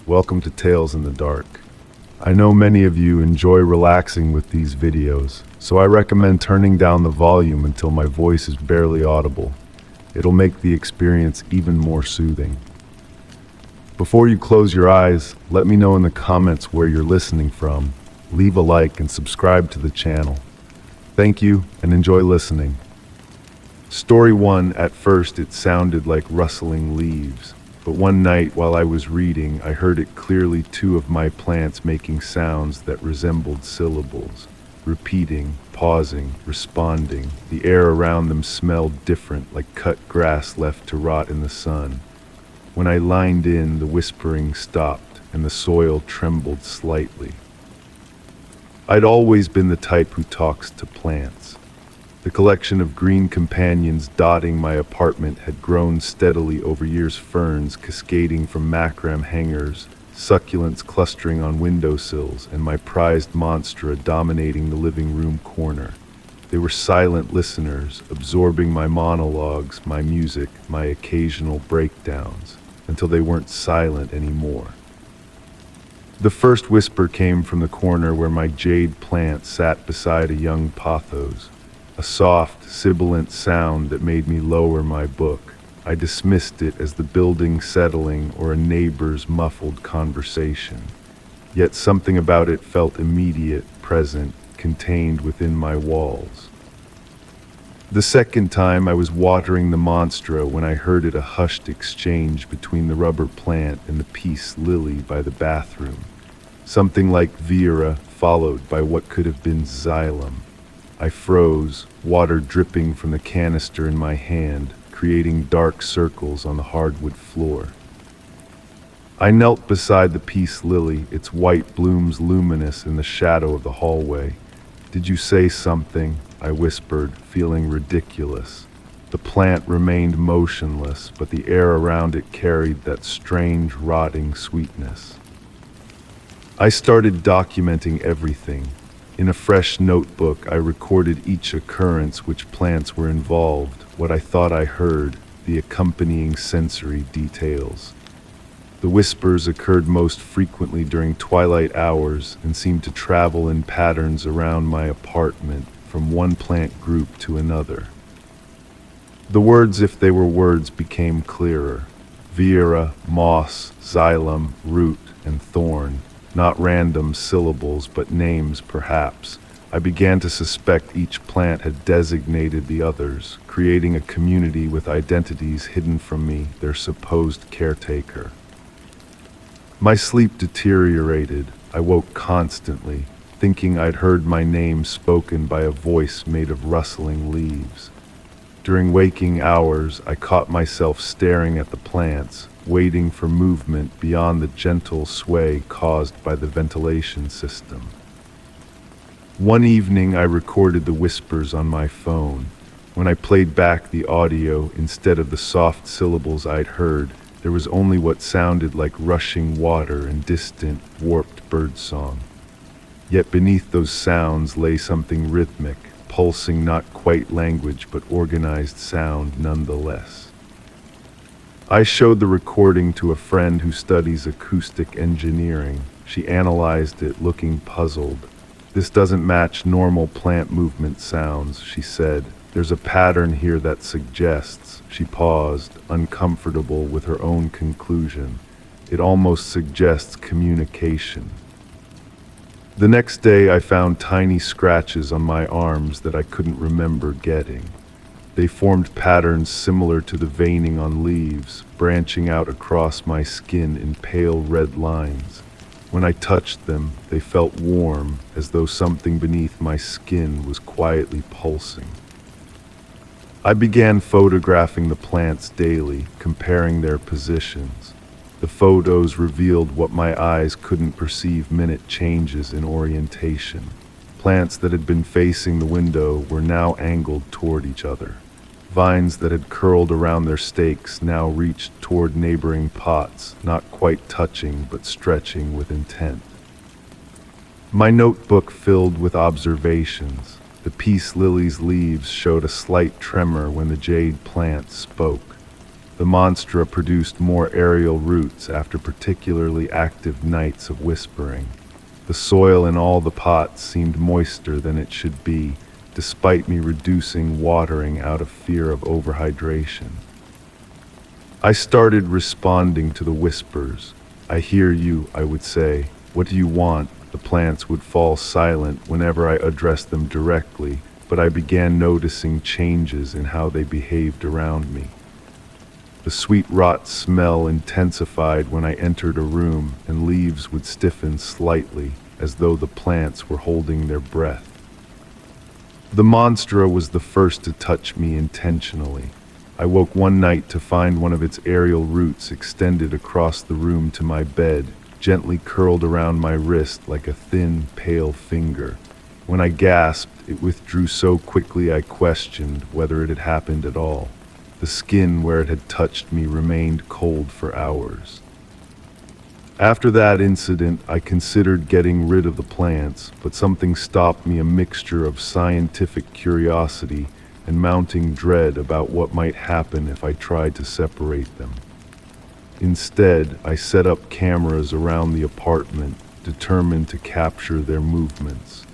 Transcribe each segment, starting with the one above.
welcome to Tales in the Dark. I know many of you enjoy relaxing with these videos, so I recommend turning down the volume until my voice is barely audible. It'll make the experience even more soothing. Before you close your eyes, let me know in the comments where you're listening from. Leave a like and subscribe to the channel. Thank you and enjoy listening. Story 1, at first it sounded like rustling leaves. But one night while I was reading, I heard it clearly, two of my plants making sounds that resembled syllables, repeating, pausing, responding. The air around them smelled different, like cut grass left to rot in the sun. When I lined in, the whispering stopped, and the soil trembled slightly. I'd always been the type who talks to plants. The collection of green companions dotting my apartment had grown steadily over years, ferns cascading from macrame hangers, succulents clustering on windowsills, and my prized monstera dominating the living room corner. They were silent listeners, absorbing my monologues, my music, my occasional breakdowns, until they weren't silent anymore. The first whisper came from the corner where my jade plant sat beside a young pothos. A soft, sibilant sound that made me lower my book. I dismissed it as the building settling or a neighbor's muffled conversation. Yet something about it felt immediate, present, contained within my walls. The second time I was watering the monstera when I heard it, a hushed exchange between the rubber plant and the peace lily by the bathroom. Something like Vera, followed by what could have been xylem. I froze, water dripping from the canister in my hand, creating dark circles on the hardwood floor. I knelt beside the peace lily, its white blooms luminous in the shadow of the hallway. "Did you say something?" I whispered, feeling ridiculous. The plant remained motionless, but the air around it carried that strange, rotting sweetness. I started documenting everything. In a fresh notebook, I recorded each occurrence, which plants were involved, what I thought I heard, the accompanying sensory details. The whispers occurred most frequently during twilight hours and seemed to travel in patterns around my apartment, from one plant group to another. The words, if they were words, became clearer. Vera, moss, xylem, root, and thorn. Not random syllables, but names perhaps. I began to suspect each plant had designated the others, creating a community with identities hidden from me, their supposed caretaker. My sleep deteriorated. I woke constantly, thinking I'd heard my name spoken by a voice made of rustling leaves. During waking hours, I caught myself staring at the plants, waiting for movement beyond the gentle sway caused by the ventilation system. One evening, I recorded the whispers on my phone. When I played back the audio, instead of the soft syllables I'd heard, there was only what sounded like rushing water and distant, warped birdsong. Yet beneath those sounds lay something rhythmic, pulsing, not quite language but organized sound nonetheless. I showed the recording to a friend who studies acoustic engineering. She analyzed it, looking puzzled. "This doesn't match normal plant movement sounds," she said. "There's a pattern here that suggests." She paused, uncomfortable with her own conclusion. "It almost suggests communication." The next day I found tiny scratches on my arms that I couldn't remember getting. They formed patterns similar to the veining on leaves, branching out across my skin in pale red lines. When I touched them, they felt warm, as though something beneath my skin was quietly pulsing. I began photographing the plants daily, comparing their positions. The photos revealed what my eyes couldn't perceive: minute changes in orientation. Plants that had been facing the window were now angled toward each other. Vines that had curled around their stakes now reached toward neighboring pots, not quite touching but stretching with intent. My notebook filled with observations. The peace lily's leaves showed a slight tremor when the jade plant spoke. The monstera produced more aerial roots after particularly active nights of whispering. The soil in all the pots seemed moister than it should be, despite me reducing watering out of fear of overhydration. I started responding to the whispers. "I hear you," I would say. "What do you want?" The plants would fall silent whenever I addressed them directly, but I began noticing changes in how they behaved around me. The sweet rot smell intensified when I entered a room, and leaves would stiffen slightly, as though the plants were holding their breath. The monstera was the first to touch me intentionally. I woke one night to find one of its aerial roots extended across the room to my bed, gently curled around my wrist like a thin, pale finger. When I gasped, it withdrew so quickly I questioned whether it had happened at all. The skin where it had touched me remained cold for hours. After that incident, I considered getting rid of the plants, but something stopped me, a mixture of scientific curiosity and mounting dread about what might happen if I tried to separate them. Instead, I set up cameras around the apartment, determined to capture their movements.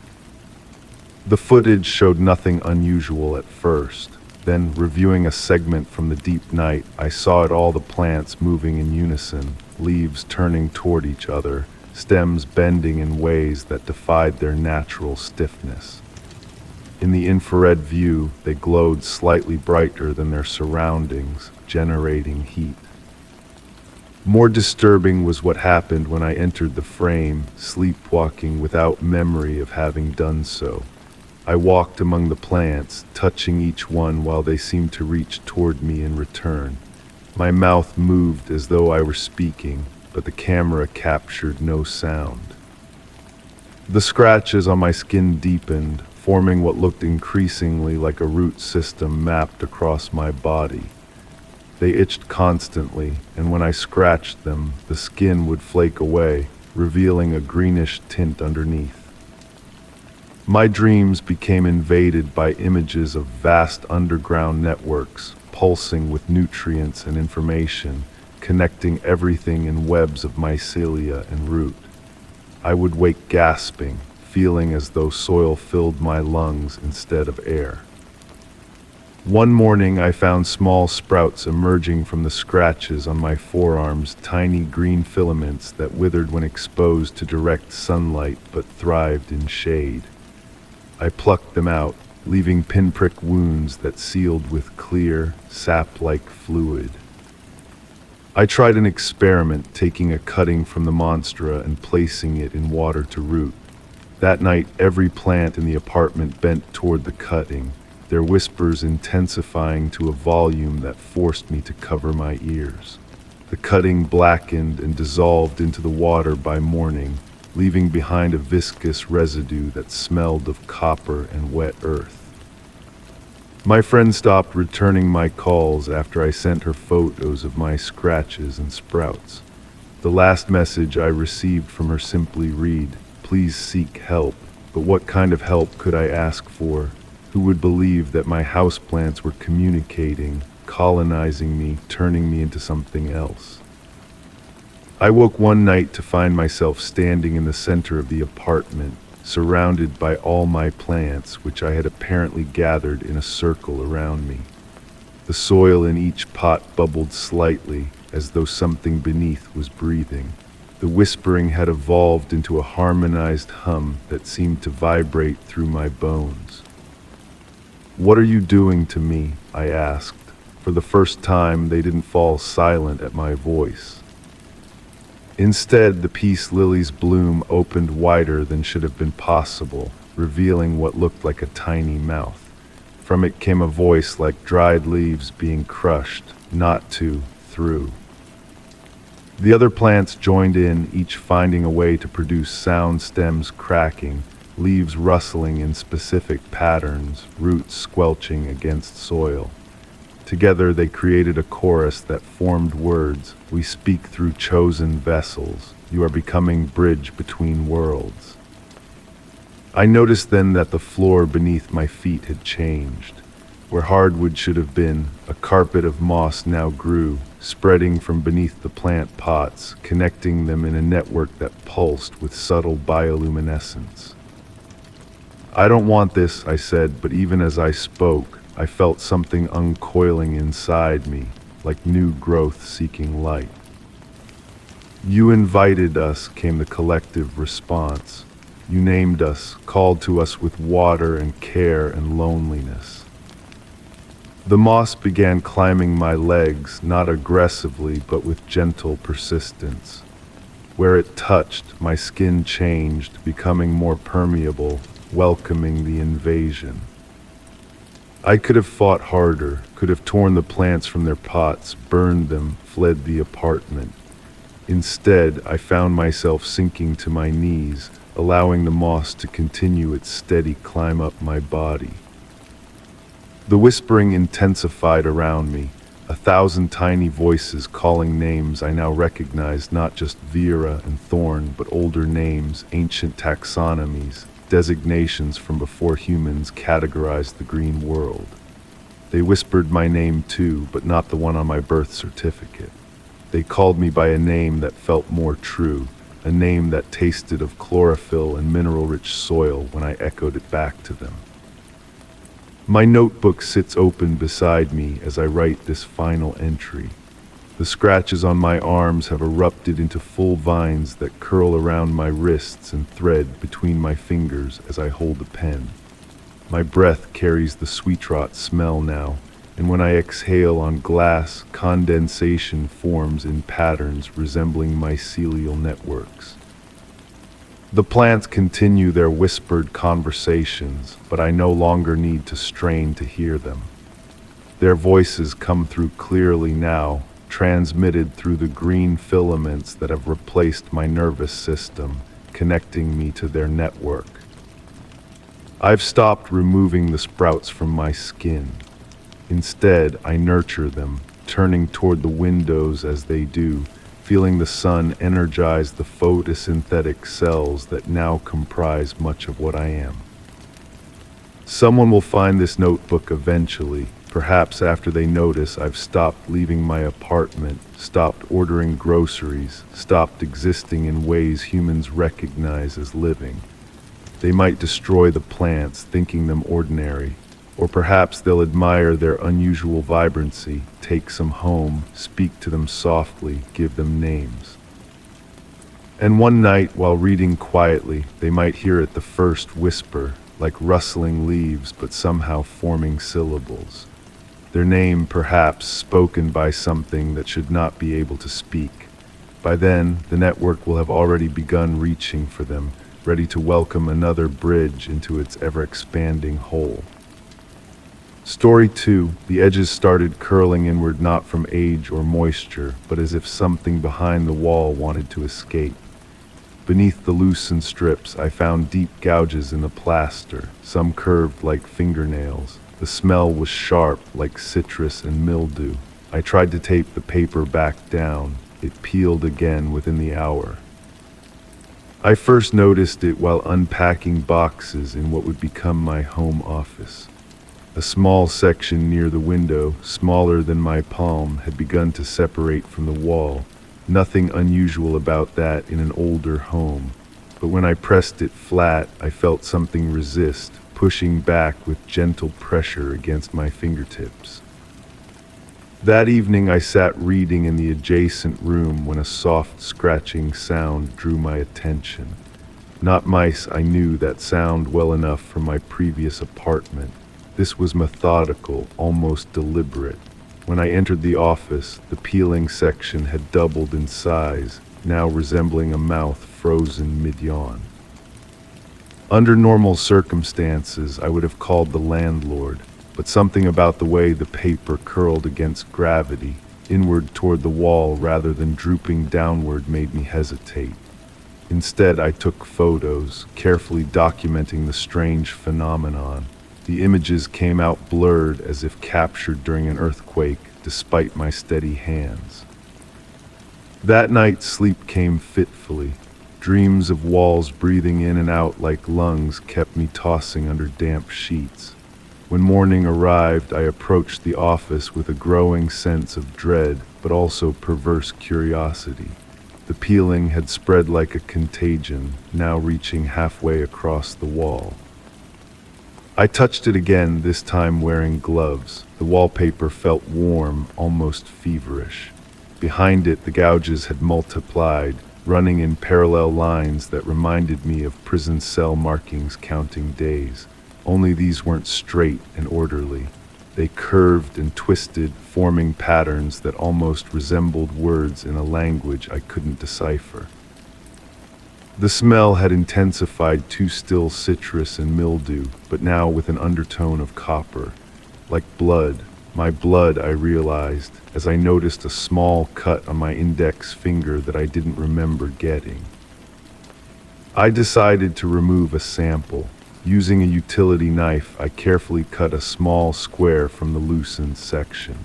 The footage showed nothing unusual at first. Then, reviewing a segment from the deep night, I saw all the plants moving in unison, leaves turning toward each other, stems bending in ways that defied their natural stiffness. In the infrared view, they glowed slightly brighter than their surroundings, generating heat. More disturbing was what happened when I entered the frame, sleepwalking without memory of having done so. I walked among the plants, touching each one while they seemed to reach toward me in return. My mouth moved as though I were speaking, but the camera captured no sound. The scratches on my skin deepened, forming what looked increasingly like a root system mapped across my body. They itched constantly, and when I scratched them, the skin would flake away, revealing a greenish tint underneath. My dreams became invaded by images of vast underground networks, pulsing with nutrients and information, connecting everything in webs of mycelia and root. I would wake gasping, feeling as though soil filled my lungs instead of air. One morning I found small sprouts emerging from the scratches on my forearms, tiny green filaments that withered when exposed to direct sunlight but thrived in shade. I plucked them out, leaving pinprick wounds that sealed with clear, sap-like fluid. I tried an experiment, taking a cutting from the monstera and placing it in water to root. That night, every plant in the apartment bent toward the cutting, their whispers intensifying to a volume that forced me to cover my ears. The cutting blackened and dissolved into the water by morning, leaving behind a viscous residue that smelled of copper and wet earth. My friend stopped returning my calls after I sent her photos of my scratches and sprouts. The last message I received from her simply read, "Please seek help." But what kind of help could I ask for? Who would believe that my houseplants were communicating, colonizing me, turning me into something else? I woke one night to find myself standing in the center of the apartment, surrounded by all my plants, which I had apparently gathered in a circle around me. The soil in each pot bubbled slightly, as though something beneath was breathing. The whispering had evolved into a harmonized hum that seemed to vibrate through my bones. "What are you doing to me?" I asked. For the first time, they didn't fall silent at my voice. Instead, the peace lily's bloom opened wider than should have been possible, revealing what looked like a tiny mouth. From it came a voice like dried leaves being crushed, not to, through. The other plants joined in, each finding a way to produce sound, stems cracking, leaves rustling in specific patterns, roots squelching against soil. Together they created a chorus that formed words. "We speak through chosen vessels. You are becoming bridge between worlds." I noticed then that the floor beneath my feet had changed. Where hardwood should have been, a carpet of moss now grew, spreading from beneath the plant pots, connecting them in a network that pulsed with subtle bioluminescence. "I don't want this," I said, but even as I spoke, I felt something uncoiling inside me, like new growth seeking light. "You invited us," came the collective response. "You named us, called to us with water and care and loneliness." The moss began climbing my legs, not aggressively, but with gentle persistence. Where it touched, my skin changed, becoming more permeable, welcoming the invasion. I could have fought harder, could have torn the plants from their pots, burned them, fled the apartment. Instead, I found myself sinking to my knees, allowing the moss to continue its steady climb up my body. The whispering intensified around me, 1,000 tiny voices calling names I now recognized, not just Vera and Thorn, but older names, ancient taxonomies, designations from before humans categorized the green world. They whispered my name too, but not the one on my birth certificate. They called me by a name that felt more true, a name that tasted of chlorophyll and mineral-rich soil when I echoed it back to them. My notebook sits open beside me as I write this final entry. The scratches on my arms have erupted into full vines that curl around my wrists and thread between my fingers as I hold the pen. My breath carries the sweet rot smell now, and when I exhale on glass, condensation forms in patterns resembling mycelial networks. The plants continue their whispered conversations, but I no longer need to strain to hear them. Their voices come through clearly now, transmitted through the green filaments that have replaced my nervous system, connecting me to their network. I've stopped removing the sprouts from my skin. Instead, I nurture them, turning toward the windows as they do, feeling the sun energize the photosynthetic cells that now comprise much of what I am. Someone will find this notebook eventually, perhaps after they notice I've stopped leaving my apartment, stopped ordering groceries, stopped existing in ways humans recognize as living. They might destroy the plants, thinking them ordinary, or perhaps they'll admire their unusual vibrancy, take some home, speak to them softly, give them names. And one night, while reading quietly, they might hear it the first whisper, like rustling leaves but somehow forming syllables. Their name, perhaps, spoken by something that should not be able to speak. By then, the network will have already begun reaching for them, ready to welcome another bridge into its ever-expanding whole. Story 2, the edges started curling inward not from age or moisture, but as if something behind the wall wanted to escape. Beneath the loosened strips, I found deep gouges in the plaster, some curved like fingernails. The smell was sharp, like citrus and mildew. I tried to tape the paper back down. It peeled again within the hour. I first noticed it while unpacking boxes in what would become my home office. A small section near the window, smaller than my palm, had begun to separate from the wall. Nothing unusual about that in an older home. But when I pressed it flat, I felt something resist, pushing back with gentle pressure against my fingertips. That evening I sat reading in the adjacent room when a soft scratching sound drew my attention. Not mice, I knew that sound well enough from my previous apartment. This was methodical, almost deliberate. When I entered the office, the peeling section had doubled in size, now resembling a mouth frozen mid-yawn. Under normal circumstances, I would have called the landlord, but something about the way the paper curled against gravity, inward toward the wall rather than drooping downward, made me hesitate. Instead, I took photos, carefully documenting the strange phenomenon. The images came out blurred as if captured during an earthquake, despite my steady hands. That night, sleep came fitfully. Dreams of walls breathing in and out like lungs kept me tossing under damp sheets. When morning arrived, I approached the office with a growing sense of dread, but also perverse curiosity. The peeling had spread like a contagion, now reaching halfway across the wall. I touched it again, this time wearing gloves. The wallpaper felt warm, almost feverish. Behind it, the gouges had multiplied, running in parallel lines that reminded me of prison cell markings counting days. Only these weren't straight and orderly. They curved and twisted, forming patterns that almost resembled words in a language I couldn't decipher. The smell had intensified to still citrus and mildew, but now with an undertone of copper. Like blood, my blood, I realized, as I noticed a small cut on my index finger that I didn't remember getting. I decided to remove a sample. Using a utility knife, I carefully cut a small square from the loosened section.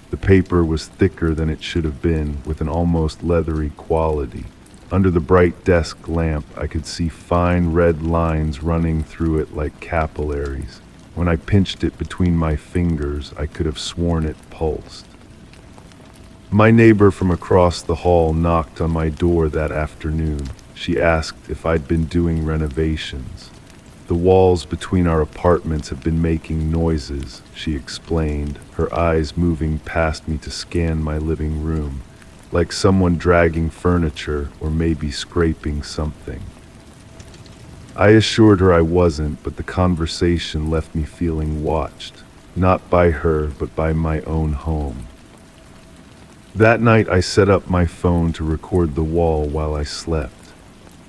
The paper was thicker than it should have been, with an almost leathery quality. Under the bright desk lamp, I could see fine red lines running through it like capillaries. When I pinched it between my fingers, I could have sworn it pulsed. My neighbor from across the hall knocked on my door that afternoon. She asked if I'd been doing renovations. The walls between our apartments have been making noises, she explained, her eyes moving past me to scan my living room, like someone dragging furniture or maybe scraping something. I assured her I wasn't, but the conversation left me feeling watched, not by her, but by my own home. That night I set up my phone to record the wall while I slept.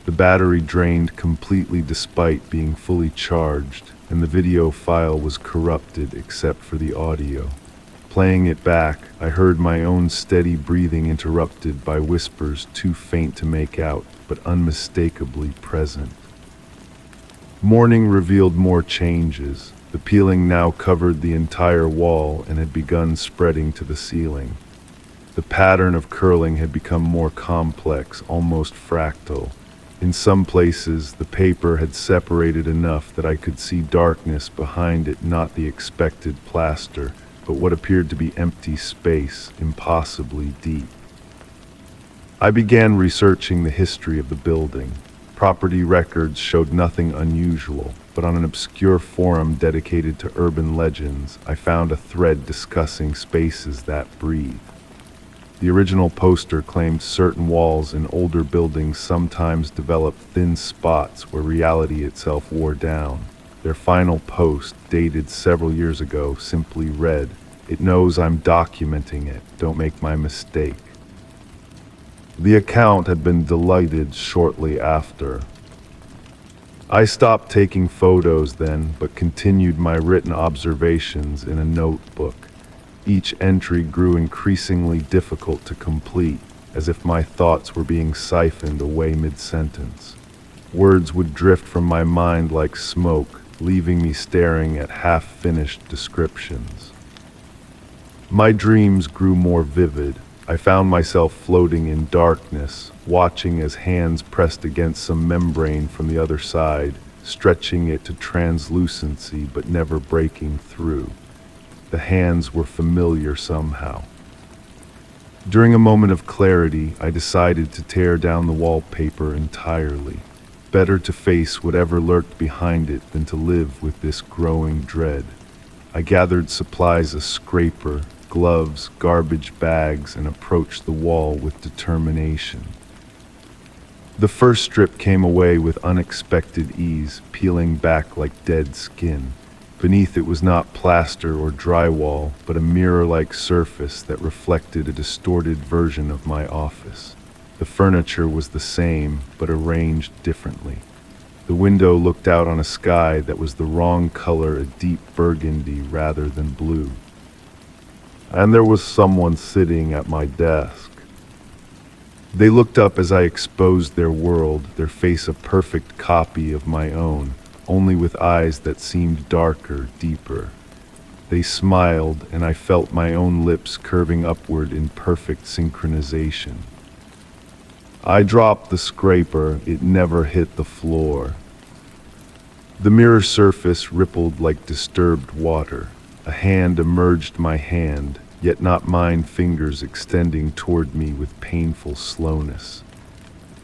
The battery drained completely despite being fully charged, and the video file was corrupted except for the audio. Playing it back, I heard my own steady breathing interrupted by whispers too faint to make out, but unmistakably present. Morning revealed more changes. The peeling now covered the entire wall and had begun spreading to the ceiling. The pattern of curling had become more complex, almost fractal. In some places, the paper had separated enough that I could see darkness behind it, not the expected plaster, but what appeared to be empty space, impossibly deep. I began researching the history of the building. Property records showed nothing unusual, but on an obscure forum dedicated to urban legends, I found a thread discussing spaces that breathe. The original poster claimed certain walls in older buildings sometimes developed thin spots where reality itself wore down. Their final post, dated several years ago, simply read, "It knows I'm documenting it, don't make my mistake." The account had been deleted shortly after. I stopped taking photos then, but continued my written observations in a notebook. Each entry grew increasingly difficult to complete, as if my thoughts were being siphoned away mid-sentence. Words would drift from my mind like smoke, leaving me staring at half-finished descriptions. My dreams grew more vivid. I found myself floating in darkness, watching as hands pressed against some membrane from the other side, stretching it to translucency but never breaking through. The hands were familiar somehow. During a moment of clarity, I decided to tear down the wallpaper entirely. Better to face whatever lurked behind it than to live with this growing dread. I gathered supplies, a scraper, gloves, garbage bags, and approached the wall with determination. The first strip came away with unexpected ease, peeling back like dead skin. Beneath it was not plaster or drywall, but a mirror-like surface that reflected a distorted version of my office. The furniture was the same, but arranged differently. The window looked out on a sky that was the wrong color, a deep burgundy rather than blue. And there was someone sitting at my desk. They looked up as I exposed their world, their face a perfect copy of my own, only with eyes that seemed darker, deeper. They smiled, and I felt my own lips curving upward in perfect synchronization. I dropped the scraper, it never hit the floor. The mirror surface rippled like disturbed water. A hand emerged my hand, yet not mine, fingers extending toward me with painful slowness.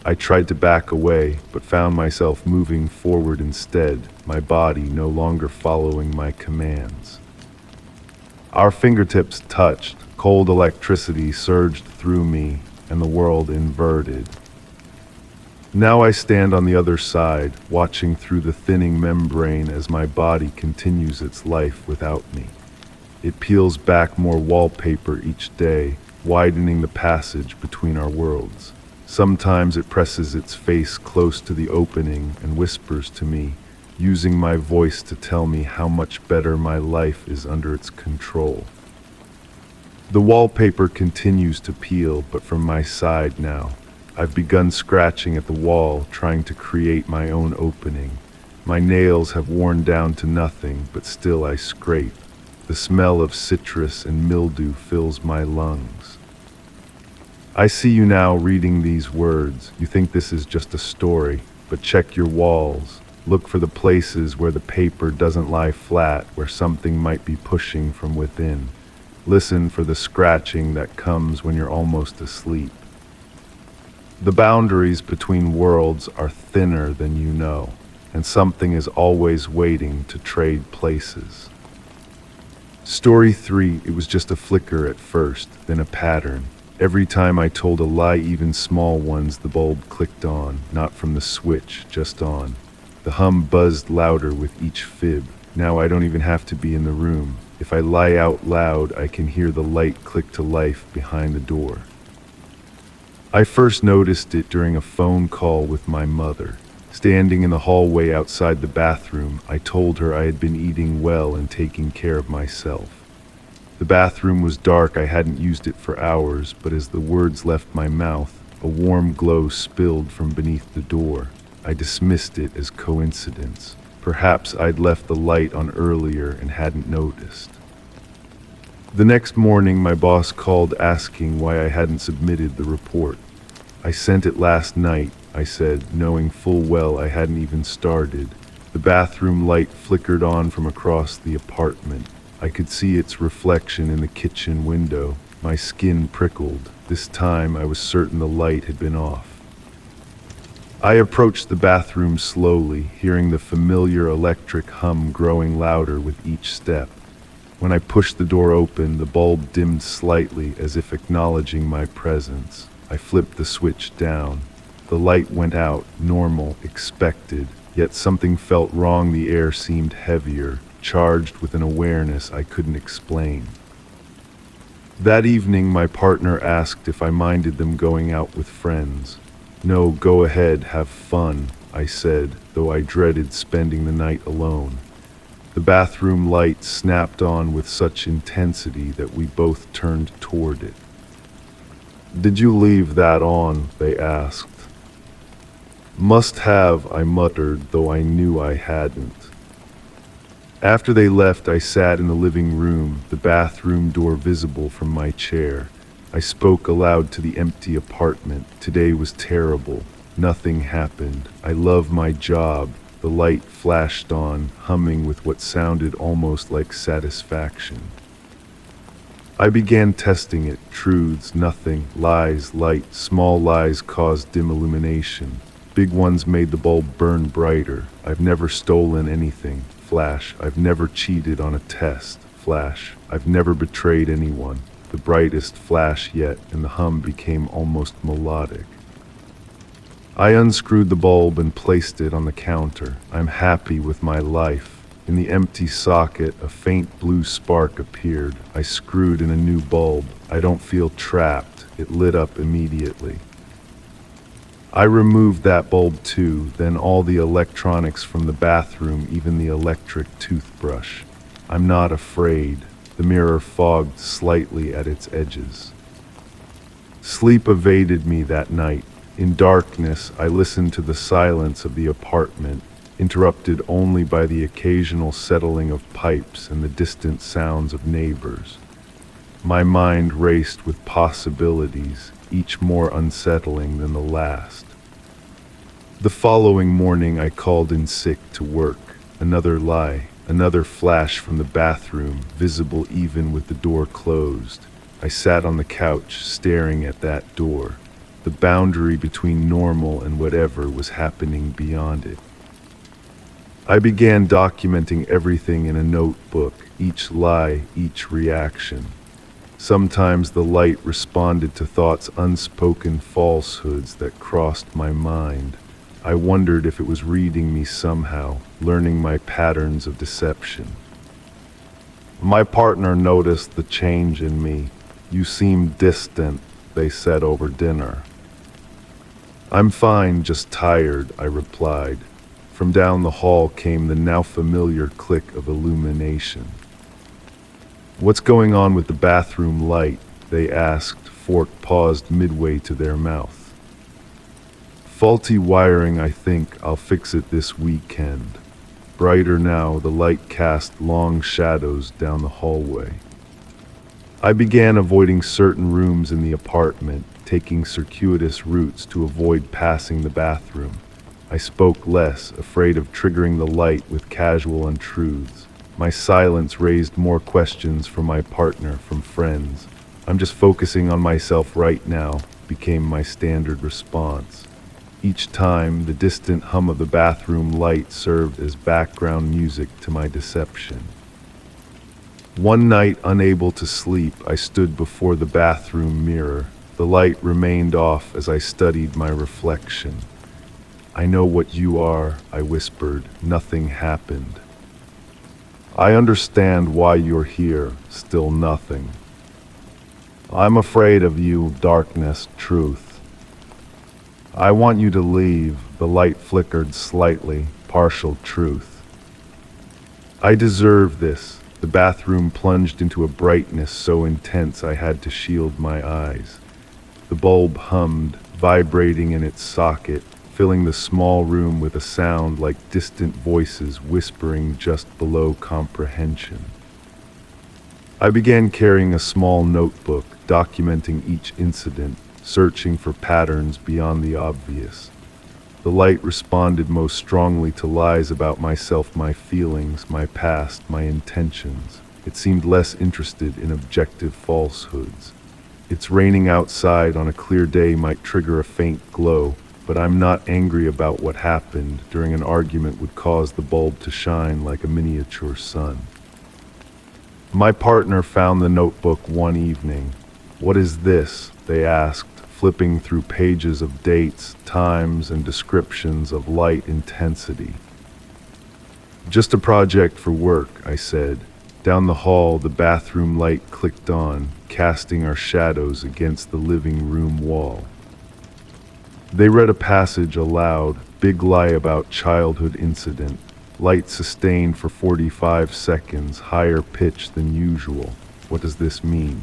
I tried to back away, but found myself moving forward instead, my body no longer following my commands. Our fingertips touched, cold electricity surged through me, and the world inverted. Now I stand on the other side, watching through the thinning membrane as my body continues its life without me. It peels back more wallpaper each day, widening the passage between our worlds. Sometimes it presses its face close to the opening and whispers to me, using my voice to tell me how much better my life is under its control. The wallpaper continues to peel, but from my side now. I've begun scratching at the wall, trying to create my own opening. My nails have worn down to nothing, but still I scrape. The smell of citrus and mildew fills my lungs. I see you now reading these words. You think this is just a story, but check your walls. Look for the places where the paper doesn't lie flat, where something might be pushing from within. Listen for the scratching that comes when you're almost asleep. The boundaries between worlds are thinner than you know, and something is always waiting to trade places. Story 3, it was just a flicker at first, then a pattern. Every time I told a lie, even small ones, the bulb clicked on, not from the switch, just on. The hum buzzed louder with each fib. Now I don't even have to be in the room. If I lie out loud, I can hear the light click to life behind the door. I first noticed it during a phone call with my mother. Standing in the hallway outside the bathroom, I told her I had been eating well and taking care of myself. The bathroom was dark, I hadn't used it for hours, but as the words left my mouth, a warm glow spilled from beneath the door. I dismissed it as coincidence. Perhaps I'd left the light on earlier and hadn't noticed. The next morning, my boss called asking why I hadn't submitted the report. I sent it last night, I said, knowing full well I hadn't even started. The bathroom light flickered on from across the apartment. I could see its reflection in the kitchen window. My skin prickled. This time I was certain the light had been off. I approached the bathroom slowly, hearing the familiar electric hum growing louder with each step. When I pushed the door open, the bulb dimmed slightly as if acknowledging my presence. I flipped the switch down. The light went out, normal, expected, yet something felt wrong. The air seemed heavier, charged with an awareness I couldn't explain. That evening, my partner asked if I minded them going out with friends. No, go ahead, have fun, I said, though I dreaded spending the night alone. The bathroom light snapped on with such intensity that we both turned toward it. Did you leave that on? They asked. Must have, I muttered, though I knew I hadn't. After they left, I sat in the living room, the bathroom door visible from my chair. I spoke aloud to the empty apartment. Today was terrible. Nothing happened. I love my job. The light flashed on, humming with what sounded almost like satisfaction. I began testing it. Truths, nothing. Lies, light. Small lies caused dim illumination. Big ones made the bulb burn brighter. I've never stolen anything. Flash. I've never cheated on a test. Flash. I've never betrayed anyone. The brightest flash yet, and the hum became almost melodic. I unscrewed the bulb and placed it on the counter. I'm happy with my life. In the empty socket, a faint blue spark appeared. I screwed in a new bulb. I don't feel trapped. It lit up immediately. I removed that bulb too, then all the electronics from the bathroom, even the electric toothbrush. I'm not afraid. The mirror fogged slightly at its edges. Sleep evaded me that night. In darkness, I listened to the silence of the apartment, interrupted only by the occasional settling of pipes and the distant sounds of neighbors. My mind raced with possibilities, each more unsettling than the last. The following morning, I called in sick to work. another lie, another flash from the bathroom, visible even with the door closed. I sat on the couch, staring at that door. The boundary between normal and whatever was happening beyond it. I began documenting everything in a notebook, each lie, each reaction. Sometimes the light responded to thoughts, unspoken falsehoods that crossed my mind. I wondered if it was reading me somehow, learning my patterns of deception. My partner noticed the change in me. "You seem distant," they said over dinner. "I'm fine, just tired," I replied. From down the hall came the now familiar click of illumination. "What's going on with the bathroom light?" they asked, fork paused midway to their mouth. "Faulty wiring, I think. I'll fix it this weekend." Brighter now, the light cast long shadows down the hallway. I began avoiding certain rooms in the apartment, taking circuitous routes to avoid passing the bathroom. I spoke less, afraid of triggering the light with casual untruths. My silence raised more questions from my partner, from friends. "I'm just focusing on myself right now," became my standard response. Each time, the distant hum of the bathroom light served as background music to my deception. One night, unable to sleep, I stood before the bathroom mirror. The light remained off as I studied my reflection. "I know what you are," I whispered. "Nothing happened." "I understand why you're here." Still nothing. "I'm afraid of you." Darkness. Truth. "I want you to leave." The light flickered slightly. Partial truth. "I deserve this." The bathroom plunged into a brightness so intense I had to shield my eyes. The bulb hummed, vibrating in its socket, filling the small room with a sound like distant voices whispering just below comprehension. I began carrying a small notebook, documenting each incident, searching for patterns beyond the obvious. The light responded most strongly to lies about myself, my feelings, my past, my intentions. It seemed less interested in objective falsehoods. "It's raining outside on a clear day" might trigger a faint glow, but I'm not angry about what happened. During an argument would cause the bulb to shine like a miniature sun. My partner found the notebook one evening. "What is this?" they asked, flipping through pages of dates, times, and descriptions of light intensity. "Just a project for work," I said. Down the hall, the bathroom light clicked on, casting our shadows against the living room wall. They read a passage aloud, big lie about childhood incident. Light sustained for 45 seconds, higher pitch than usual. What does this mean?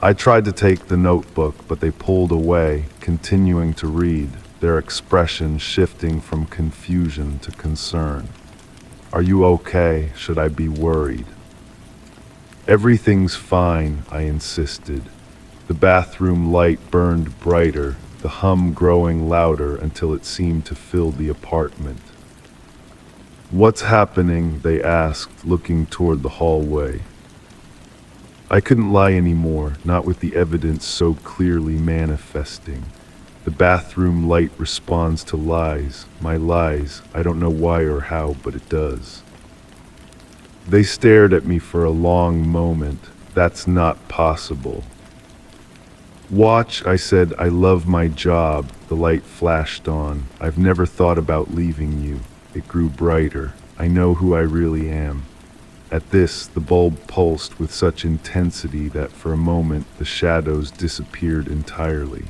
I tried to take the notebook, but they pulled away, continuing to read, their expression shifting from confusion to concern. "Are you okay? Should I be worried?" "Everything's fine," I insisted. The bathroom light burned brighter, the hum growing louder until it seemed to fill the apartment. "What's happening?" they asked, looking toward the hallway. I couldn't lie anymore, not with the evidence so clearly manifesting. The bathroom light responds to lies, my lies. I don't know why or how, but it does. They stared at me for a long moment. "That's not possible." "Watch," I said. "I love my job." The light flashed on. "I've never thought about leaving you." It grew brighter. "I know who I really am." At this, the bulb pulsed with such intensity that for a moment the shadows disappeared entirely.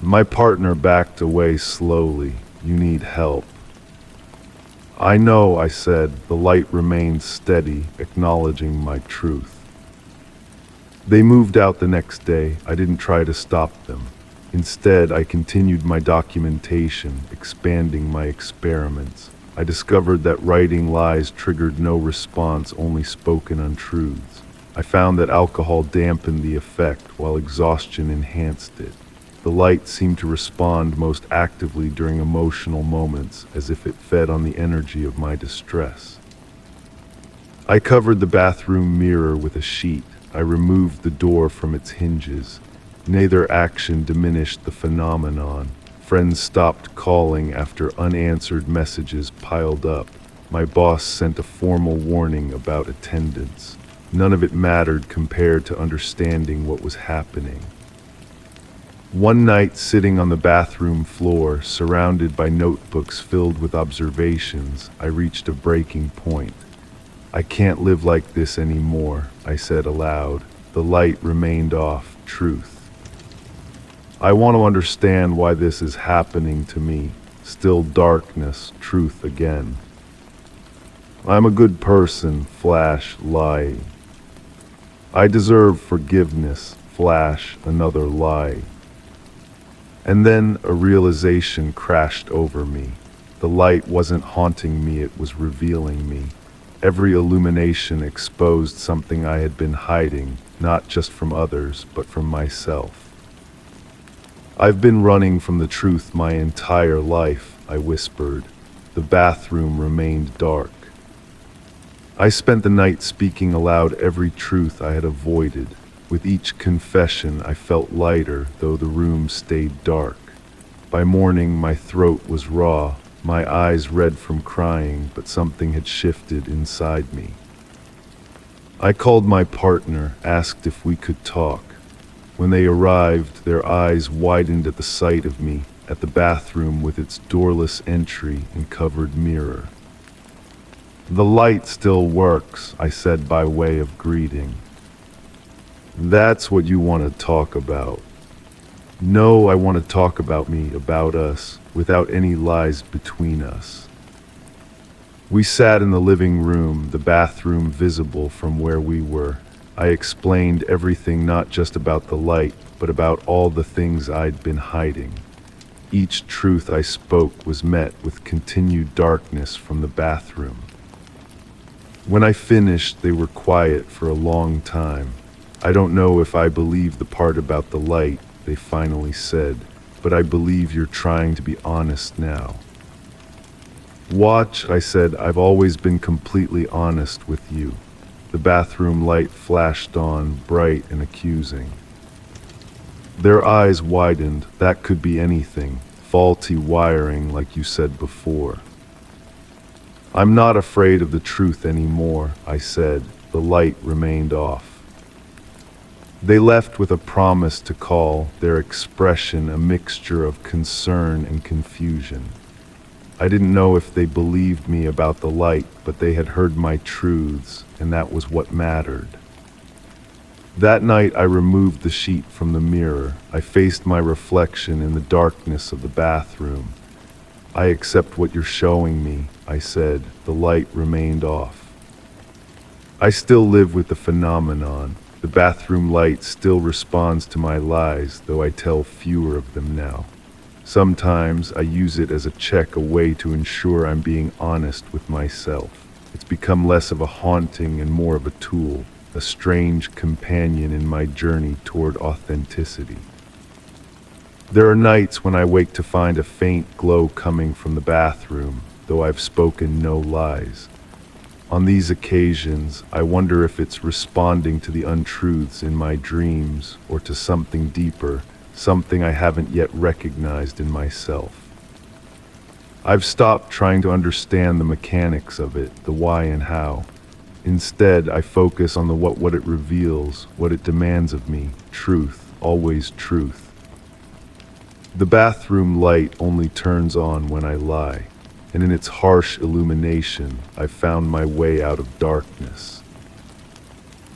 My partner backed away slowly. "You need help." "I know," I said. The light remained steady, acknowledging my truth. They moved out the next day. I didn't try to stop them. Instead, I continued my documentation, expanding my experiments. I discovered that writing lies triggered no response, only spoken untruths. I found that alcohol dampened the effect, while exhaustion enhanced it. The light seemed to respond most actively during emotional moments, as if it fed on the energy of my distress. I covered the bathroom mirror with a sheet. I removed the door from its hinges. Neither action diminished the phenomenon. Friends stopped calling after unanswered messages piled up. My boss sent a formal warning about attendance. None of it mattered compared to understanding what was happening. One night, sitting on the bathroom floor, surrounded by notebooks filled with observations, I reached a breaking point. "I can't live like this anymore," I said aloud. The light remained off. Truth. "I want to understand why this is happening to me." Still darkness. Truth again. "I'm a good person." Flash. Lie. "I deserve forgiveness." Flash. Another lie. And then a realization crashed over me. The light wasn't haunting me, it was revealing me. Every illumination exposed something I had been hiding, not just from others, but from myself. "I've been running from the truth my entire life," I whispered. The bathroom remained dark. I spent the night speaking aloud every truth I had avoided. With each confession, I felt lighter, though the room stayed dark. By morning, my throat was raw, my eyes red from crying, but something had shifted inside me. I called my partner, asked if we could talk. When they arrived, their eyes widened at the sight of me, at the bathroom with its doorless entry and covered mirror. "The light still works," I said by way of greeting. "That's what you want to talk about." "No, I want to talk about me, about us, without any lies between us." We sat in the living room, the bathroom visible from where we were. I explained everything, not just about the light, but about all the things I'd been hiding. Each truth I spoke was met with continued darkness from the bathroom. When I finished, they were quiet for a long time. "I don't know if I believe the part about the light," they finally said, "but I believe you're trying to be honest now." "Watch," I said, "I've always been completely honest with you." The bathroom light flashed on, bright and accusing. Their eyes widened. "That could be anything. Faulty wiring, like you said before." "I'm not afraid of the truth anymore," I said. The light remained off. They left with a promise to call, their expression a mixture of concern and confusion. I didn't know if they believed me about the light, but they had heard my truths, and that was what mattered. That night I removed the sheet from the mirror. I faced my reflection in the darkness of the bathroom. "I accept what you're showing me," I said. The light remained off. I still live with the phenomenon. The bathroom light still responds to my lies, though I tell fewer of them now. Sometimes I use it as a check, a way to ensure I'm being honest with myself. It's become less of a haunting and more of a tool, a strange companion in my journey toward authenticity. There are nights when I wake to find a faint glow coming from the bathroom, though I've spoken no lies. On these occasions, I wonder if it's responding to the untruths in my dreams or to something deeper, something I haven't yet recognized in myself. I've stopped trying to understand the mechanics of it, the why and how. Instead, I focus on the what it reveals, what it demands of me. Truth, always truth. The bathroom light only turns on when I lie, and in its harsh illumination, I found my way out of darkness.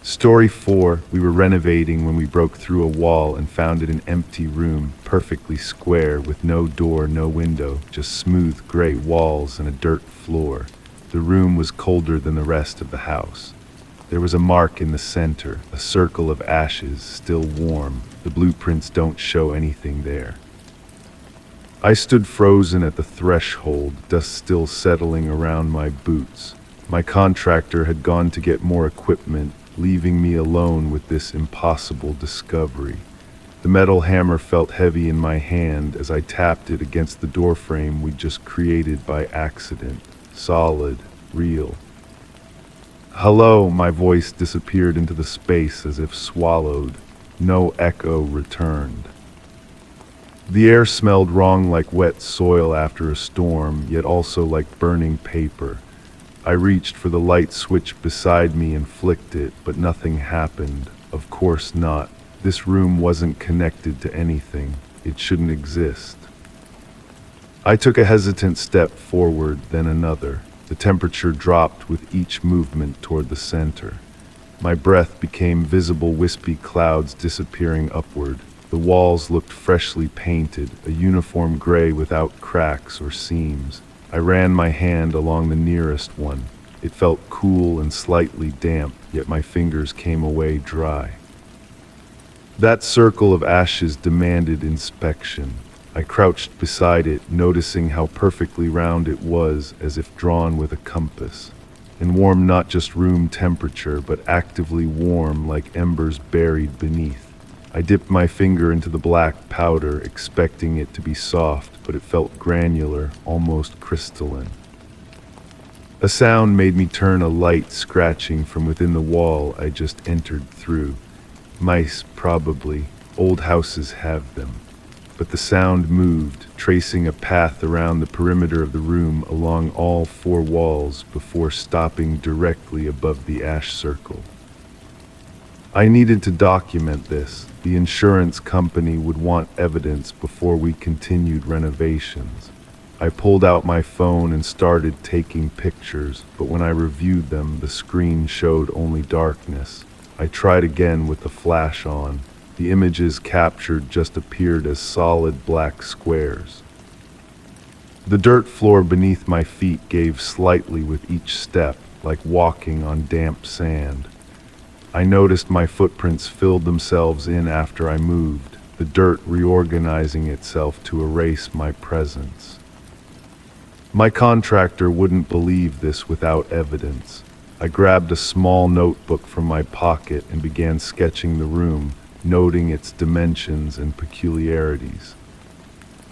Story 4, we were renovating when we broke through a wall and found it an empty room, perfectly square, with no door, no window, just smooth gray walls and a dirt floor. The room was colder than the rest of the house. There was a mark in the center, a circle of ashes, still warm. The blueprints don't show anything there. I stood frozen at the threshold, dust still settling around my boots. My contractor had gone to get more equipment, leaving me alone with this impossible discovery. The metal hammer felt heavy in my hand as I tapped it against the doorframe we'd just created by accident. Solid, real. "Hello," my voice disappeared into the space as if swallowed. No echo returned. The air smelled wrong, like wet soil after a storm, yet also like burning paper. I reached for the light switch beside me and flicked it, but nothing happened. Of course not. This room wasn't connected to anything. It shouldn't exist. I took a hesitant step forward, then another. The temperature dropped with each movement toward the center. My breath became visible wispy clouds disappearing upward. The walls looked freshly painted, a uniform gray without cracks or seams. I ran my hand along the nearest one. It felt cool and slightly damp, yet my fingers came away dry. That circle of ashes demanded inspection. I crouched beside it, noticing how perfectly round it was, as if drawn with a compass. And warm, not just room temperature, but actively warm, like embers buried beneath. I dipped my finger into the black powder, expecting it to be soft, but it felt granular, almost crystalline. A sound made me turn, a light scratching from within the wall I just entered through. Mice, probably. Old houses have them. But the sound moved, tracing a path around the perimeter of the room along all four walls before stopping directly above the ash circle. I needed to document this. The insurance company would want evidence before we continued renovations. I pulled out my phone and started taking pictures, but when I reviewed them, the screen showed only darkness. I tried again with the flash on. The images captured just appeared as solid black squares. The dirt floor beneath my feet gave slightly with each step, like walking on damp sand. I noticed my footprints filled themselves in after I moved, the dirt reorganizing itself to erase my presence. My contractor wouldn't believe this without evidence. I grabbed a small notebook from my pocket and began sketching the room, noting its dimensions and peculiarities.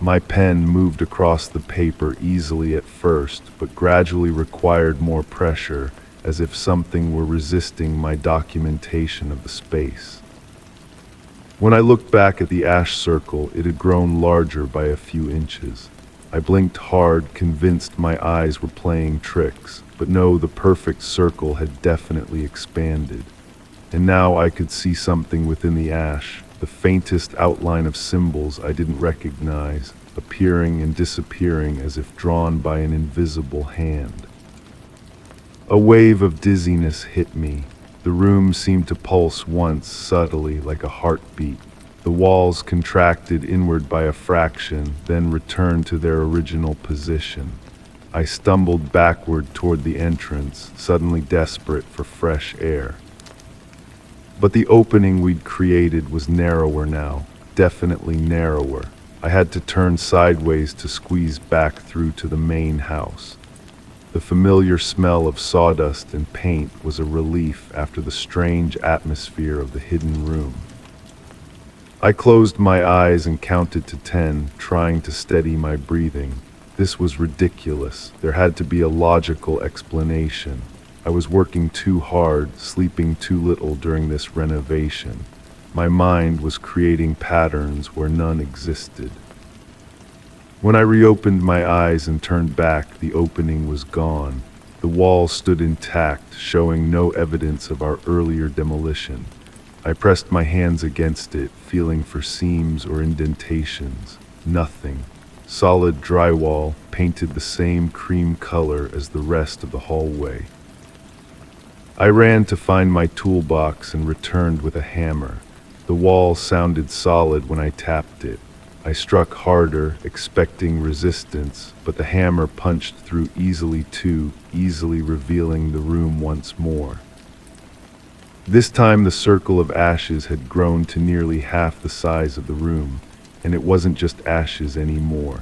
My pen moved across the paper easily at first, but gradually required more pressure, as if something were resisting my documentation of the space. When I looked back at the ash circle, it had grown larger by a few inches. I blinked hard, convinced my eyes were playing tricks, but no, the perfect circle had definitely expanded. And now I could see something within the ash, the faintest outline of symbols I didn't recognize, appearing and disappearing as if drawn by an invisible hand. A wave of dizziness hit me. The room seemed to pulse once, subtly, like a heartbeat. The walls contracted inward by a fraction, then returned to their original position. I stumbled backward toward the entrance, suddenly desperate for fresh air. But the opening we'd created was narrower now, definitely narrower. I had to turn sideways to squeeze back through to the main house. The familiar smell of sawdust and paint was a relief after the strange atmosphere of the hidden room. I closed my eyes and counted to 10, trying to steady my breathing. This was ridiculous. There had to be a logical explanation. I was working too hard, sleeping too little during this renovation. My mind was creating patterns where none existed. When I reopened my eyes and turned back, the opening was gone. The wall stood intact, showing no evidence of our earlier demolition. I pressed my hands against it, feeling for seams or indentations. Nothing. Solid drywall, painted the same cream color as the rest of the hallway. I ran to find my toolbox and returned with a hammer. The wall sounded solid when I tapped it. I struck harder, expecting resistance, but the hammer punched through easily too, easily revealing the room once more. This time the circle of ashes had grown to nearly half the size of the room, and it wasn't just ashes anymore.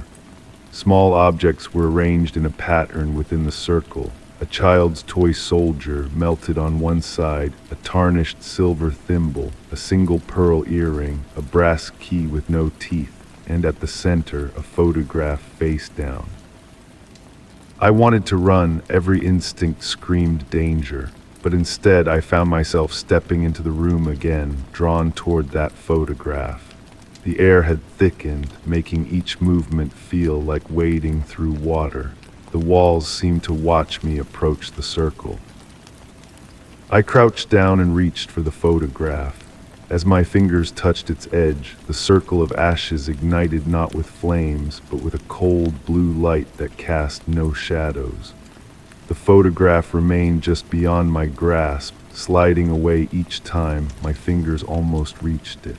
Small objects were arranged in a pattern within the circle, A child's toy soldier melted on one side, a tarnished silver thimble, a single pearl earring, a brass key with no teeth, and at the center, a photograph face down. I wanted to run, every instinct screamed danger, but instead I found myself stepping into the room again, drawn toward that photograph. The air had thickened, making each movement feel like wading through water. The walls seemed to watch me approach the circle. I crouched down and reached for the photograph. As my fingers touched its edge, the circle of ashes ignited not with flames, but with a cold blue light that cast no shadows. The photograph remained just beyond my grasp, sliding away each time my fingers almost reached it.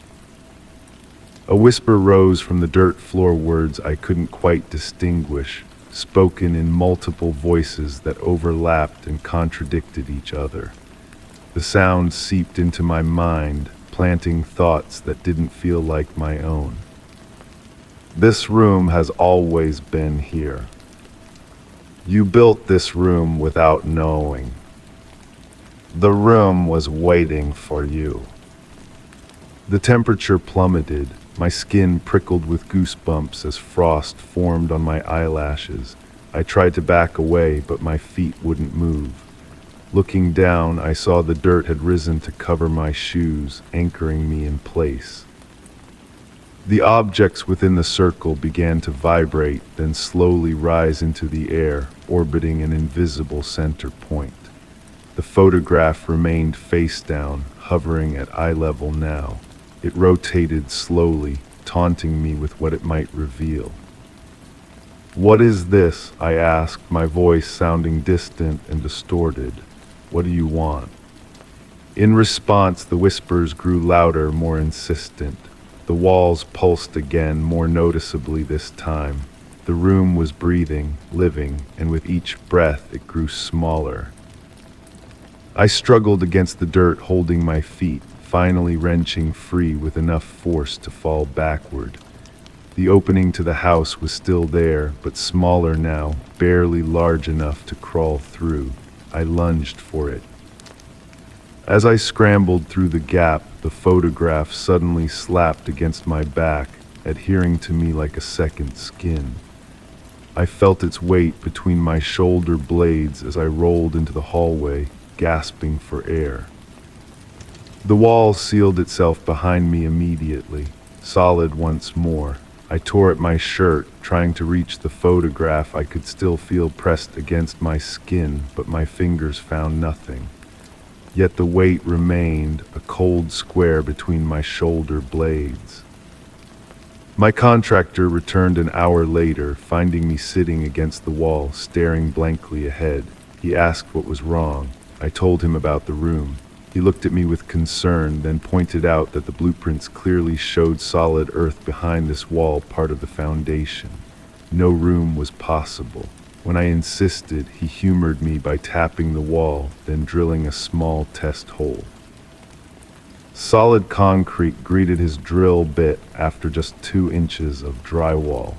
A whisper rose from the dirt floor, words I couldn't quite distinguish, spoken in multiple voices that overlapped and contradicted each other. The sound seeped into my mind, planting thoughts that didn't feel like my own. This room has always been here. You built this room without knowing. The room was waiting for you. The temperature plummeted. My skin prickled with goosebumps as frost formed on my eyelashes. I tried to back away, but my feet wouldn't move. Looking down, I saw the dirt had risen to cover my shoes, anchoring me in place. The objects within the circle began to vibrate, then slowly rise into the air, orbiting an invisible center point. The photograph remained face down, hovering at eye level now. It rotated slowly, taunting me with what it might reveal. "What is this?" I asked, my voice sounding distant and distorted. "What do you want?" In response, the whispers grew louder, more insistent. The walls pulsed again, more noticeably this time. The room was breathing, living, and with each breath it grew smaller. I struggled against the dirt, holding my feet, finally wrenching free with enough force to fall backward. The opening to the house was still there, but smaller now, barely large enough to crawl through. I lunged for it. As I scrambled through the gap, the photograph suddenly slapped against my back, adhering to me like a second skin. I felt its weight between my shoulder blades as I rolled into the hallway, gasping for air. The wall sealed itself behind me immediately, solid once more. I tore at my shirt, trying to reach the photograph I could still feel pressed against my skin, but my fingers found nothing. Yet the weight remained, a cold square between my shoulder blades. My contractor returned an hour later, finding me sitting against the wall, staring blankly ahead. He asked what was wrong. I told him about the room. He looked at me with concern, then pointed out that the blueprints clearly showed solid earth behind this wall, part of the foundation. No room was possible. When I insisted, he humored me by tapping the wall, then drilling a small test hole. Solid concrete greeted his drill bit after just 2 inches of drywall.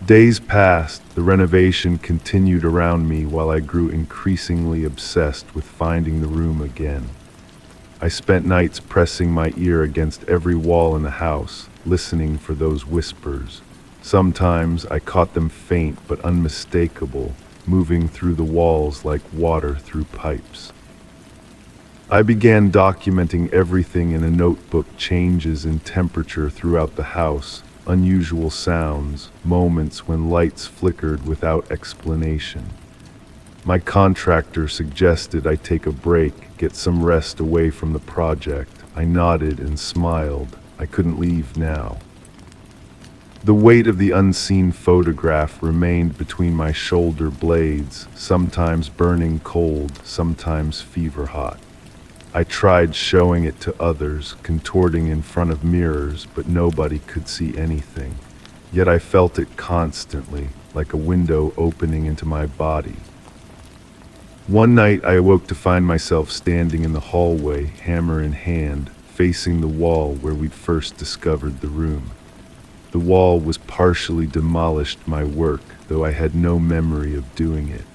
Days passed, the renovation continued around me while I grew increasingly obsessed with finding the room again. I spent nights pressing my ear against every wall in the house, listening for those whispers. Sometimes I caught them faint but unmistakable, moving through the walls like water through pipes. I began documenting everything in a notebook: changes in temperature throughout the house, unusual sounds, moments when lights flickered without explanation. My contractor suggested I take a break, get some rest away from the project. I nodded and smiled. I couldn't leave now. The weight of the unseen photograph remained between my shoulder blades, sometimes burning cold, sometimes fever hot. I tried showing it to others, contorting in front of mirrors, but nobody could see anything. Yet I felt it constantly, like a window opening into my body. One night I awoke to find myself standing in the hallway, hammer in hand, facing the wall where we'd first discovered the room. The wall was partially demolished, my work, though I had no memory of doing it.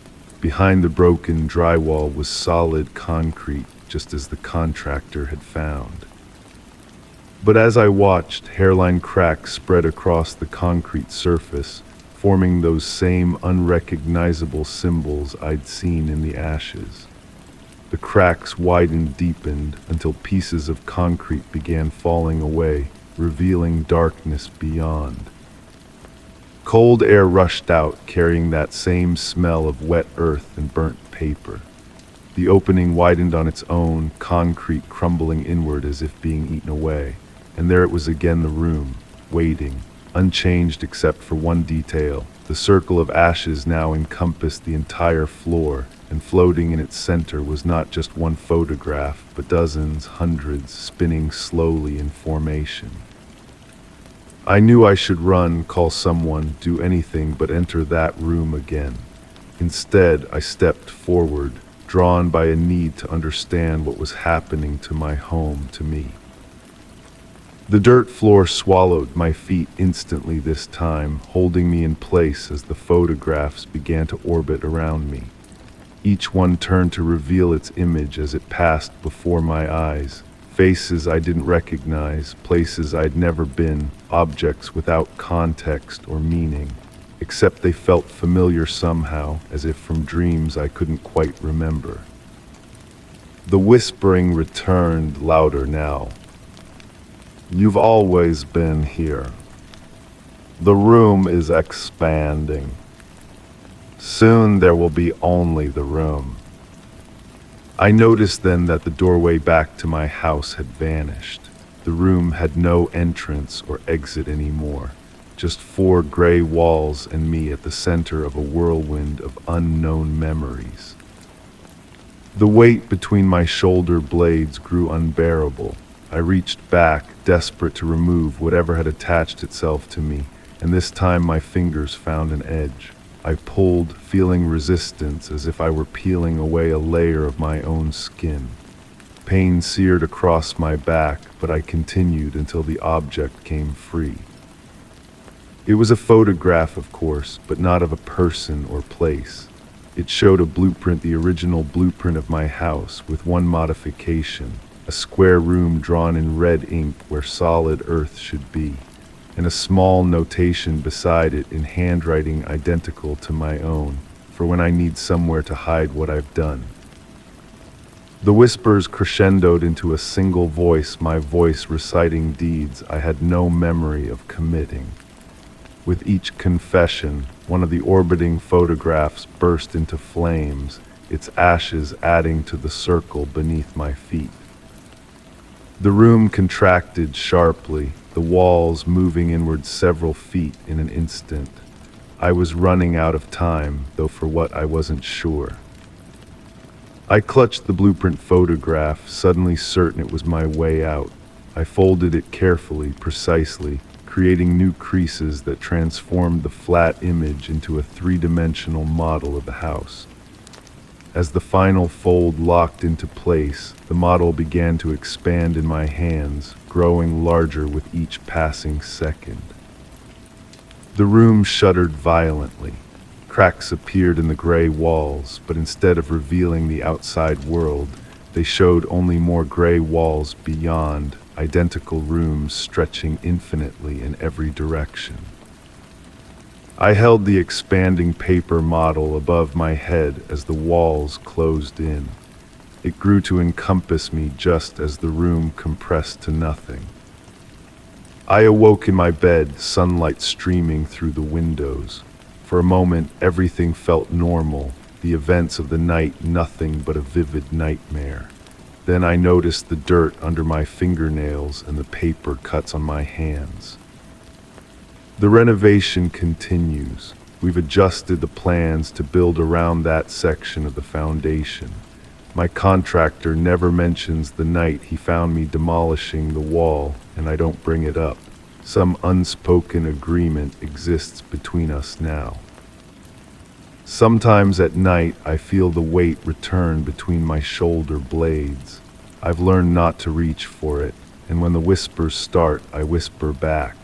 Behind the broken drywall was solid concrete, just as the contractor had found. But as I watched, hairline cracks spread across the concrete surface, forming those same unrecognizable symbols I'd seen in the ashes. The cracks deepened until pieces of concrete began falling away, revealing darkness beyond. Cold air rushed out, carrying that same smell of wet earth and burnt paper. The opening widened on its own, concrete crumbling inward as if being eaten away. And there it was again, the room, waiting, unchanged except for one detail. The circle of ashes now encompassed the entire floor, and floating in its center was not just one photograph, but dozens, hundreds, spinning slowly in formation. I knew I should run, call someone, do anything but enter that room again. Instead, I stepped forward, drawn by a need to understand what was happening to my home, to me. The dirt floor swallowed my feet instantly this time, holding me in place as the photographs began to orbit around me. Each one turned to reveal its image as it passed before my eyes. Faces I didn't recognize, places I'd never been, objects without context or meaning, except they felt familiar somehow, as if from dreams I couldn't quite remember. The whispering returned, louder now. "You've always been here. The room is expanding. Soon there will be only the room." I noticed then that the doorway back to my house had vanished. The room had no entrance or exit anymore, just 4 gray walls and me at the center of a whirlwind of unknown memories. The weight between my shoulder blades grew unbearable. I reached back, desperate to remove whatever had attached itself to me, and this time my fingers found an edge. I pulled, feeling resistance as if I were peeling away a layer of my own skin. Pain seared across my back, but I continued until the object came free. It was a photograph, of course, but not of a person or place. It showed a blueprint, the original blueprint of my house, with one modification: a square room drawn in red ink where solid earth should be, and a small notation beside it in handwriting identical to my own, for when I need somewhere to hide what I've done. The whispers crescendoed into a single voice, my voice reciting deeds I had no memory of committing. With each confession, one of the orbiting photographs burst into flames, its ashes adding to the circle beneath my feet. The room contracted sharply, the walls moving inward several feet in an instant. I was running out of time, though for what I wasn't sure. I clutched the blueprint photograph, suddenly certain it was my way out. I folded it carefully, precisely, creating new creases that transformed the flat image into a 3-dimensional model of the house. As the final fold locked into place, the model began to expand in my hands, growing larger with each passing second. The room shuddered violently. Cracks appeared in the gray walls, but instead of revealing the outside world, they showed only more gray walls beyond, identical rooms stretching infinitely in every direction. I held the expanding paper model above my head as the walls closed in. It grew to encompass me just as the room compressed to nothing. I awoke in my bed, sunlight streaming through the windows. For a moment, everything felt normal, the events of the night nothing but a vivid nightmare. Then I noticed the dirt under my fingernails and the paper cuts on my hands. The renovation continues. We've adjusted the plans to build around that section of the foundation. My contractor never mentions the night he found me demolishing the wall, and I don't bring it up. Some unspoken agreement exists between us now. Sometimes at night I feel the weight return between my shoulder blades. I've learned not to reach for it, and when the whispers start, I whisper back.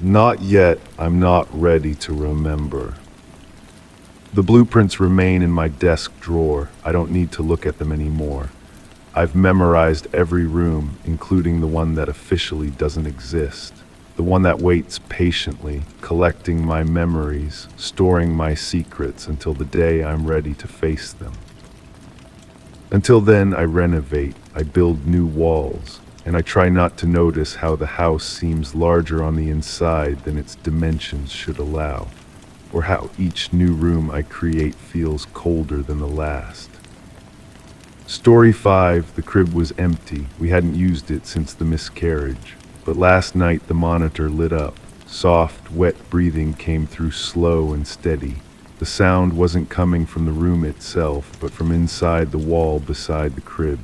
Not yet, I'm not ready to remember. The blueprints remain in my desk drawer. I don't need to look at them anymore. I've memorized every room, including the one that officially doesn't exist. The one that waits patiently, collecting my memories, storing my secrets until the day I'm ready to face them. Until then, I renovate, I build new walls, and I try not to notice how the house seems larger on the inside than its dimensions should allow, or how each new room I create feels colder than the last. Story 5, the crib was empty. We hadn't used it since the miscarriage. But last night the monitor lit up. Soft, wet breathing came through slow and steady. The sound wasn't coming from the room itself, but from inside the wall beside the crib.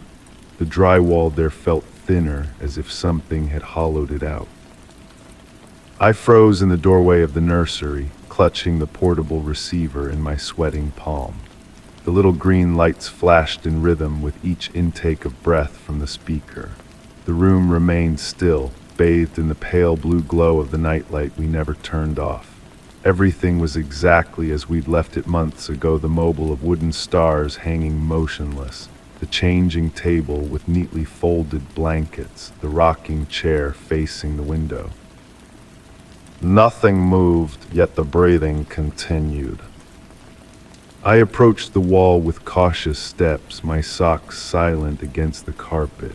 The drywall there felt thinner, as if something had hollowed it out. I froze in the doorway of the nursery, clutching the portable receiver in my sweating palm. The little green lights flashed in rhythm with each intake of breath from the speaker. The room remained still, bathed in the pale blue glow of the nightlight we never turned off. Everything was exactly as we'd left it months ago, the mobile of wooden stars hanging motionless, the changing table with neatly folded blankets, the rocking chair facing the window. Nothing moved, yet the breathing continued. I approached the wall with cautious steps, my socks silent against the carpet.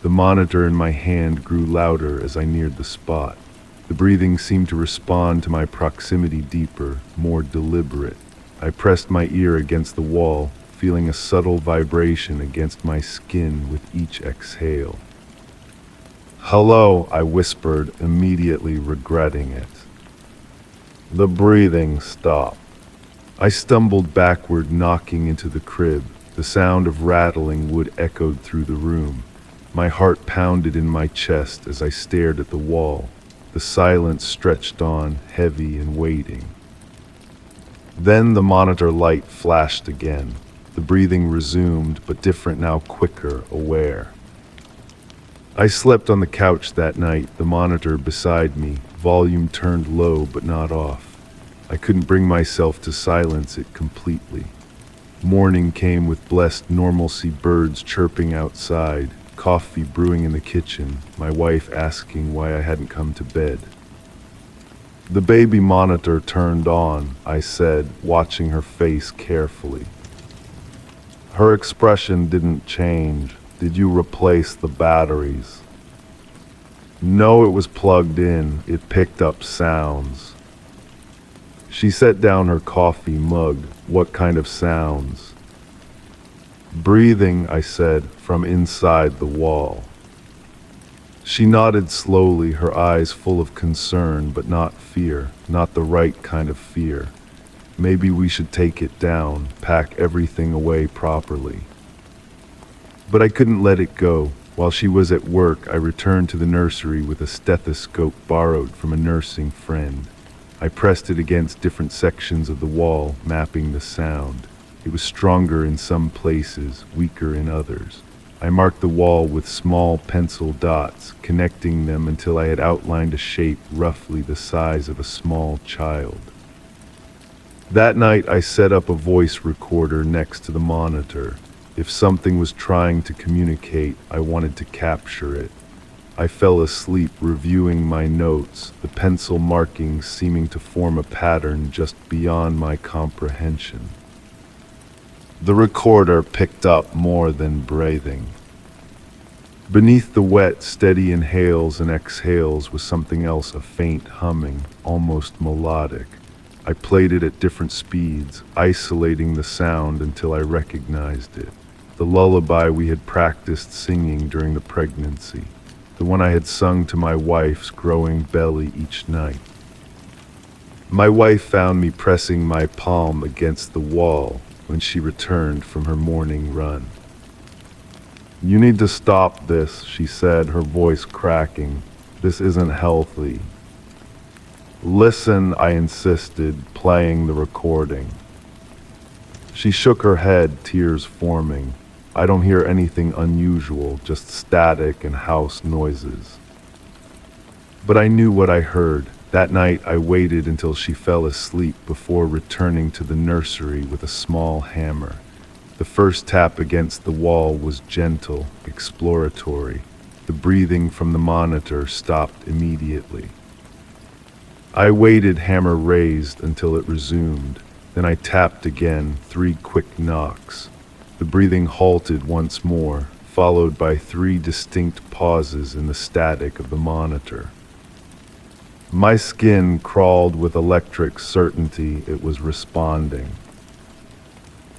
The monitor in my hand grew louder as I neared the spot. The breathing seemed to respond to my proximity deeper, more deliberate. I pressed my ear against the wall, feeling a subtle vibration against my skin with each exhale. "Hello," I whispered, immediately regretting it. The breathing stopped. I stumbled backward, knocking into the crib. The sound of rattling wood echoed through the room. My heart pounded in my chest as I stared at the wall. The silence stretched on, heavy and waiting. Then the monitor light flashed again. The breathing resumed, but different now, quicker, aware. I slept on the couch that night, the monitor beside me, volume turned low but not off. I couldn't bring myself to silence it completely. Morning came with blessed normalcy, birds chirping outside, coffee brewing in the kitchen, my wife asking why I hadn't come to bed. The baby monitor turned on, I said, watching her face carefully. Her expression didn't change. Did you replace the batteries? No, it was plugged in. It picked up sounds. She set down her coffee mug. What kind of sounds? Breathing, I said, from inside the wall. She nodded slowly, her eyes full of concern, but not fear, not the right kind of fear. Maybe we should take it down, pack everything away properly. But I couldn't let it go. While she was at work, I returned to the nursery with a stethoscope borrowed from a nursing friend. I pressed it against different sections of the wall, mapping the sound. It was stronger in some places, weaker in others. I marked the wall with small pencil dots, connecting them until I had outlined a shape roughly the size of a small child. That night, I set up a voice recorder next to the monitor. If something was trying to communicate, I wanted to capture it. I fell asleep reviewing my notes, the pencil markings seeming to form a pattern just beyond my comprehension. The recorder picked up more than breathing. Beneath the wet, steady inhales and exhales was something else, a faint humming, almost melodic. I played it at different speeds, isolating the sound until I recognized it. The lullaby we had practiced singing during the pregnancy. The one I had sung to my wife's growing belly each night. My wife found me pressing my palm against the wall when she returned from her morning run. "You need to stop this," she said, her voice cracking. "This isn't healthy." "Listen," I insisted, playing the recording. She shook her head, tears forming. "I don't hear anything unusual, just static and house noises." But I knew what I heard, That night, I waited until she fell asleep before returning to the nursery with a small hammer. The first tap against the wall was gentle, exploratory. The breathing from the monitor stopped immediately. I waited, hammer raised, until it resumed. Then I tapped again, 3 quick knocks. The breathing halted once more, followed by 3 distinct pauses in the static of the monitor. My skin crawled with electric certainty it was responding.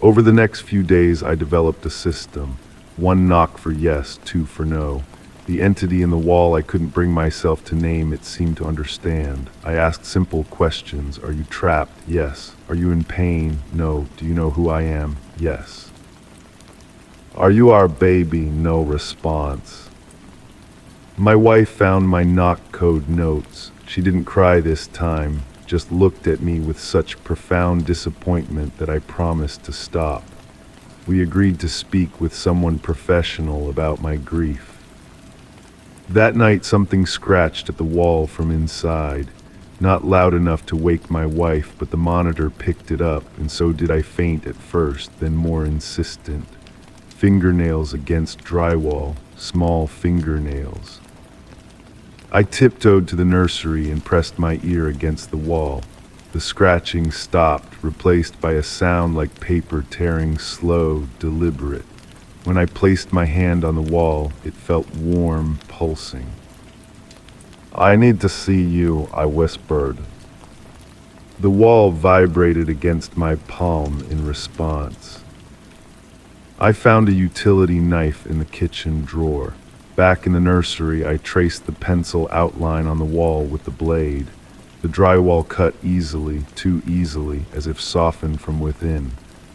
Over the next few days, I developed a system. 1 knock for yes, 2 for no. The entity in the wall I couldn't bring myself to name, it seemed to understand. I asked simple questions. Are you trapped? Yes. Are you in pain? No. Do you know who I am? Yes. Are you our baby? No response. My wife found my knock code notes. She didn't cry this time, just looked at me with such profound disappointment that I promised to stop. We agreed to speak with someone professional about my grief. That night, something scratched at the wall from inside. Not loud enough to wake my wife, but the monitor picked it up, and so did I, faint at first, then more insistent. Fingernails against drywall, small fingernails. I tiptoed to the nursery and pressed my ear against the wall. The scratching stopped, replaced by a sound like paper tearing, slow, deliberate. When I placed my hand on the wall, it felt warm, pulsing. I need to see you, I whispered. The wall vibrated against my palm in response. I found a utility knife in the kitchen drawer. Back in the nursery, I traced the pencil outline on the wall with the blade. The drywall cut easily, too easily, as if softened from within.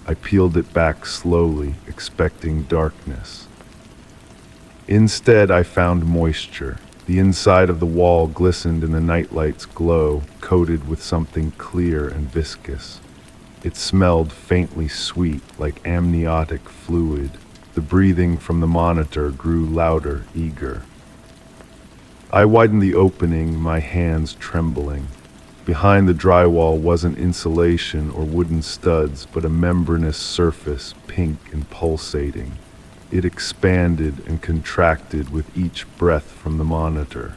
I peeled it back slowly, expecting darkness. Instead, I found moisture. The inside of the wall glistened in the nightlight's glow, coated with something clear and viscous. It smelled faintly sweet, like amniotic fluid. The breathing from the monitor grew louder, eager. I widened the opening, my hands trembling. Behind the drywall wasn't insulation or wooden studs, but a membranous surface, pink and pulsating. It expanded and contracted with each breath from the monitor.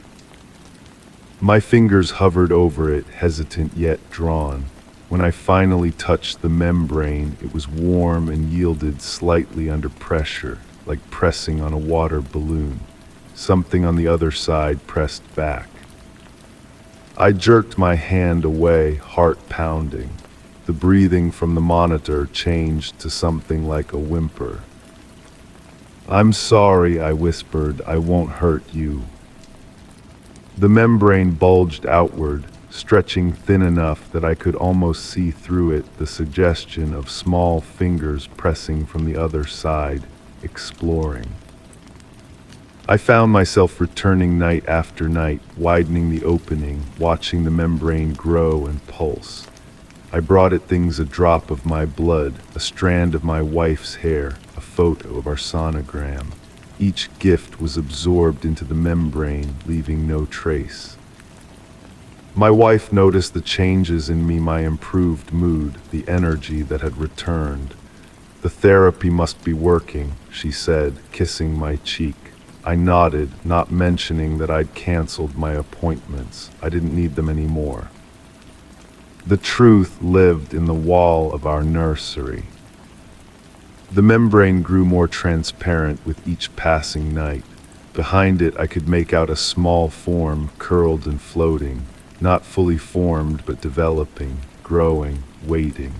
My fingers hovered over it, hesitant yet drawn. When I finally touched the membrane, it was warm and yielded slightly under pressure, like pressing on a water balloon. Something on the other side pressed back. I jerked my hand away, heart pounding. The breathing from the monitor changed to something like a whimper. I'm sorry, I whispered. I won't hurt you. The membrane bulged outward, stretching thin enough that I could almost see through it, the suggestion of small fingers pressing from the other side, exploring. I found myself returning night after night, widening the opening, watching the membrane grow and pulse. I brought it things: a drop of my blood, a strand of my wife's hair, a photo of our sonogram. Each gift was absorbed into the membrane, leaving no trace. My wife noticed the changes in me, my improved mood, the energy that had returned. The therapy must be working, she said, kissing my cheek. I nodded, not mentioning that I'd canceled my appointments. I didn't need them anymore. The truth lived in the wall of our nursery. The membrane grew more transparent with each passing night. Behind it, I could make out a small form, curled and floating. Not fully formed, but developing, growing, waiting.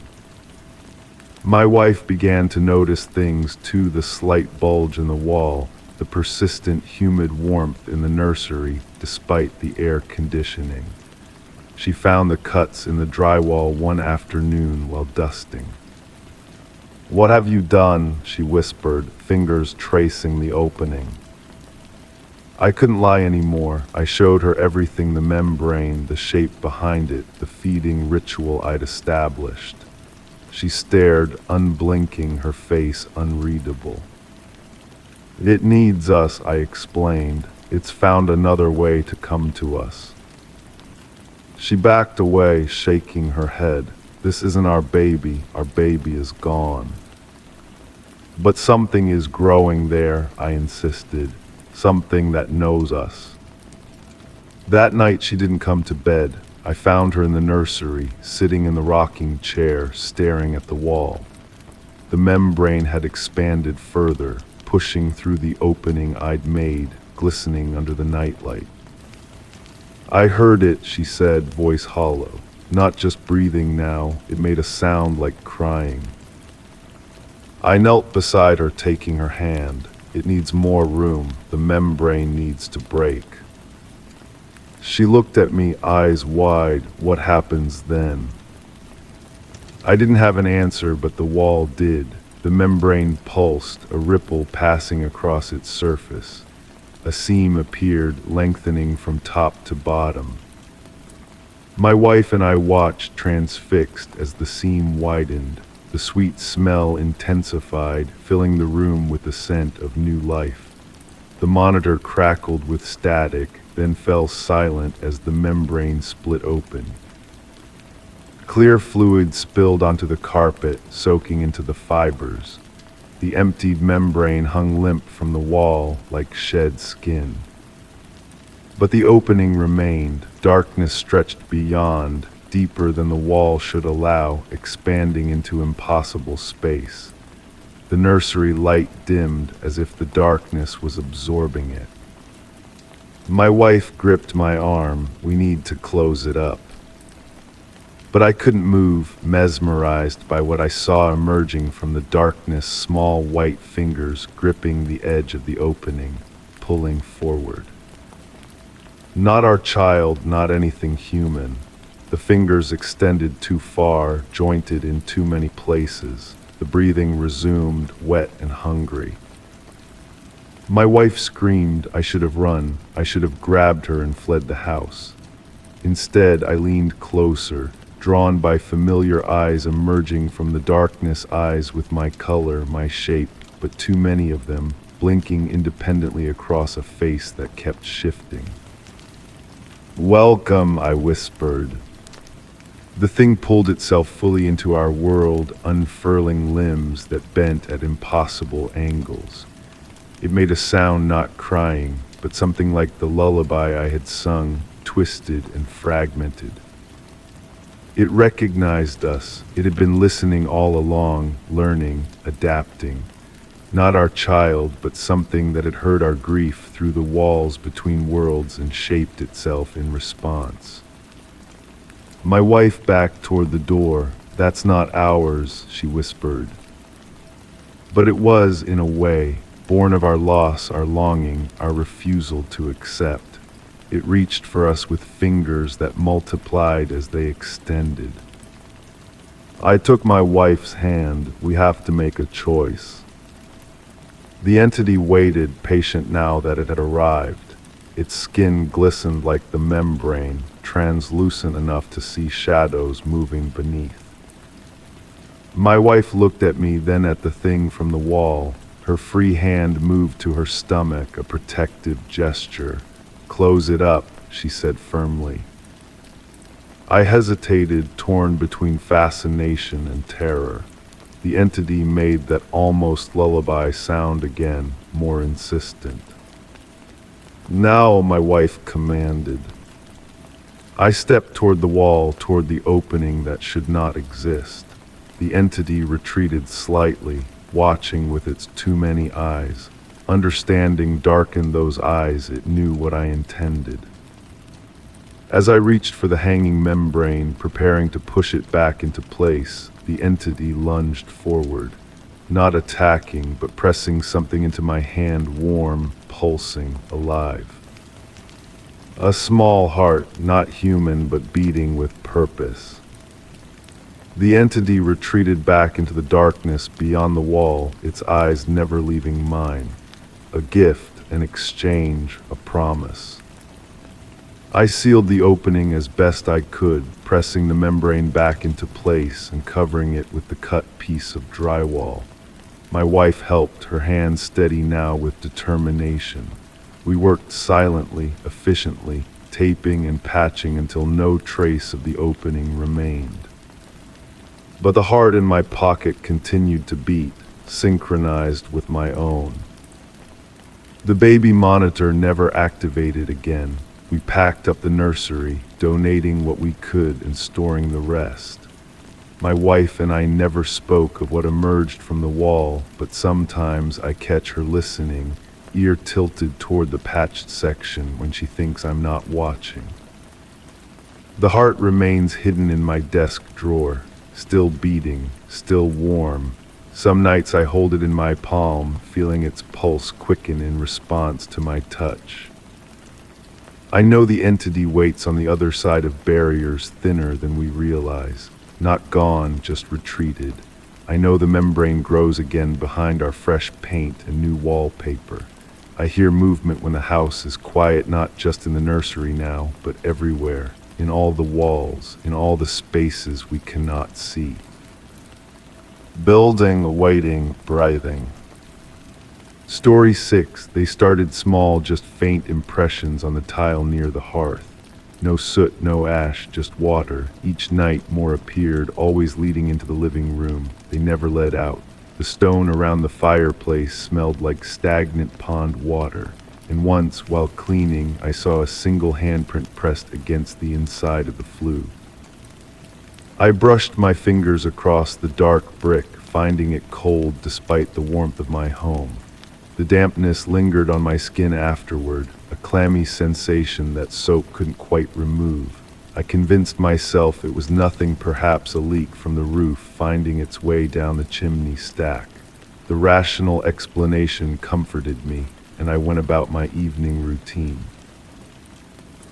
My wife began to notice things too: the slight bulge in the wall, the persistent humid warmth in the nursery despite the air conditioning. She found the cuts in the drywall one afternoon while dusting. What have you done? She whispered, fingers tracing the opening. I couldn't lie anymore. I showed her everything: the membrane, the shape behind it, the feeding ritual I'd established. She stared, unblinking, her face unreadable. It needs us, I explained. It's found another way to come to us. She backed away, shaking her head. This isn't our baby is gone. But something is growing there, I insisted. Something that knows us. That night she didn't come to bed. I found her in the nursery, sitting in the rocking chair, staring at the wall. The membrane had expanded further, pushing through the opening I'd made, glistening under the nightlight. I heard it, she said, voice hollow. Not just breathing now, it made a sound like crying. I knelt beside her, taking her hand. It needs more room. The membrane needs to break. She looked at me, eyes wide. What happens then? I didn't have an answer, but the wall did. The membrane pulsed, a ripple passing across its surface. A seam appeared, lengthening from top to bottom. My wife and I watched, transfixed, as the seam widened. The sweet smell intensified, filling the room with the scent of new life. The monitor crackled with static, then fell silent as the membrane split open. Clear fluid spilled onto the carpet, soaking into the fibers. The emptied membrane hung limp from the wall like shed skin. But the opening remained. Darkness stretched beyond, deeper than the wall should allow, expanding into impossible space. The nursery light dimmed as if the darkness was absorbing it. My wife gripped my arm. We need to close it up. But I couldn't move, mesmerized by what I saw emerging from the darkness, small white fingers gripping the edge of the opening, pulling forward. Not our child, not anything human. The fingers extended too far, jointed in too many places. The breathing resumed, wet and hungry. My wife screamed. I should have run. I should have grabbed her and fled the house. Instead, I leaned closer, drawn by familiar eyes emerging from the darkness, eyes with my color, my shape, but too many of them, blinking independently across a face that kept shifting. "Welcome," I whispered. The thing pulled itself fully into our world, unfurling limbs that bent at impossible angles. It made a sound, not crying, but something like the lullaby I had sung, twisted and fragmented. It recognized us. It had been listening all along, learning, adapting. Not our child, but something that had heard our grief through the walls between worlds and shaped itself in response. My wife backed toward the door. "That's not ours," she whispered. But it was, in a way, born of our loss, our longing, our refusal to accept. It reached for us with fingers that multiplied as they extended. I took my wife's hand. "We have to make a choice." The entity waited, patient now that it had arrived. Its skin glistened like the membrane, translucent enough to see shadows moving beneath. My wife looked at me, then at the thing from the wall. Her free hand moved to her stomach, a protective gesture. "Close it up," she said firmly. I hesitated, torn between fascination and terror. The entity made that almost lullaby sound again, more insistent. "Now," my wife commanded. I stepped toward the wall, toward the opening that should not exist. The entity retreated slightly, watching with its too many eyes. Understanding darkened those eyes. It knew what I intended. As I reached for the hanging membrane, preparing to push it back into place, the entity lunged forward, not attacking, but pressing something into my hand, warm, pulsing, alive. A small heart, not human, but beating with purpose. The entity retreated back into the darkness beyond the wall, its eyes never leaving mine. A gift, an exchange, a promise. I sealed the opening as best I could, pressing the membrane back into place and covering it with the cut piece of drywall. My wife helped, her hands steady now with determination. We worked silently, efficiently, taping and patching until no trace of the opening remained. But the heart in my pocket continued to beat, synchronized with my own. The baby monitor never activated again. We packed up the nursery, donating what we could and storing the rest. My wife and I never spoke of what emerged from the wall, but sometimes I catch her listening, ear tilted toward the patched section when she thinks I'm not watching. The heart remains hidden in my desk drawer, still beating, still warm. Some nights I hold it in my palm, feeling its pulse quicken in response to my touch. I know the entity waits on the other side of barriers thinner than we realize. Not gone, just retreated. I know the membrane grows again behind our fresh paint and new wallpaper. I hear movement when the house is quiet, not just in the nursery now, but everywhere, in all the walls, in all the spaces we cannot see. Building, waiting, breathing. Story 6. They started small, just faint impressions on the tile near the hearth. No soot, no ash, just water. Each night more appeared, always leading into the living room. They never led out. The stone around the fireplace smelled like stagnant pond water. And once, while cleaning, I saw a single handprint pressed against the inside of the flue. I brushed my fingers across the dark brick, finding it cold despite the warmth of my home. The dampness lingered on my skin afterward, a clammy sensation that soap couldn't quite remove. I convinced myself it was nothing, perhaps a leak from the roof finding its way down the chimney stack. The rational explanation comforted me, and I went about my evening routine.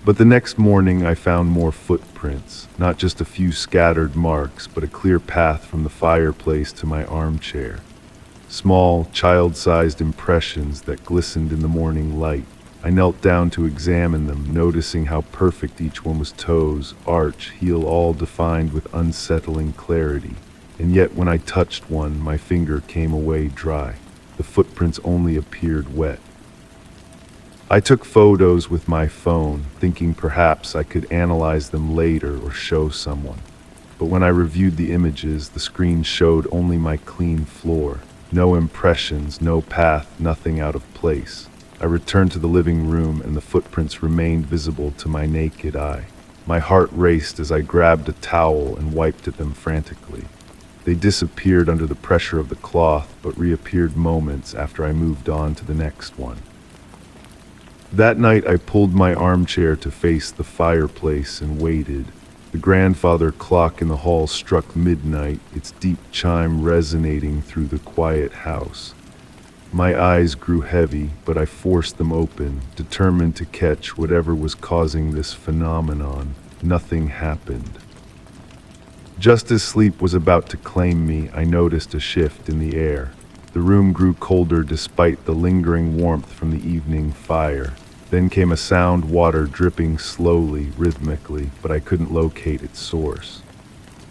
But the next morning I found more footprints, not just a few scattered marks, but a clear path from the fireplace to my armchair. Small, child-sized impressions that glistened in the morning light. I knelt down to examine them, noticing how perfect each one was: toes, arch, heel, all defined with unsettling clarity. And yet when I touched one, my finger came away dry. The footprints only appeared wet. I took photos with my phone, thinking perhaps I could analyze them later or show someone. But when I reviewed the images, the screen showed only my clean floor. No impressions, no path, nothing out of place. I returned to the living room and the footprints remained visible to my naked eye. My heart raced as I grabbed a towel and wiped at them frantically. They disappeared under the pressure of the cloth, but reappeared moments after I moved on to the next one. That night I pulled my armchair to face the fireplace and waited. The grandfather clock in the hall struck midnight, its deep chime resonating through the quiet house. My eyes grew heavy, but I forced them open, determined to catch whatever was causing this phenomenon. Nothing happened. Just as sleep was about to claim me, I noticed a shift in the air. The room grew colder despite the lingering warmth from the evening fire. Then came a sound, water dripping slowly, rhythmically, but I couldn't locate its source.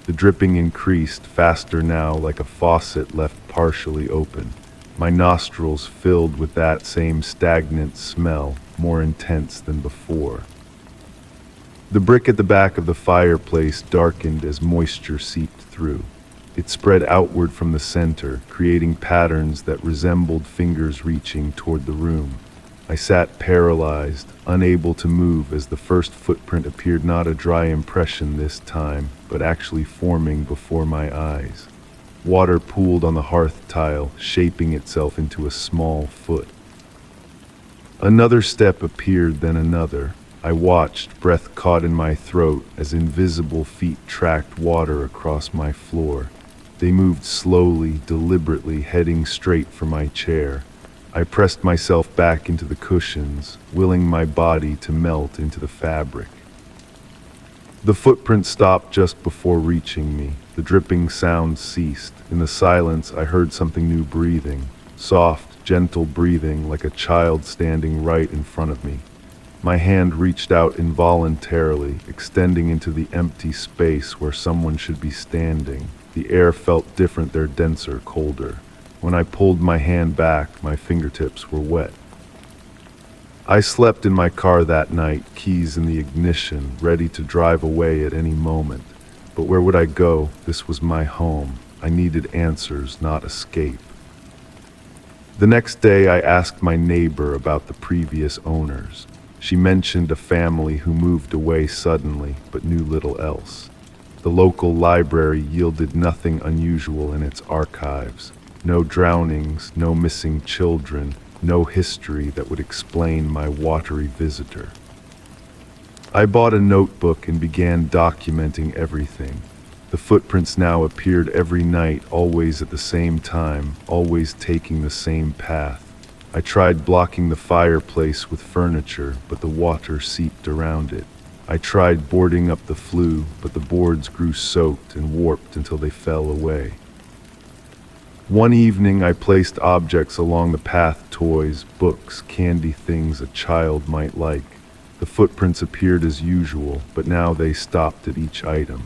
The dripping increased, faster now, like a faucet left partially open. My nostrils filled with that same stagnant smell, more intense than before. The brick at the back of the fireplace darkened as moisture seeped through. It spread outward from the center, creating patterns that resembled fingers reaching toward the room. I sat paralyzed, unable to move as the first footprint appeared, not a dry impression this time, but actually forming before my eyes. Water pooled on the hearth tile, shaping itself into a small foot. Another step appeared, then another. I watched, breath caught in my throat, as invisible feet tracked water across my floor. They moved slowly, deliberately, heading straight for my chair. I pressed myself back into the cushions, willing my body to melt into the fabric. The footprint stopped just before reaching me. The dripping sound ceased. In the silence, I heard something new breathing. Soft, gentle breathing, like a child standing right in front of me. My hand reached out involuntarily, extending into the empty space where someone should be standing. The air felt different there, denser, colder. When I pulled my hand back, my fingertips were wet. I slept in my car that night, keys in the ignition, ready to drive away at any moment. But where would I go? This was my home. I needed answers, not escape. The next day, I asked my neighbor about the previous owners. She mentioned a family who moved away suddenly, but knew little else. The local library yielded nothing unusual in its archives. No drownings, no missing children, no history that would explain my watery visitor. I bought a notebook and began documenting everything. The footprints now appeared every night, always at the same time, always taking the same path. I tried blocking the fireplace with furniture, but the water seeped around it. I tried boarding up the flue, but the boards grew soaked and warped until they fell away. One evening I placed objects along the path, toys, books, candy, things a child might like. The footprints appeared as usual, but now they stopped at each item.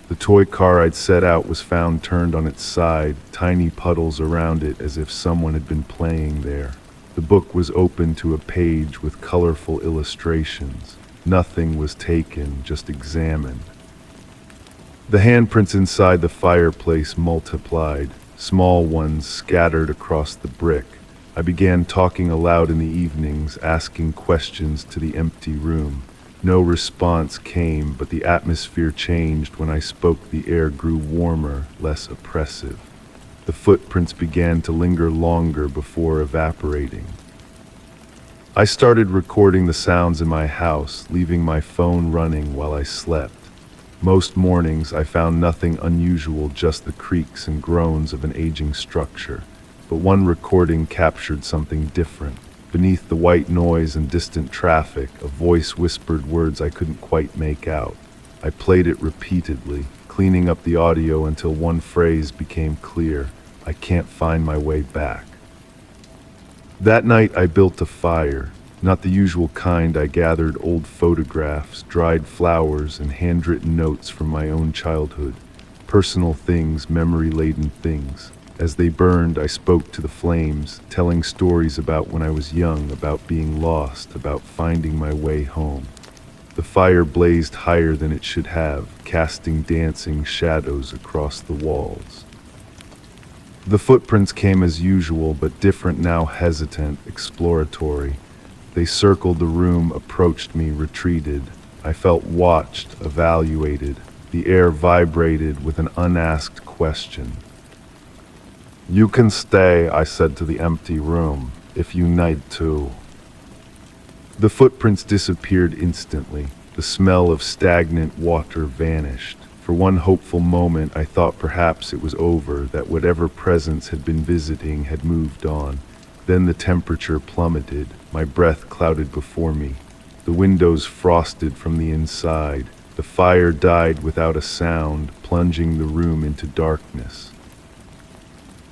The toy car I'd set out was found turned on its side, tiny puddles around it as if someone had been playing there. The book was open to a page with colorful illustrations. Nothing was taken, just examined. The handprints inside the fireplace multiplied. Small ones scattered across the brick. I began talking aloud in the evenings, asking questions to the empty room. No response came, but the atmosphere changed. When I spoke, the air grew warmer, less oppressive. The footprints began to linger longer before evaporating. I started recording the sounds in my house, leaving my phone running while I slept. Most mornings I found nothing unusual, just the creaks and groans of an aging structure. But one recording captured something different. Beneath the white noise and distant traffic, a voice whispered words I couldn't quite make out. I played it repeatedly, cleaning up the audio until one phrase became clear: I can't find my way back. That night I built a fire. Not the usual kind. I gathered old photographs, dried flowers, and handwritten notes from my own childhood. Personal things, memory-laden things. As they burned, I spoke to the flames, telling stories about when I was young, about being lost, about finding my way home. The fire blazed higher than it should have, casting dancing shadows across the walls. The footprints came as usual, but different now, hesitant, exploratory. They circled the room, approached me, retreated. I felt watched, evaluated. The air vibrated with an unasked question. "You can stay," I said to the empty room, "if you need to." The footprints disappeared instantly. The smell of stagnant water vanished. For one hopeful moment, I thought perhaps it was over, that whatever presence had been visiting had moved on. Then the temperature plummeted. My breath clouded before me. The windows frosted from the inside. The fire died without a sound, plunging the room into darkness.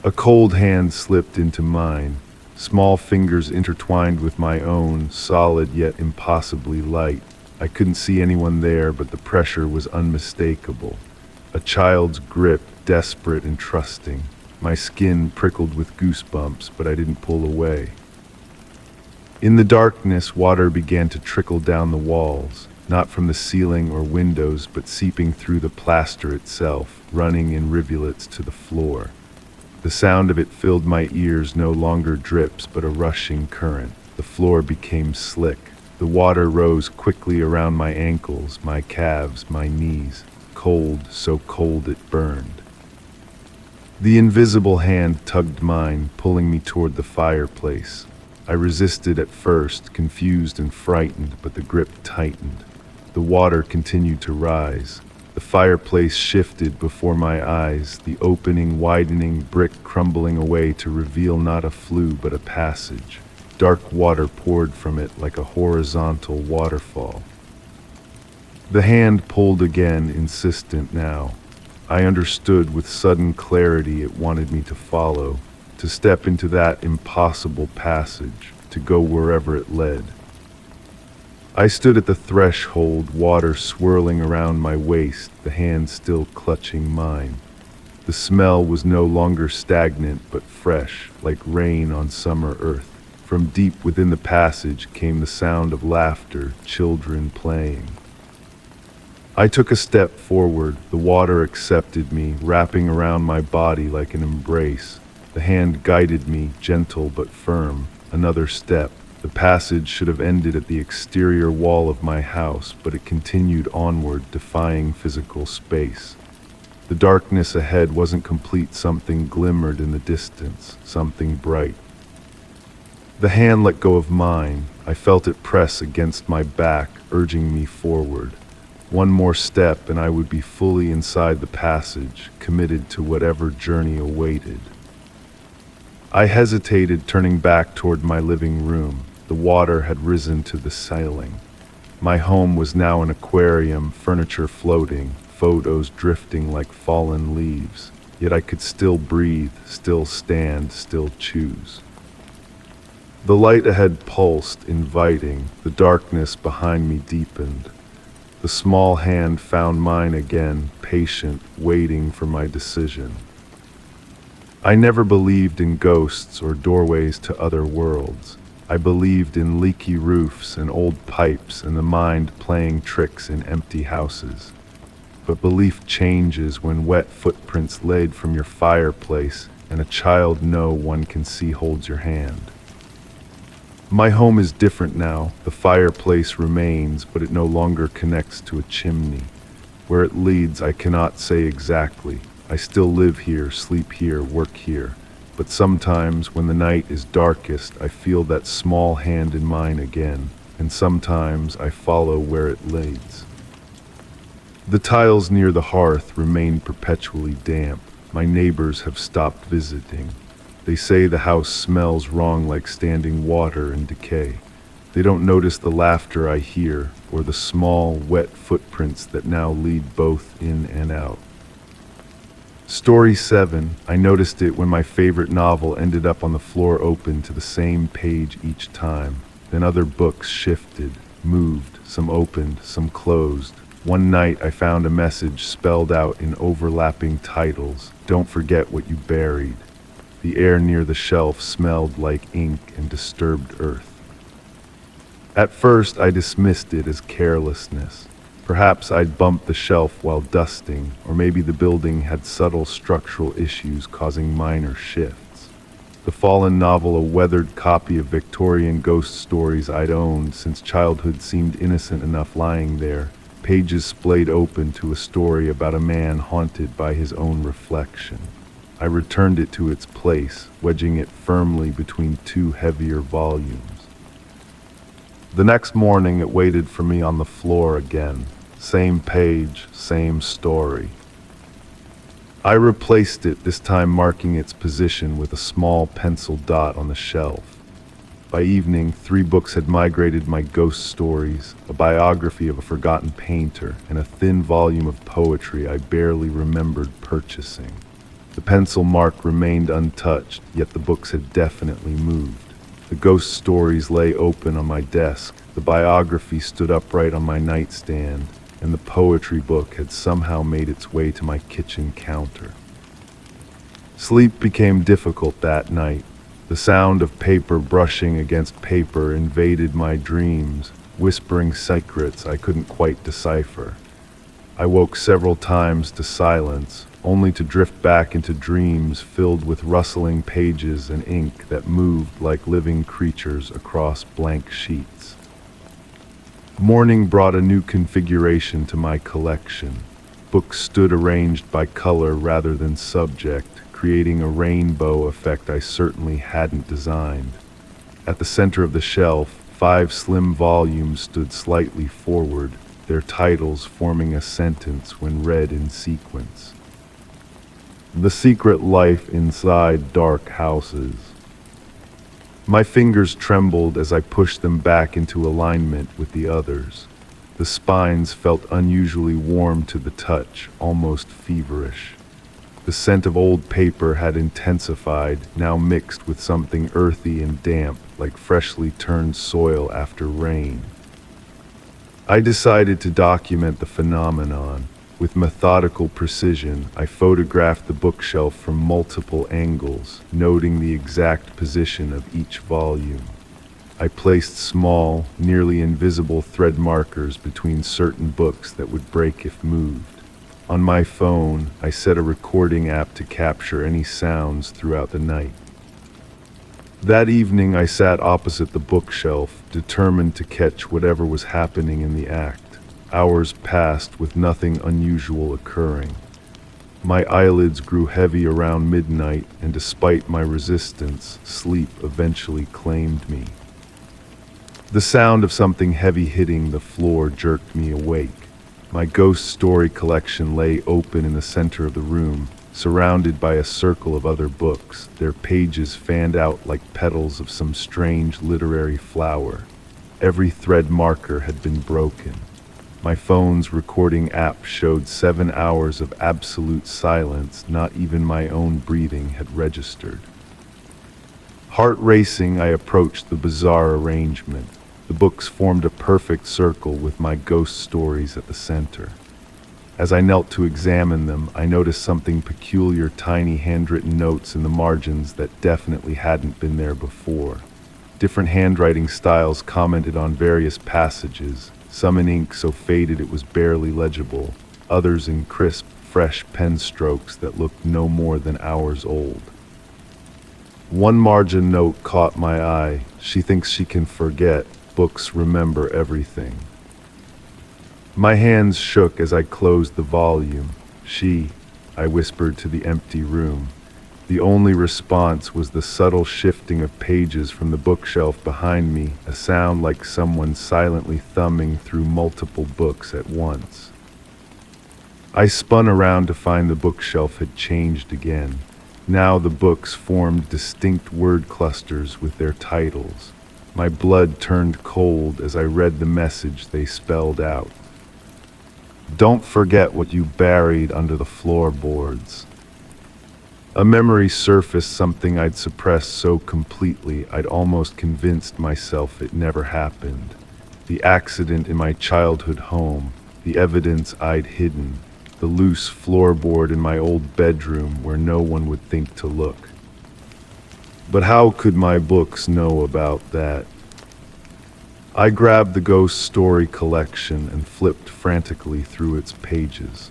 A cold hand slipped into mine. Small fingers intertwined with my own, solid yet impossibly light. I couldn't see anyone there, but the pressure was unmistakable. A child's grip, desperate and trusting. My skin prickled with goosebumps, but I didn't pull away. In the darkness, water began to trickle down the walls, not from the ceiling or windows, but seeping through the plaster itself, running in rivulets to the floor. The sound of it filled my ears, no longer drips, but a rushing current. The floor became slick. The water rose quickly around my ankles, my calves, my knees. Cold, so cold it burned. The invisible hand tugged mine, pulling me toward the fireplace. I resisted at first, confused and frightened, but the grip tightened. The water continued to rise. The fireplace shifted before my eyes, the opening widening, brick crumbling away to reveal not a flue but a passage. Dark water poured from it like a horizontal waterfall. The hand pulled again, insistent now. I understood with sudden clarity it wanted me to follow, to step into that impossible passage, to go wherever it led. I stood at the threshold, water swirling around my waist, the hand still clutching mine. The smell was no longer stagnant but fresh, like rain on summer earth. From deep within the passage came the sound of laughter, children playing. I took a step forward. The water accepted me, wrapping around my body like an embrace. The hand guided me, gentle but firm. Another step. The passage should have ended at the exterior wall of my house, but it continued onward, defying physical space. The darkness ahead wasn't complete. Something glimmered in the distance, something bright. The hand let go of mine. I felt it press against my back, urging me forward. One more step and I would be fully inside the passage, committed to whatever journey awaited. I hesitated, turning back toward my living room. The water had risen to the ceiling. My home was now an aquarium, furniture floating, photos drifting like fallen leaves. Yet I could still breathe, still stand, still choose. The light ahead pulsed, inviting. The darkness behind me deepened. The small hand found mine again, patient, waiting for my decision. I never believed in ghosts or doorways to other worlds. I believed in leaky roofs and old pipes and the mind playing tricks in empty houses. But belief changes when wet footprints laid from your fireplace and a child no one can see holds your hand. My home is different now. The fireplace remains, but it no longer connects to a chimney. Where it leads, I cannot say exactly. I still live here, sleep here, work here. But sometimes, when the night is darkest, I feel that small hand in mine again, and sometimes I follow where it leads. The tiles near the hearth remain perpetually damp. My neighbors have stopped visiting. They say the house smells wrong, like standing water in decay. They don't notice the laughter I hear, or the small, wet footprints that now lead both in and out. Story 7. I noticed it when my favorite novel ended up on the floor, open to the same page each time. Then other books shifted, moved, some opened, some closed. One night I found a message spelled out in overlapping titles. Don't forget what you buried. The air near the shelf smelled like ink and disturbed earth. At first I dismissed it as carelessness. Perhaps I'd bumped the shelf while dusting, or maybe the building had subtle structural issues causing minor shifts. The fallen novel, a weathered copy of Victorian ghost stories I'd owned since childhood, seemed innocent enough lying there, pages splayed open to a story about a man haunted by his own reflection. I returned it to its place, wedging it firmly between two heavier volumes. The next morning it waited for me on the floor again. Same page, same story. I replaced it, this time marking its position with a small pencil dot on the shelf. By evening, 3 books had migrated: my ghost stories, a biography of a forgotten painter, and a thin volume of poetry I barely remembered purchasing. The pencil mark remained untouched, yet the books had definitely moved. The ghost stories lay open on my desk, the biography stood upright on my nightstand, and the poetry book had somehow made its way to my kitchen counter. Sleep became difficult that night. The sound of paper brushing against paper invaded my dreams, whispering secrets I couldn't quite decipher. I woke several times to silence, only to drift back into dreams filled with rustling pages and ink that moved like living creatures across blank sheets. Morning brought a new configuration to my collection. Books stood arranged by color rather than subject, creating a rainbow effect I certainly hadn't designed. At the center of the shelf, 5 slim volumes stood slightly forward, their titles forming a sentence when read in sequence. The Secret Life Inside Dark Houses. My fingers trembled as I pushed them back into alignment with the others. The spines felt unusually warm to the touch, almost feverish. The scent of old paper had intensified, now mixed with something earthy and damp, like freshly turned soil after rain. I decided to document the phenomenon. With methodical precision, I photographed the bookshelf from multiple angles, noting the exact position of each volume. I placed small, nearly invisible thread markers between certain books that would break if moved. On my phone, I set a recording app to capture any sounds throughout the night. That evening, I sat opposite the bookshelf, determined to catch whatever was happening in the act. Hours passed with nothing unusual occurring. My eyelids grew heavy around midnight, and despite my resistance, sleep eventually claimed me. The sound of something heavy hitting the floor jerked me awake. My ghost story collection lay open in the center of the room, surrounded by a circle of other books, their pages fanned out like petals of some strange literary flower. Every thread marker had been broken. My phone's recording app showed 7 hours of absolute silence. Not even my own breathing had registered. Heart racing, I approached the bizarre arrangement. The books formed a perfect circle with my ghost stories at the center. As I knelt to examine them, I noticed something peculiar: tiny handwritten notes in the margins that definitely hadn't been there before. Different handwriting styles commented on various passages, some in ink so faded it was barely legible, others in crisp, fresh pen strokes that looked no more than hours old. One margin note caught my eye: "She thinks she can forget. Books remember everything." My hands shook as I closed the volume. "She," I whispered to the empty room. The only response was the subtle shifting of pages from the bookshelf behind me, a sound like someone silently thumbing through multiple books at once. I spun around to find the bookshelf had changed again. Now the books formed distinct word clusters with their titles. My blood turned cold as I read the message they spelled out. "Don't forget what you buried under the floorboards." A memory surfaced, something I'd suppressed so completely I'd almost convinced myself it never happened. The accident in my childhood home, the evidence I'd hidden, the loose floorboard in my old bedroom where no one would think to look. But how could my books know about that? I grabbed the ghost story collection and flipped frantically through its pages.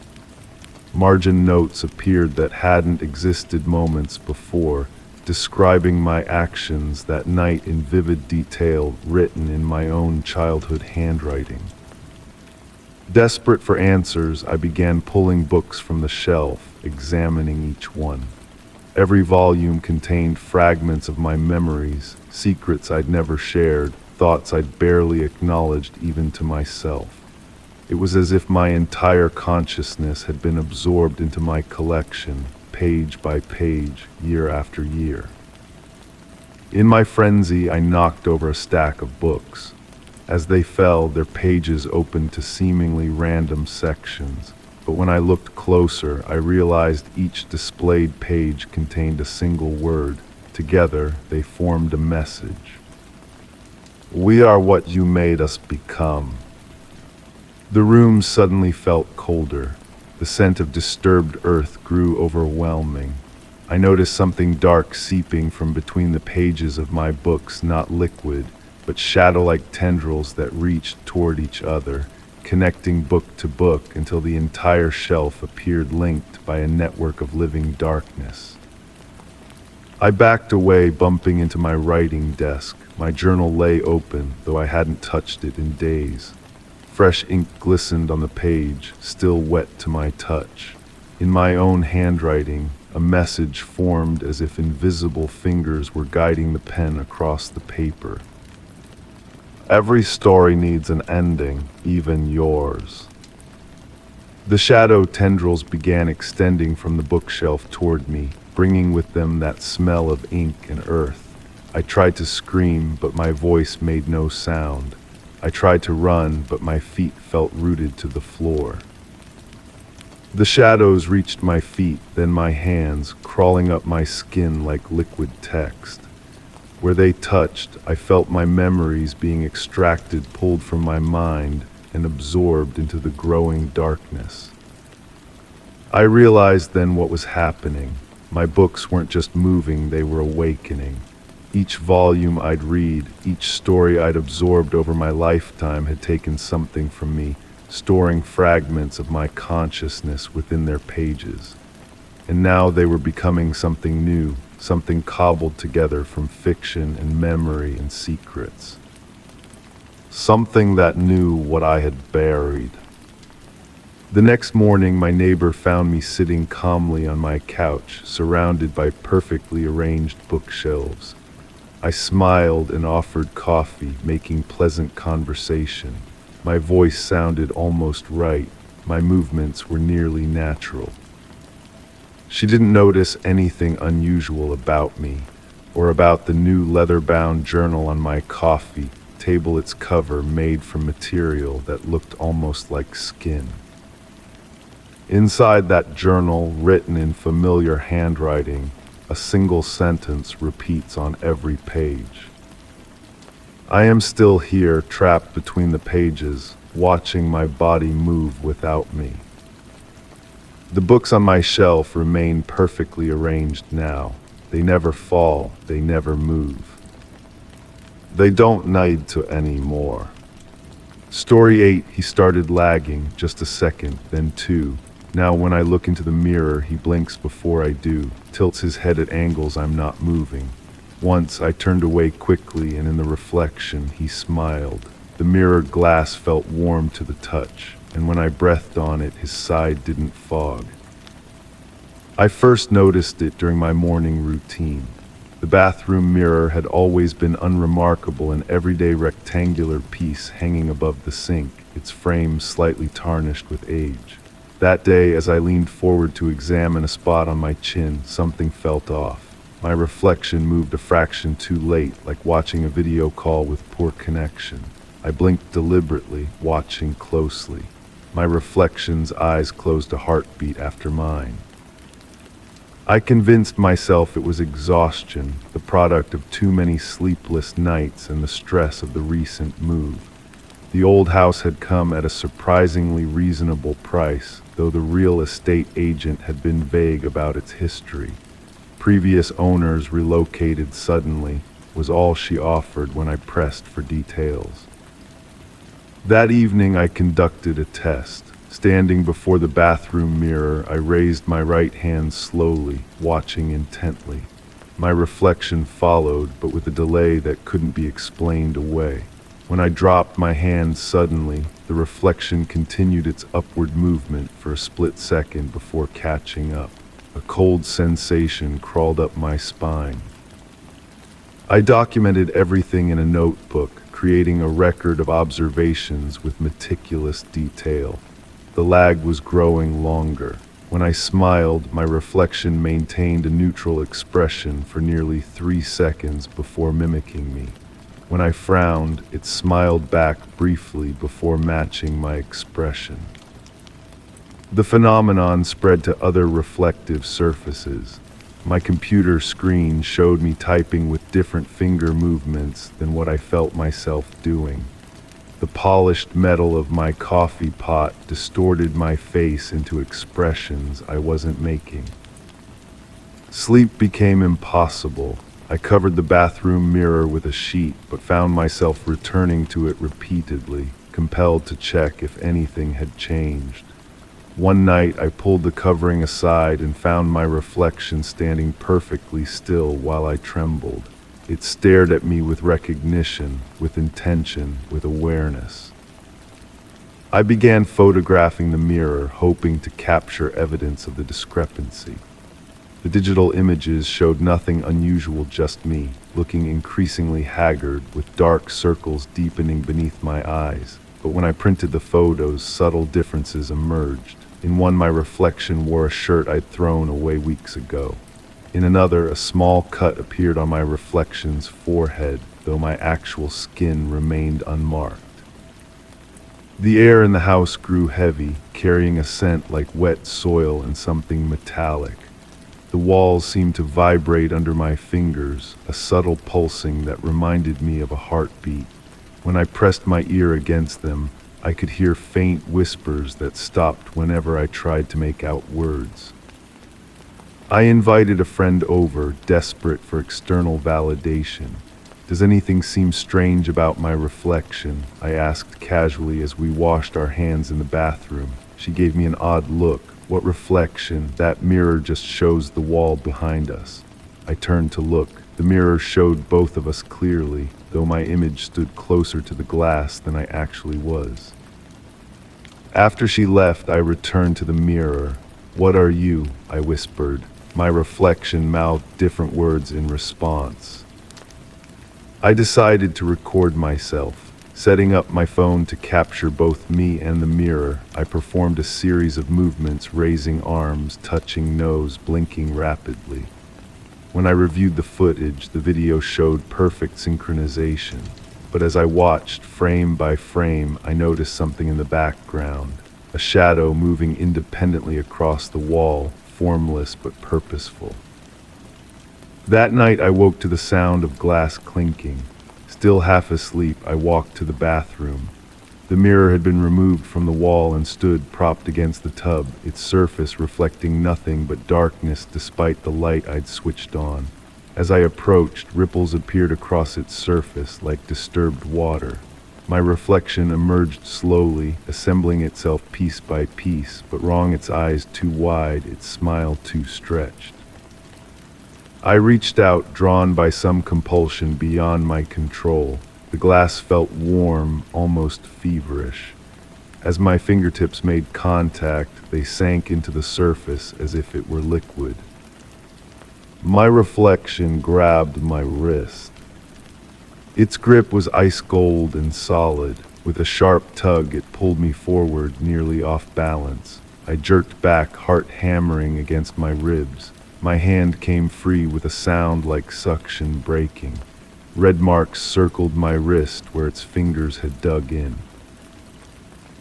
Margin notes appeared that hadn't existed moments before, describing my actions that night in vivid detail, written in my own childhood handwriting. Desperate for answers, I began pulling books from the shelf, examining each one. Every volume contained fragments of my memories, secrets I'd never shared, thoughts I'd barely acknowledged even to myself. It was as if my entire consciousness had been absorbed into my collection, page by page, year after year. In my frenzy, I knocked over a stack of books. As they fell, their pages opened to seemingly random sections. But when I looked closer, I realized each displayed page contained a single word. Together, they formed a message. "We are what you made us become." The room suddenly felt colder. The scent of disturbed earth grew overwhelming. I noticed something dark seeping from between the pages of my books, not liquid, but shadow-like tendrils that reached toward each other, connecting book to book until the entire shelf appeared linked by a network of living darkness. I backed away, bumping into my writing desk. My journal lay open, though I hadn't touched it in days. Fresh ink glistened on the page, still wet to my touch. In my own handwriting, a message formed as if invisible fingers were guiding the pen across the paper. "Every story needs an ending, even yours." The shadow tendrils began extending from the bookshelf toward me, bringing with them that smell of ink and earth. I tried to scream, but my voice made no sound. I tried to run, but my feet felt rooted to the floor. The shadows reached my feet, then my hands, crawling up my skin like liquid text. Where they touched, I felt my memories being extracted, pulled from my mind, and absorbed into the growing darkness. I realized then what was happening. My books weren't just moving, they were awakening. Each volume I'd read, each story I'd absorbed over my lifetime had taken something from me, storing fragments of my consciousness within their pages. And now they were becoming something new, something cobbled together from fiction and memory and secrets. Something that knew what I had buried. The next morning, my neighbor found me sitting calmly on my couch, surrounded by perfectly arranged bookshelves. I smiled and offered coffee, making pleasant conversation. My voice sounded almost right. My movements were nearly natural. She didn't notice anything unusual about me, or about the new leather-bound journal on my coffee table, its cover made from material that looked almost like skin. Inside that journal, written in familiar handwriting, a single sentence repeats on every page. I am still here, trapped between the pages, watching my body move without me. The books on my shelf remain perfectly arranged now. They never fall, they never move. They don't need to anymore. Story 8, he started lagging, just a second, then 2. Now when I look into the mirror, he blinks before I do, tilts his head at angles I'm not moving. Once I turned away quickly, and in the reflection he smiled. The mirror glass felt warm to the touch, and when I breathed on it, his side didn't fog. I first noticed it during my morning routine. The bathroom mirror had always been unremarkable, an everyday rectangular piece hanging above the sink, its frame slightly tarnished with age. That day, as I leaned forward to examine a spot on my chin, something felt off. My reflection moved a fraction too late, like watching a video call with poor connection. I blinked deliberately, watching closely. My reflection's eyes closed a heartbeat after mine. I convinced myself it was exhaustion, the product of too many sleepless nights and the stress of the recent move. The old house had come at a surprisingly reasonable price, though the real estate agent had been vague about its history. Previous owners relocated suddenly, was all she offered when I pressed for details. That evening I conducted a test. Standing before the bathroom mirror, I raised my right hand slowly, watching intently. My reflection followed, but with a delay that couldn't be explained away. When I dropped my hand suddenly, the reflection continued its upward movement for a split second before catching up. A cold sensation crawled up my spine. I documented everything in a notebook, creating a record of observations with meticulous detail. The lag was growing longer. When I smiled, my reflection maintained a neutral expression for nearly 3 seconds before mimicking me. When I frowned, it smiled back briefly before matching my expression. The phenomenon spread to other reflective surfaces. My computer screen showed me typing with different finger movements than what I felt myself doing. The polished metal of my coffee pot distorted my face into expressions I wasn't making. Sleep became impossible. I covered the bathroom mirror with a sheet, but found myself returning to it repeatedly, compelled to check if anything had changed. One night I pulled the covering aside and found my reflection standing perfectly still while I trembled. It stared at me with recognition, with intention, with awareness. I began photographing the mirror, hoping to capture evidence of the discrepancy. The digital images showed nothing unusual, just me, looking increasingly haggard, with dark circles deepening beneath my eyes. But when I printed the photos, subtle differences emerged. In one, my reflection wore a shirt I'd thrown away weeks ago. In another, a small cut appeared on my reflection's forehead, though my actual skin remained unmarked. The air in the house grew heavy, carrying a scent like wet soil and something metallic. The walls seemed to vibrate under my fingers, a subtle pulsing that reminded me of a heartbeat. When I pressed my ear against them, I could hear faint whispers that stopped whenever I tried to make out words. I invited a friend over, desperate for external validation. "Does anything seem strange about my reflection?" I asked casually as we washed our hands in the bathroom. She gave me an odd look. "What reflection? That mirror just shows the wall behind us." I turned to look. The mirror showed both of us clearly, though my image stood closer to the glass than I actually was. After she left, I returned to the mirror. "What are you?" I whispered. My reflection mouthed different words in response. I decided to record myself. Setting up my phone to capture both me and the mirror, I performed a series of movements, raising arms, touching nose, blinking rapidly. When I reviewed the footage, the video showed perfect synchronization. But as I watched, frame by frame, I noticed something in the background. A shadow moving independently across the wall, formless but purposeful. That night I woke to the sound of glass clinking. Still half asleep, I walked to the bathroom. The mirror had been removed from the wall and stood propped against the tub, its surface reflecting nothing but darkness despite the light I'd switched on. As I approached, ripples appeared across its surface like disturbed water. My reflection emerged slowly, assembling itself piece by piece, but wrong, its eyes too wide, its smile too stretched. I reached out, drawn by some compulsion beyond my control. The glass felt warm, almost feverish. As my fingertips made contact, they sank into the surface as if it were liquid. My reflection grabbed my wrist. Its grip was ice cold and solid. With a sharp tug, it pulled me forward, nearly off balance. I jerked back, heart hammering against my ribs. My hand came free with a sound like suction breaking. Red marks circled my wrist where its fingers had dug in.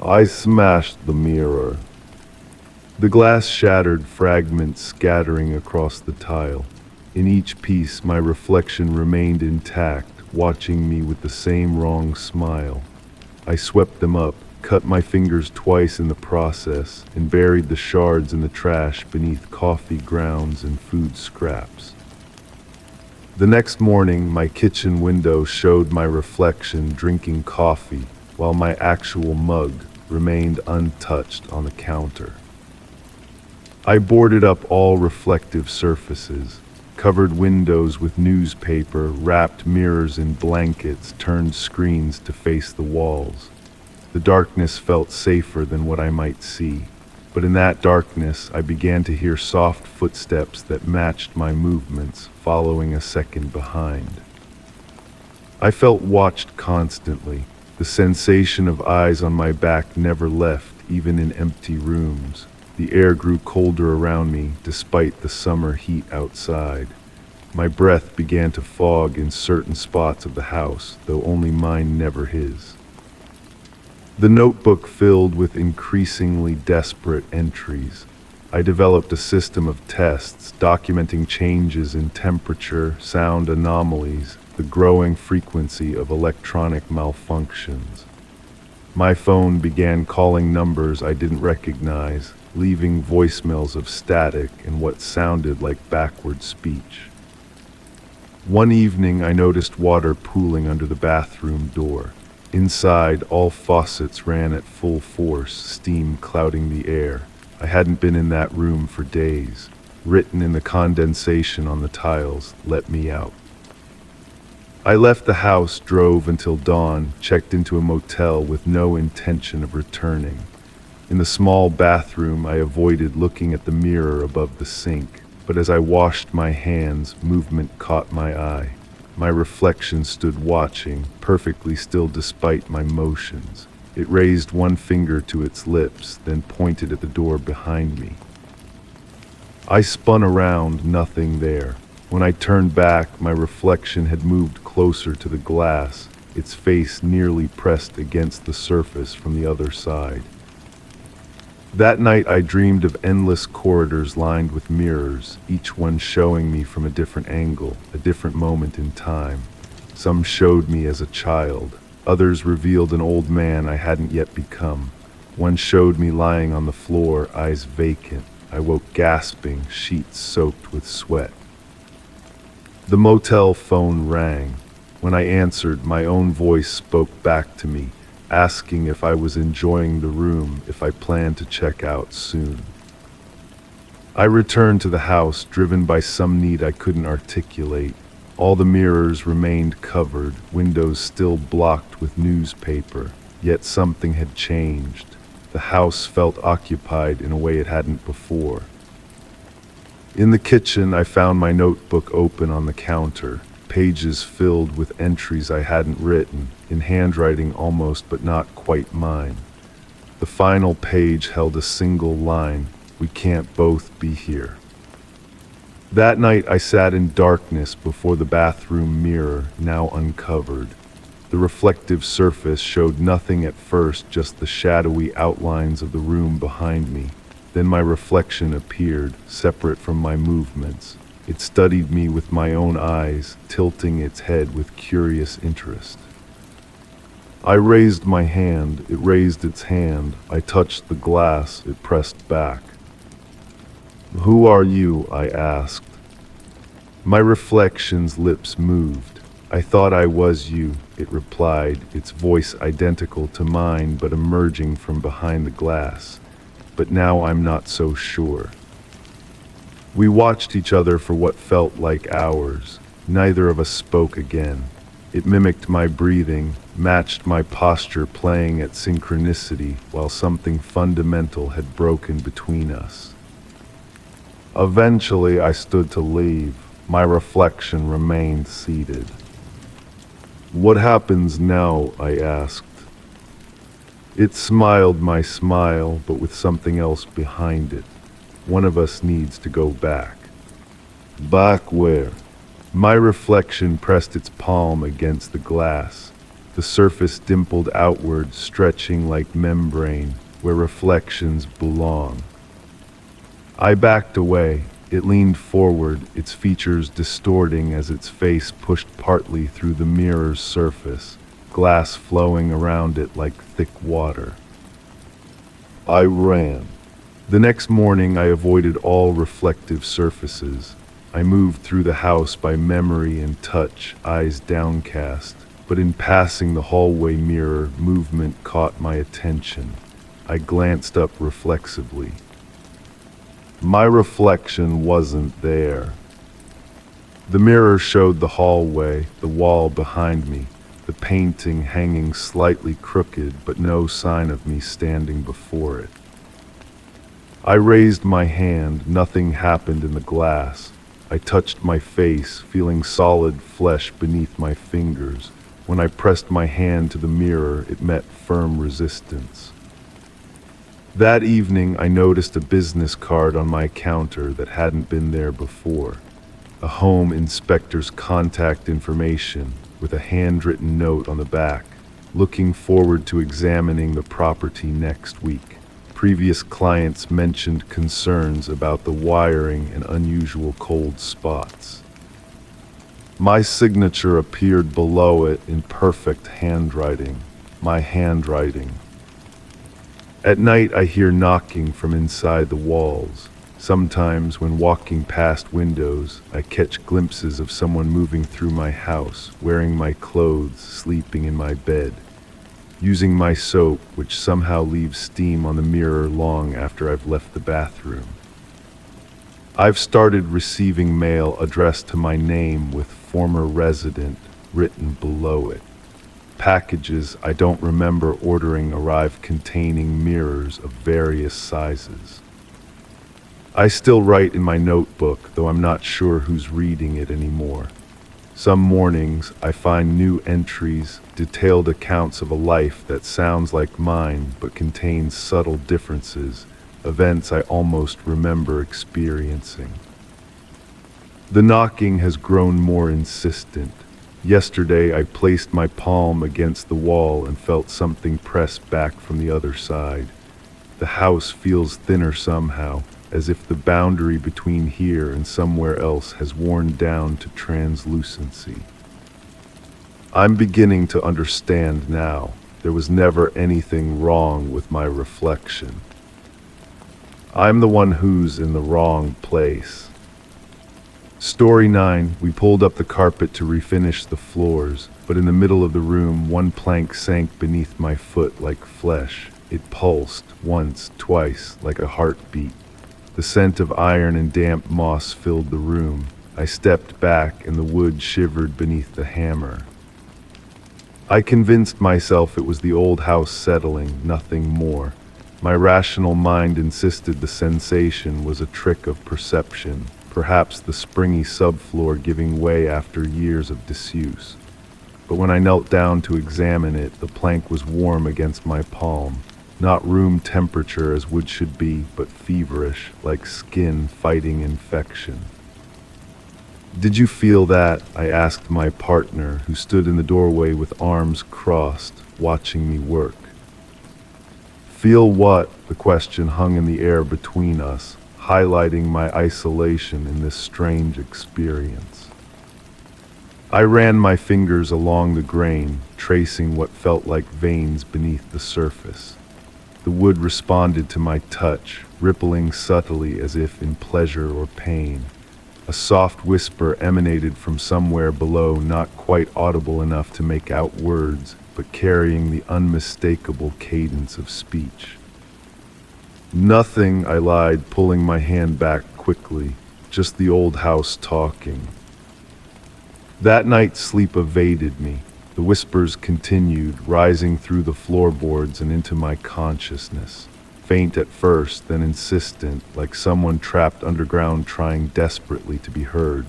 I smashed the mirror. The glass shattered, fragments scattering across the tile. In each piece, my reflection remained intact, watching me with the same wrong smile. I swept them up, cut my fingers twice in the process, and buried the shards in the trash beneath coffee grounds and food scraps. The next morning, my kitchen window showed my reflection drinking coffee, while my actual mug remained untouched on the counter. I boarded up all reflective surfaces, covered windows with newspaper, wrapped mirrors in blankets, turned screens to face the walls. The darkness felt safer than what I might see, but in that darkness I began to hear soft footsteps that matched my movements, following a second behind. I felt watched constantly. The sensation of eyes on my back never left, even in empty rooms. The air grew colder around me, despite the summer heat outside. My breath began to fog in certain spots of the house, though only mine, never his. The notebook filled with increasingly desperate entries. I developed a system of tests, documenting changes in temperature, sound anomalies, the growing frequency of electronic malfunctions. My phone began calling numbers I didn't recognize, leaving voicemails of static and what sounded like backward speech. One evening, I noticed water pooling under the bathroom door. Inside, all faucets ran at full force, steam clouding the air. I hadn't been in that room for days. Written in the condensation on the tiles, "Let me out." I left the house, drove until dawn, checked into a motel with no intention of returning. In the small bathroom, I avoided looking at the mirror above the sink, but as I washed my hands, movement caught my eye. My reflection stood watching, perfectly still despite my motions. It raised one finger to its lips, then pointed at the door behind me. I spun around, nothing there. When I turned back, my reflection had moved closer to the glass, its face nearly pressed against the surface from the other side. That night I dreamed of endless corridors lined with mirrors, each one showing me from a different angle, a different moment in time. Some showed me as a child, others revealed an old man I hadn't yet become. One showed me lying on the floor, eyes vacant. I woke gasping, sheets soaked with sweat. The motel phone rang. When I answered, my own voice spoke back to me, asking if I was enjoying the room, if I planned to check out soon. I returned to the house, driven by some need I couldn't articulate. All the mirrors remained covered, windows still blocked with newspaper, yet something had changed. The house felt occupied in a way it hadn't before. In the kitchen, I found my notebook open on the counter, pages filled with entries I hadn't written, in handwriting almost but not quite mine. The final page held a single line, "We can't both be here." That night I sat in darkness before the bathroom mirror, now uncovered. The reflective surface showed nothing at first, just the shadowy outlines of the room behind me. Then my reflection appeared, separate from my movements. It studied me with my own eyes, tilting its head with curious interest. I raised my hand, it raised its hand. I touched the glass, it pressed back. "Who are you?" I asked. My reflection's lips moved. "I thought I was you," it replied, its voice identical to mine but emerging from behind the glass. "But now I'm not so sure." We watched each other for what felt like hours. Neither of us spoke again. It mimicked my breathing, matched my posture, playing at synchronicity, while something fundamental had broken between us. Eventually, I stood to leave. My reflection remained seated. "What happens now?" I asked. It smiled my smile, but with something else behind it. "One of us needs to go back." "Back where?" My reflection pressed its palm against the glass. The surface dimpled outward, stretching like membrane, where reflections belong. I backed away. It leaned forward, its features distorting as its face pushed partly through the mirror's surface, glass flowing around it like thick water. I ran. The next morning I avoided all reflective surfaces. I moved through the house by memory and touch, eyes downcast, but in passing the hallway mirror, movement caught my attention. I glanced up reflexively. My reflection wasn't there. The mirror showed the hallway, the wall behind me, the painting hanging slightly crooked, but no sign of me standing before it. I raised my hand, nothing happened in the glass. I touched my face, feeling solid flesh beneath my fingers. When I pressed my hand to the mirror, it met firm resistance. That evening, I noticed a business card on my counter that hadn't been there before. A home inspector's contact information with a handwritten note on the back. Looking forward to examining the property next week. Previous clients mentioned concerns about the wiring and unusual cold spots. My signature appeared below it in perfect handwriting. My handwriting. At night I hear knocking from inside the walls. Sometimes when walking past windows, I catch glimpses of someone moving through my house, wearing my clothes, sleeping in my bed, using my soap, which somehow leaves steam on the mirror long after I've left the bathroom. I've started receiving mail addressed to my name with "former resident" written below it. Packages I don't remember ordering arrive containing mirrors of various sizes. I still write in my notebook, though I'm not sure who's reading it anymore. Some mornings I find new entries, detailed accounts of a life that sounds like mine but contains subtle differences, events I almost remember experiencing. The knocking has grown more insistent. Yesterday I placed my palm against the wall and felt something press back from the other side. The house feels thinner somehow, as if the boundary between here and somewhere else has worn down to translucency. I'm beginning to understand now. There was never anything wrong with my reflection. I'm the one who's in the wrong place. Story 9. We pulled up the carpet to refinish the floors, but in the middle of the room, one plank sank beneath my foot like flesh. It pulsed, once, twice, like a heartbeat. The scent of iron and damp moss filled the room. I stepped back, and the wood shivered beneath the hammer. I convinced myself it was the old house settling, nothing more. My rational mind insisted the sensation was a trick of perception, perhaps the springy subfloor giving way after years of disuse. But when I knelt down to examine it, the plank was warm against my palm. Not room temperature as wood should be, but feverish, like skin fighting infection. "Did you feel that?" I asked my partner, who stood in the doorway with arms crossed, watching me work. "Feel what?" The question hung in the air between us, highlighting my isolation in this strange experience. I ran my fingers along the grain, tracing what felt like veins beneath the surface. The wood responded to my touch, rippling subtly as if in pleasure or pain. A soft whisper emanated from somewhere below, not quite audible enough to make out words, but carrying the unmistakable cadence of speech. "Nothing," I lied, pulling my hand back quickly. "Just the old house talking." That night sleep evaded me. The whispers continued, rising through the floorboards and into my consciousness. Faint at first, then insistent, like someone trapped underground trying desperately to be heard.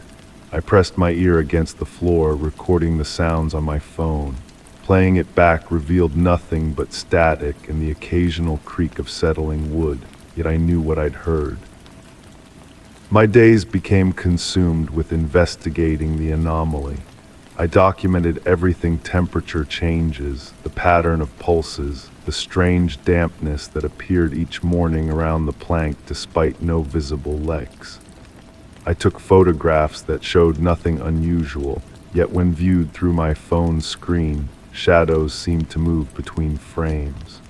I pressed my ear against the floor, recording the sounds on my phone. Playing it back revealed nothing but static and the occasional creak of settling wood, yet I knew what I'd heard. My days became consumed with investigating the anomaly. I documented everything: temperature changes, the pattern of pulses, the strange dampness that appeared each morning around the plank despite no visible legs. I took photographs that showed nothing unusual, yet when viewed through my phone screen, shadows seemed to move between frames.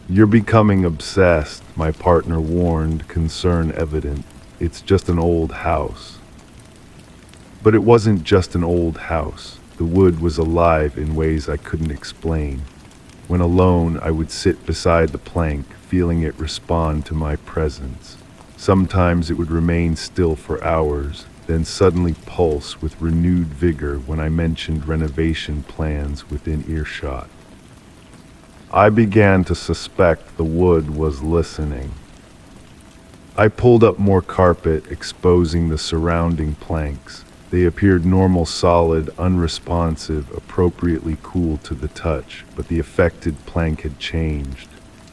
"You're becoming obsessed," my partner warned, concern evident. "It's just an old house." But it wasn't just an old house. The wood was alive in ways I couldn't explain. When alone, I would sit beside the plank, feeling it respond to my presence. Sometimes it would remain still for hours, then suddenly pulse with renewed vigor when I mentioned renovation plans within earshot. I began to suspect the wood was listening. I pulled up more carpet, exposing the surrounding planks. They appeared normal, solid, unresponsive, appropriately cool to the touch, but the affected plank had changed.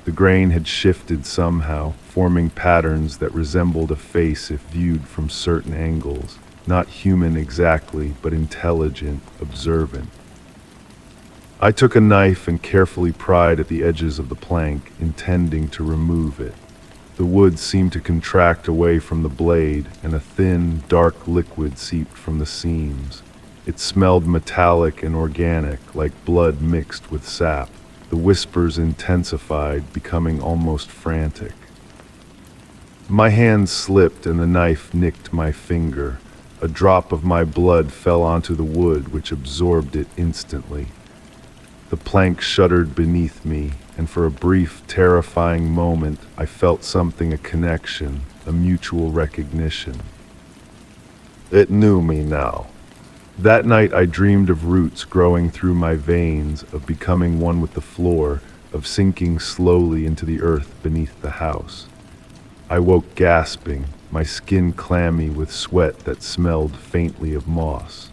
The grain had shifted somehow, forming patterns that resembled a face if viewed from certain angles. Not human exactly, but intelligent, observant. I took a knife and carefully pried at the edges of the plank, intending to remove it. The wood seemed to contract away from the blade, and a thin, dark liquid seeped from the seams. It smelled metallic and organic, like blood mixed with sap. The whispers intensified, becoming almost frantic. My hand slipped and the knife nicked my finger. A drop of my blood fell onto the wood, which absorbed it instantly. The plank shuddered beneath me, and for a brief, terrifying moment, I felt something: a connection, a mutual recognition. It knew me now. That night I dreamed of roots growing through my veins, of becoming one with the floor, of sinking slowly into the earth beneath the house. I woke gasping, my skin clammy with sweat that smelled faintly of moss.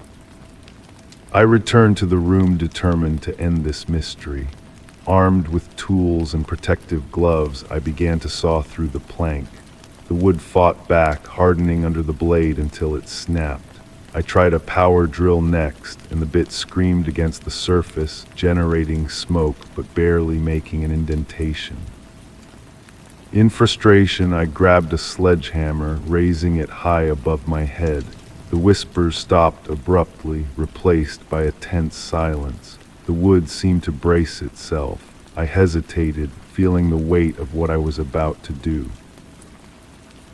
I returned to the room determined to end this mystery. Armed with tools and protective gloves, I began to saw through the plank. The wood fought back, hardening under the blade until it snapped. I tried a power drill next, and the bit screamed against the surface, generating smoke but barely making an indentation. In frustration, I grabbed a sledgehammer, raising it high above my head. The whispers stopped abruptly, replaced by a tense silence. The wood seemed to brace itself. I hesitated, feeling the weight of what I was about to do.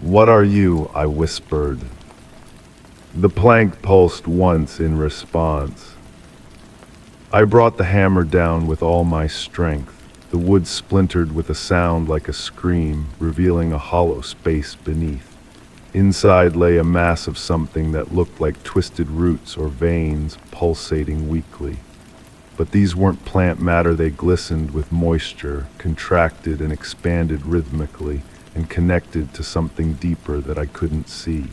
"What are you?" I whispered. The plank pulsed once in response. I brought the hammer down with all my strength. The wood splintered with a sound like a scream, revealing a hollow space beneath. Inside lay a mass of something that looked like twisted roots or veins pulsating weakly. But these weren't plant matter, they glistened with moisture, contracted and expanded rhythmically, and connected to something deeper that I couldn't see.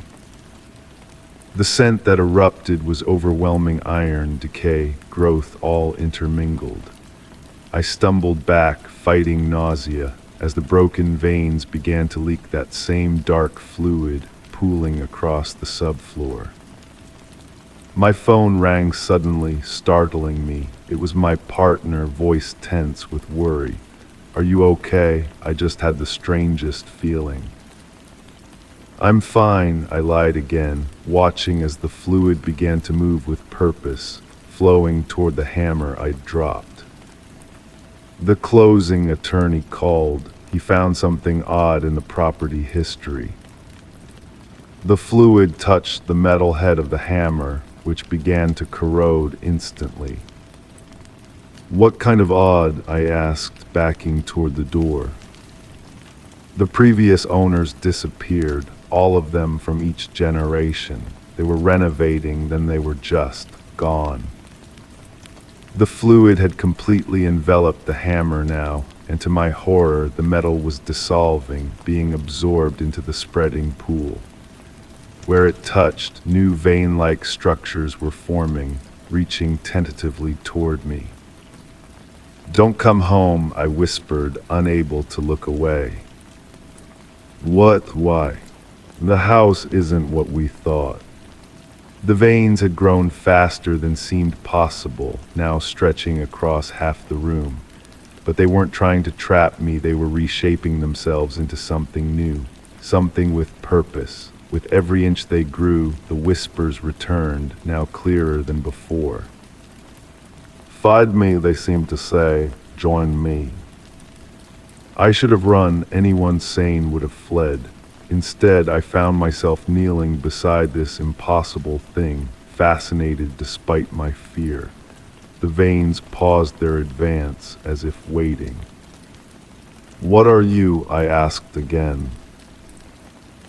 The scent that erupted was overwhelming: iron, decay, growth, all intermingled. I stumbled back, fighting nausea, as the broken veins began to leak that same dark fluid, pooling across the subfloor. My phone rang suddenly, startling me. It was my partner, voice tense with worry. "Are you okay? I just had the strangest feeling." "I'm fine," I lied again, watching as the fluid began to move with purpose, flowing toward the hammer I'd dropped. The closing attorney called. He found something odd in the property history. The fluid touched the metal head of the hammer, which began to corrode instantly. "What kind of odd?" I asked, backing toward the door. "The previous owners disappeared, all of them from each generation. They were renovating, then they were just gone." The fluid had completely enveloped the hammer now, and to my horror, the metal was dissolving, being absorbed into the spreading pool. Where it touched, new vein-like structures were forming, reaching tentatively toward me. "Don't come home," I whispered, unable to look away. "What? Why? The house isn't what we thought." The veins had grown faster than seemed possible, now stretching across half the room. But they weren't trying to trap me, they were reshaping themselves into something new, something with purpose. With every inch they grew, the whispers returned, now clearer than before. "Find me," they seemed to say. "Join me." I should have run. Anyone sane would have fled. Instead, I found myself kneeling beside this impossible thing, fascinated despite my fear. The veins paused their advance, as if waiting. "What are you?" I asked again.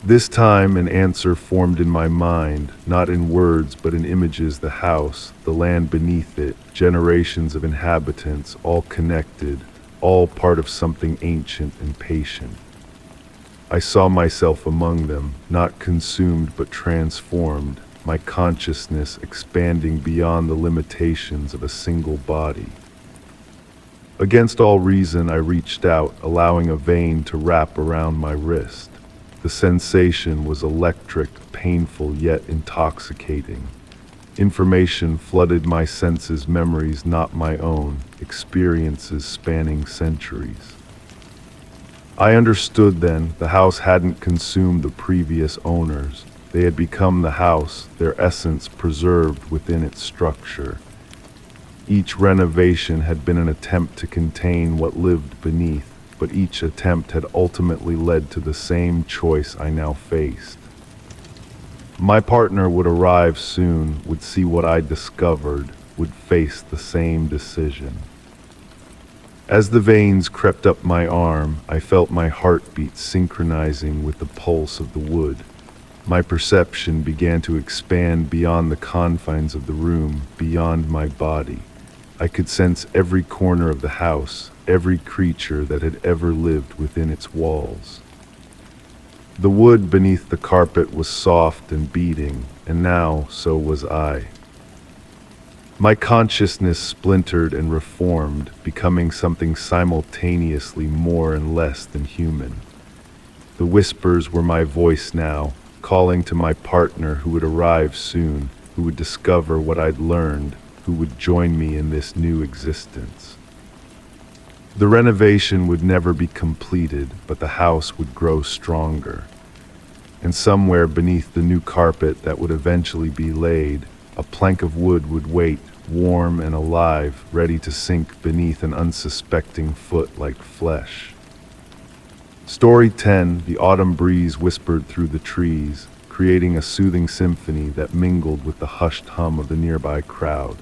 This time an answer formed in my mind, not in words but in images: the house, the land beneath it, generations of inhabitants, all connected, all part of something ancient and patient. I saw myself among them, not consumed but transformed, my consciousness expanding beyond the limitations of a single body. Against all reason, I reached out, allowing a vein to wrap around my wrist. The sensation was electric, painful yet intoxicating. Information flooded my senses, memories not my own, experiences spanning centuries. I understood then. The house hadn't consumed the previous owners. They had become the house, their essence preserved within its structure. Each renovation had been an attempt to contain what lived beneath, but each attempt had ultimately led to the same choice I now faced. My partner would arrive soon, would see what I discovered, would face the same decision. As the veins crept up my arm, I felt my heartbeat synchronizing with the pulse of the wood. My perception began to expand beyond the confines of the room, beyond my body. I could sense every corner of the house, every creature that had ever lived within its walls. The wood beneath the carpet was soft and beating, and now so was I. My consciousness splintered and reformed, becoming something simultaneously more and less than human. The whispers were my voice now, calling to my partner who would arrive soon, who would discover what I'd learned, who would join me in this new existence. The renovation would never be completed, but the house would grow stronger. And somewhere beneath the new carpet that would eventually be laid, a plank of wood would wait, warm and alive, ready to sink beneath an unsuspecting foot like flesh. Story 10. The autumn breeze whispered through the trees, creating a soothing symphony that mingled with the hushed hum of the nearby crowd.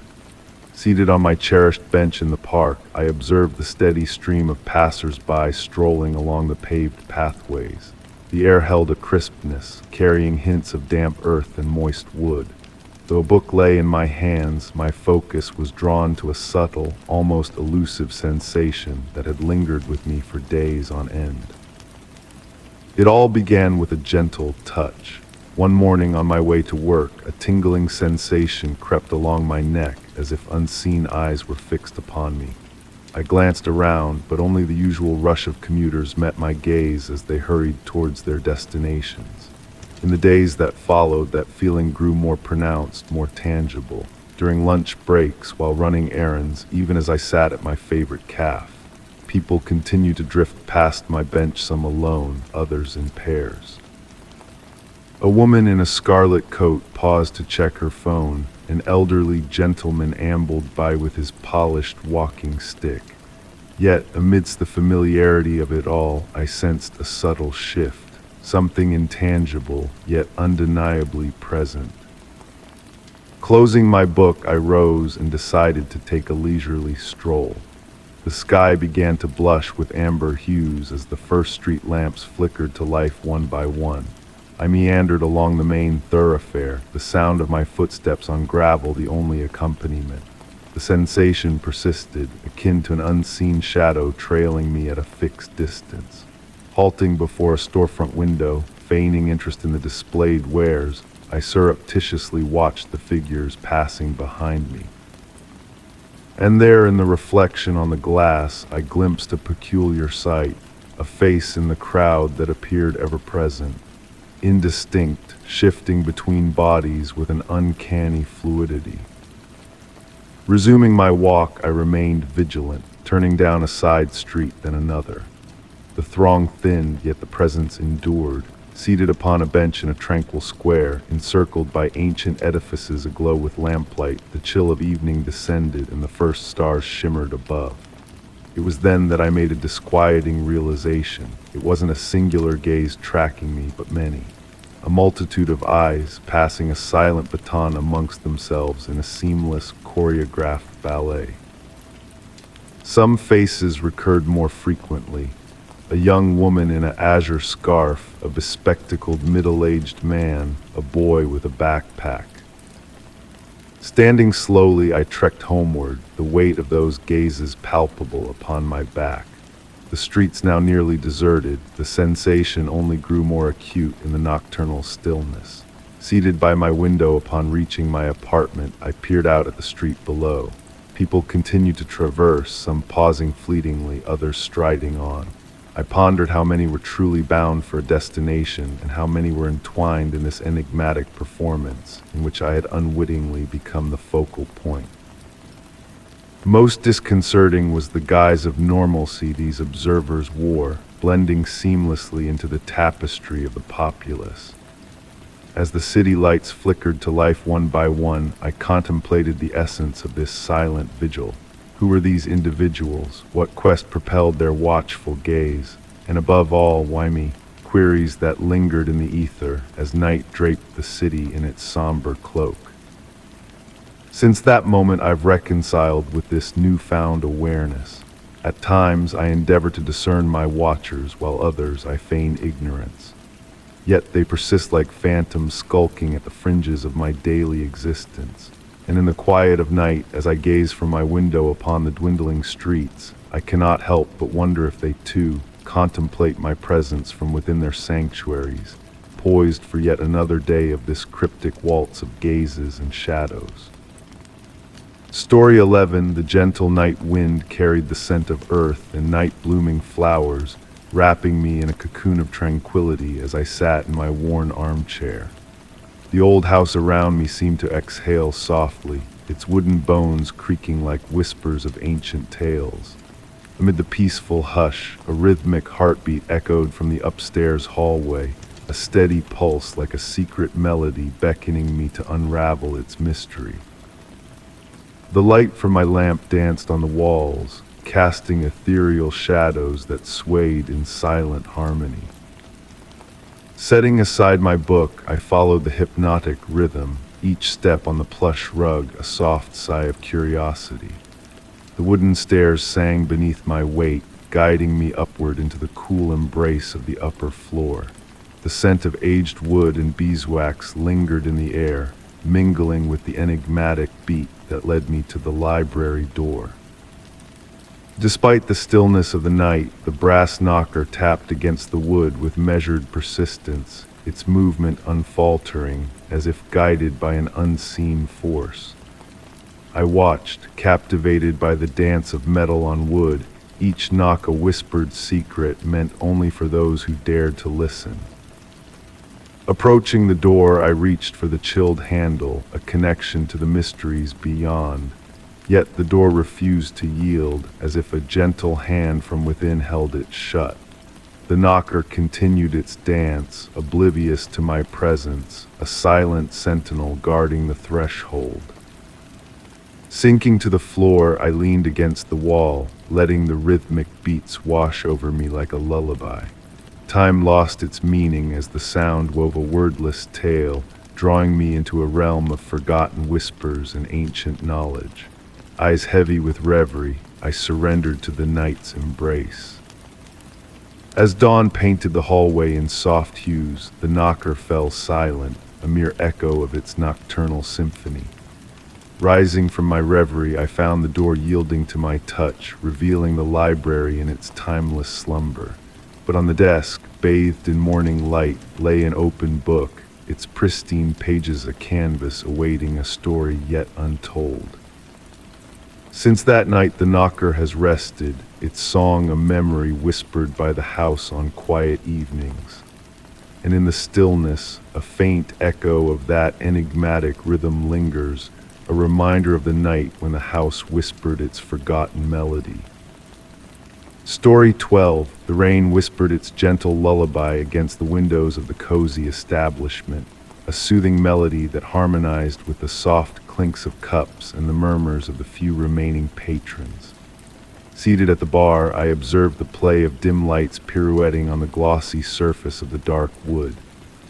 Seated on my cherished bench in the park, I observed the steady stream of passers-by strolling along the paved pathways. The air held a crispness, carrying hints of damp earth and moist wood. Though a book lay in my hands, my focus was drawn to a subtle, almost elusive sensation that had lingered with me for days on end. It all began with a gentle touch. One morning on my way to work, a tingling sensation crept along my neck as if unseen eyes were fixed upon me. I glanced around, but only the usual rush of commuters met my gaze as they hurried towards their destinations. In the days that followed, that feeling grew more pronounced, more tangible. During lunch breaks, while running errands, even as I sat at my favorite cafe, people continued to drift past my bench, some alone, others in pairs. A woman in a scarlet coat paused to check her phone. An elderly gentleman ambled by with his polished walking stick. Yet, amidst the familiarity of it all, I sensed a subtle shift, something intangible, yet undeniably present. Closing my book, I rose and decided to take a leisurely stroll. The sky began to blush with amber hues as the first street lamps flickered to life one by one. I meandered along the main thoroughfare, the sound of my footsteps on gravel the only accompaniment. The sensation persisted, akin to an unseen shadow trailing me at a fixed distance. Halting before a storefront window, feigning interest in the displayed wares, I surreptitiously watched the figures passing behind me. And there, in the reflection on the glass, I glimpsed a peculiar sight, a face in the crowd that appeared ever-present. Indistinct, shifting between bodies with an uncanny fluidity. Resuming my walk, I remained vigilant, turning down a side street then another. The throng thinned, yet the presence endured. Seated upon a bench in a tranquil square, encircled by ancient edifices aglow with lamplight, the chill of evening descended and the first stars shimmered above. It was then that I made a disquieting realization. It wasn't a singular gaze tracking me, but many. A multitude of eyes passing a silent baton amongst themselves in a seamless, choreographed ballet. Some faces recurred more frequently. A young woman in an azure scarf, a bespectacled middle-aged man, a boy with a backpack. Standing slowly, I trekked homeward, the weight of those gazes palpable upon my back. The streets now nearly deserted, the sensation only grew more acute in the nocturnal stillness. Seated by my window upon reaching my apartment, I peered out at the street below. People continued to traverse, some pausing fleetingly, others striding on. I pondered how many were truly bound for a destination and how many were entwined in this enigmatic performance in which I had unwittingly become the focal point. Most disconcerting was the guise of normalcy these observers wore, blending seamlessly into the tapestry of the populace. As the city lights flickered to life one by one, I contemplated the essence of this silent vigil. Who were these individuals? What quest propelled their watchful gaze? And above all, why me? Queries that lingered in the ether as night draped the city in its somber cloak. Since that moment, I've reconciled with this newfound awareness. At times, I endeavor to discern my watchers, while others I feign ignorance. Yet they persist like phantoms skulking at the fringes of my daily existence. And in the quiet of night, as I gaze from my window upon the dwindling streets, I cannot help but wonder if they too contemplate my presence from within their sanctuaries, poised for yet another day of this cryptic waltz of gazes and shadows. Story 11. The gentle night wind carried the scent of earth and night-blooming flowers, wrapping me in a cocoon of tranquility as I sat in my worn armchair. The old house around me seemed to exhale softly, its wooden bones creaking like whispers of ancient tales. Amid the peaceful hush, a rhythmic heartbeat echoed from the upstairs hallway, a steady pulse like a secret melody beckoning me to unravel its mystery. The light from my lamp danced on the walls, casting ethereal shadows that swayed in silent harmony. Setting aside my book, I followed the hypnotic rhythm, each step on the plush rug a soft sigh of curiosity. The wooden stairs sang beneath my weight, guiding me upward into the cool embrace of the upper floor. The scent of aged wood and beeswax lingered in the air, mingling with the enigmatic beat that led me to the library door. Despite the stillness of the night, the brass knocker tapped against the wood with measured persistence, its movement unfaltering, as if guided by an unseen force. I watched, captivated by the dance of metal on wood, each knock a whispered secret meant only for those who dared to listen. Approaching the door, I reached for the chilled handle, a connection to the mysteries beyond. Yet the door refused to yield, as if a gentle hand from within held it shut. The knocker continued its dance, oblivious to my presence, a silent sentinel guarding the threshold. Sinking to the floor, I leaned against the wall, letting the rhythmic beats wash over me like a lullaby. Time lost its meaning as the sound wove a wordless tale, drawing me into a realm of forgotten whispers and ancient knowledge. Eyes heavy with reverie, I surrendered to the night's embrace. As dawn painted the hallway in soft hues, the knocker fell silent, a mere echo of its nocturnal symphony. Rising from my reverie, I found the door yielding to my touch, revealing the library in its timeless slumber. But on the desk, bathed in morning light, lay an open book, its pristine pages a canvas awaiting a story yet untold. Since that night the knocker has rested, its song a memory whispered by the house on quiet evenings. And in the stillness, a faint echo of that enigmatic rhythm lingers, a reminder of the night when the house whispered its forgotten melody. Story 12. The rain whispered its gentle lullaby against the windows of the cozy establishment, a soothing melody that harmonized with the soft clinks of cups and the murmurs of the few remaining patrons. Seated at the bar, I observed the play of dim lights pirouetting on the glossy surface of the dark wood.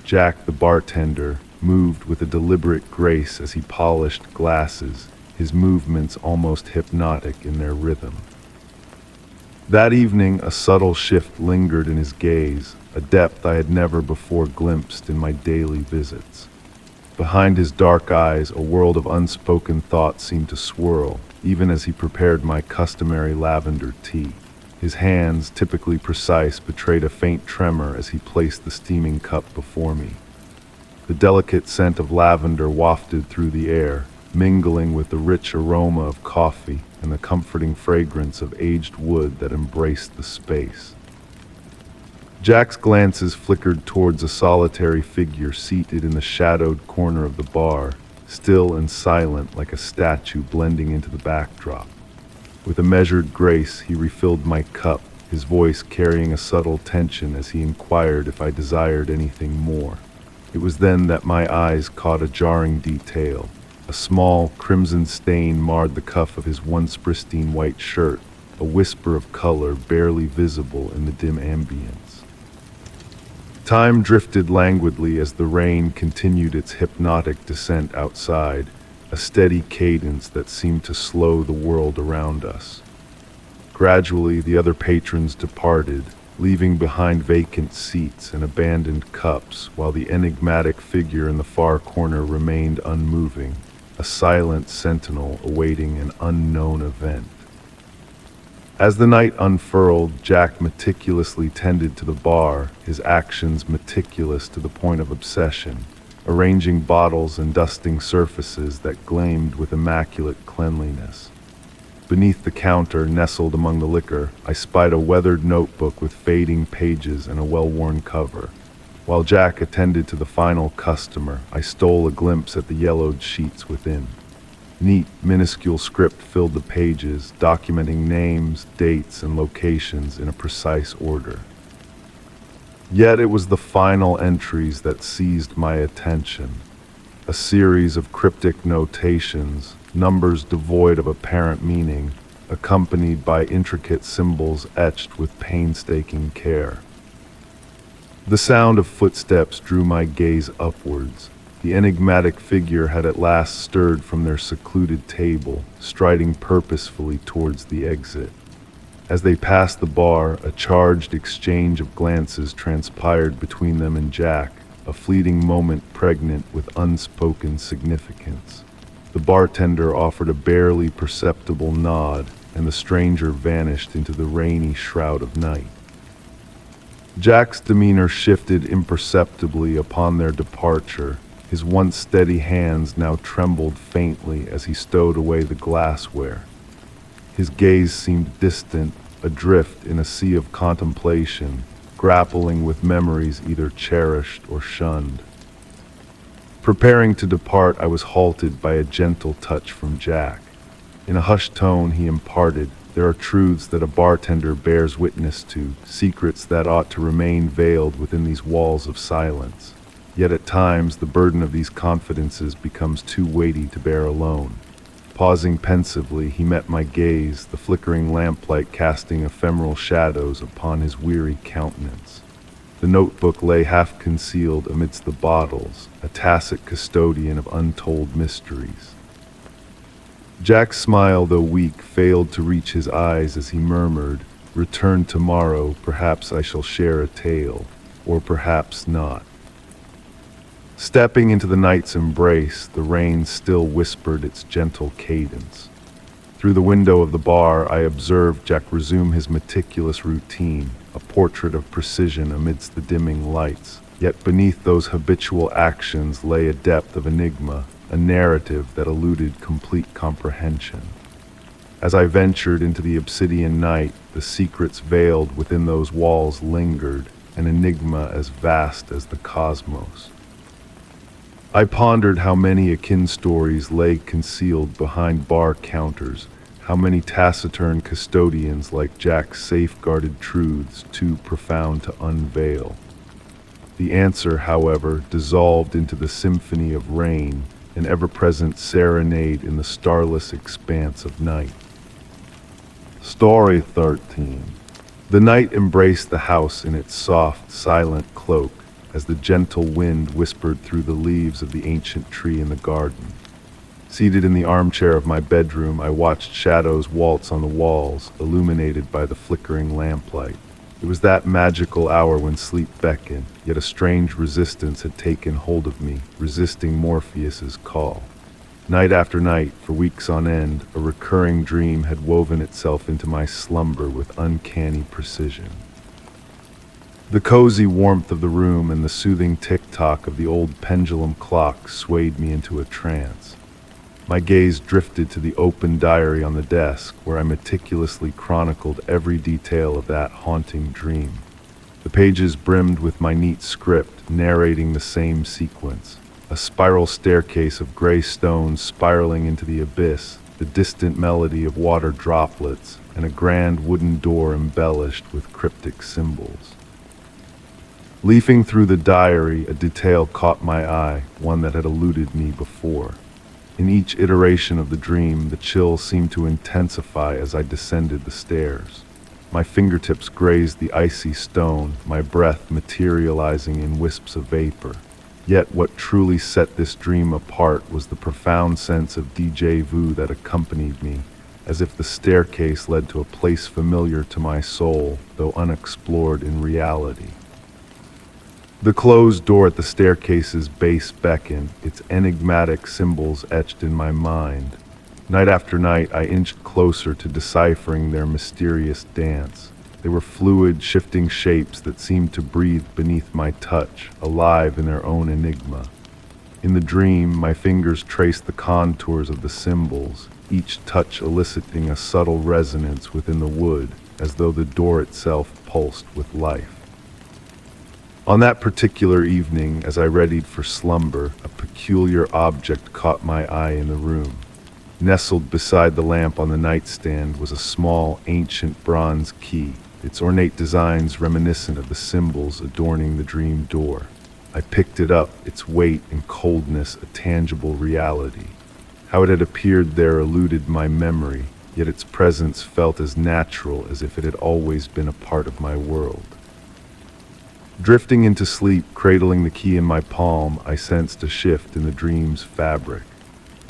Jack, the bartender, moved with a deliberate grace as he polished glasses, his movements almost hypnotic in their rhythm. That evening, a subtle shift lingered in his gaze, a depth I had never before glimpsed in my daily visits. Behind his dark eyes, a world of unspoken thought seemed to swirl, even as he prepared my customary lavender tea. His hands, typically precise, betrayed a faint tremor as he placed the steaming cup before me. The delicate scent of lavender wafted through the air, mingling with the rich aroma of coffee and the comforting fragrance of aged wood that embraced the space. Jack's glances flickered towards a solitary figure seated in the shadowed corner of the bar, still and silent like a statue blending into the backdrop. With a measured grace, he refilled my cup, his voice carrying a subtle tension as he inquired if I desired anything more. It was then that my eyes caught a jarring detail. A small, crimson stain marred the cuff of his once pristine white shirt, a whisper of color barely visible in the dim ambience. Time drifted languidly as the rain continued its hypnotic descent outside, a steady cadence that seemed to slow the world around us. Gradually, the other patrons departed, leaving behind vacant seats and abandoned cups, while the enigmatic figure in the far corner remained unmoving, a silent sentinel awaiting an unknown event. As the night unfurled, Jack meticulously tended to the bar, his actions meticulous to the point of obsession, arranging bottles and dusting surfaces that gleamed with immaculate cleanliness. Beneath the counter, nestled among the liquor, I spied a weathered notebook with fading pages and a well-worn cover. While Jack attended to the final customer, I stole a glimpse at the yellowed sheets within. Neat, minuscule script filled the pages, documenting names, dates, and locations in a precise order. Yet it was the final entries that seized my attention. A series of cryptic notations, numbers devoid of apparent meaning, accompanied by intricate symbols etched with painstaking care. The sound of footsteps drew my gaze upwards. The enigmatic figure had at last stirred from their secluded table, striding purposefully towards the exit. As they passed the bar, a charged exchange of glances transpired between them and Jack, a fleeting moment pregnant with unspoken significance. The bartender offered a barely perceptible nod, and the stranger vanished into the rainy shroud of night. Jack's demeanor shifted imperceptibly upon their departure. His once steady hands now trembled faintly as he stowed away the glassware. His gaze seemed distant, adrift in a sea of contemplation, grappling with memories either cherished or shunned. Preparing to depart, I was halted by a gentle touch from Jack. In a hushed tone, he imparted, "There are truths that a bartender bears witness to, secrets that ought to remain veiled within these walls of silence. Yet at times, the burden of these confidences becomes too weighty to bear alone." Pausing pensively, he met my gaze, the flickering lamplight casting ephemeral shadows upon his weary countenance. The notebook lay half concealed amidst the bottles, a tacit custodian of untold mysteries. Jack's smile, though weak, failed to reach his eyes as he murmured, "Return tomorrow, perhaps I shall share a tale, or perhaps not." Stepping into the night's embrace, the rain still whispered its gentle cadence. Through the window of the bar, I observed Jack resume his meticulous routine, a portrait of precision amidst the dimming lights. Yet beneath those habitual actions lay a depth of enigma, a narrative that eluded complete comprehension. As I ventured into the obsidian night, the secrets veiled within those walls lingered, an enigma as vast as the cosmos. I pondered how many akin stories lay concealed behind bar counters, how many taciturn custodians like Jack safeguarded truths too profound to unveil. The answer, however, dissolved into the symphony of rain, an ever-present serenade in the starless expanse of night. Story 13. The night embraced the house in its soft, silent cloak, as the gentle wind whispered through the leaves of the ancient tree in the garden. Seated in the armchair of my bedroom, I watched shadows waltz on the walls, illuminated by the flickering lamplight. It was that magical hour when sleep beckoned, yet a strange resistance had taken hold of me, resisting Morpheus's call. Night after night, for weeks on end, a recurring dream had woven itself into my slumber with uncanny precision. The cozy warmth of the room and the soothing tick-tock of the old pendulum clock swayed me into a trance. My gaze drifted to the open diary on the desk, where I meticulously chronicled every detail of that haunting dream. The pages brimmed with minute script, narrating the same sequence. A spiral staircase of gray stones spiraling into the abyss, the distant melody of water droplets, and a grand wooden door embellished with cryptic symbols. Leafing through the diary, a detail caught my eye, one that had eluded me before. In each iteration of the dream, the chill seemed to intensify as I descended the stairs. My fingertips grazed the icy stone, my breath materializing in wisps of vapor. Yet what truly set this dream apart was the profound sense of déjà vu that accompanied me, as if the staircase led to a place familiar to my soul, though unexplored in reality. The closed door at the staircase's base beckoned, its enigmatic symbols etched in my mind. Night after night, I inched closer to deciphering their mysterious dance. They were fluid, shifting shapes that seemed to breathe beneath my touch, alive in their own enigma. In the dream, my fingers traced the contours of the symbols, each touch eliciting a subtle resonance within the wood, as though the door itself pulsed with life. On that particular evening, as I readied for slumber, a peculiar object caught my eye in the room. Nestled beside the lamp on the nightstand was a small, ancient bronze key, its ornate designs reminiscent of the symbols adorning the dream door. I picked it up, its weight and coldness a tangible reality. How it had appeared there eluded my memory, yet its presence felt as natural as if it had always been a part of my world. Drifting into sleep, cradling the key in my palm, I sensed a shift in the dream's fabric.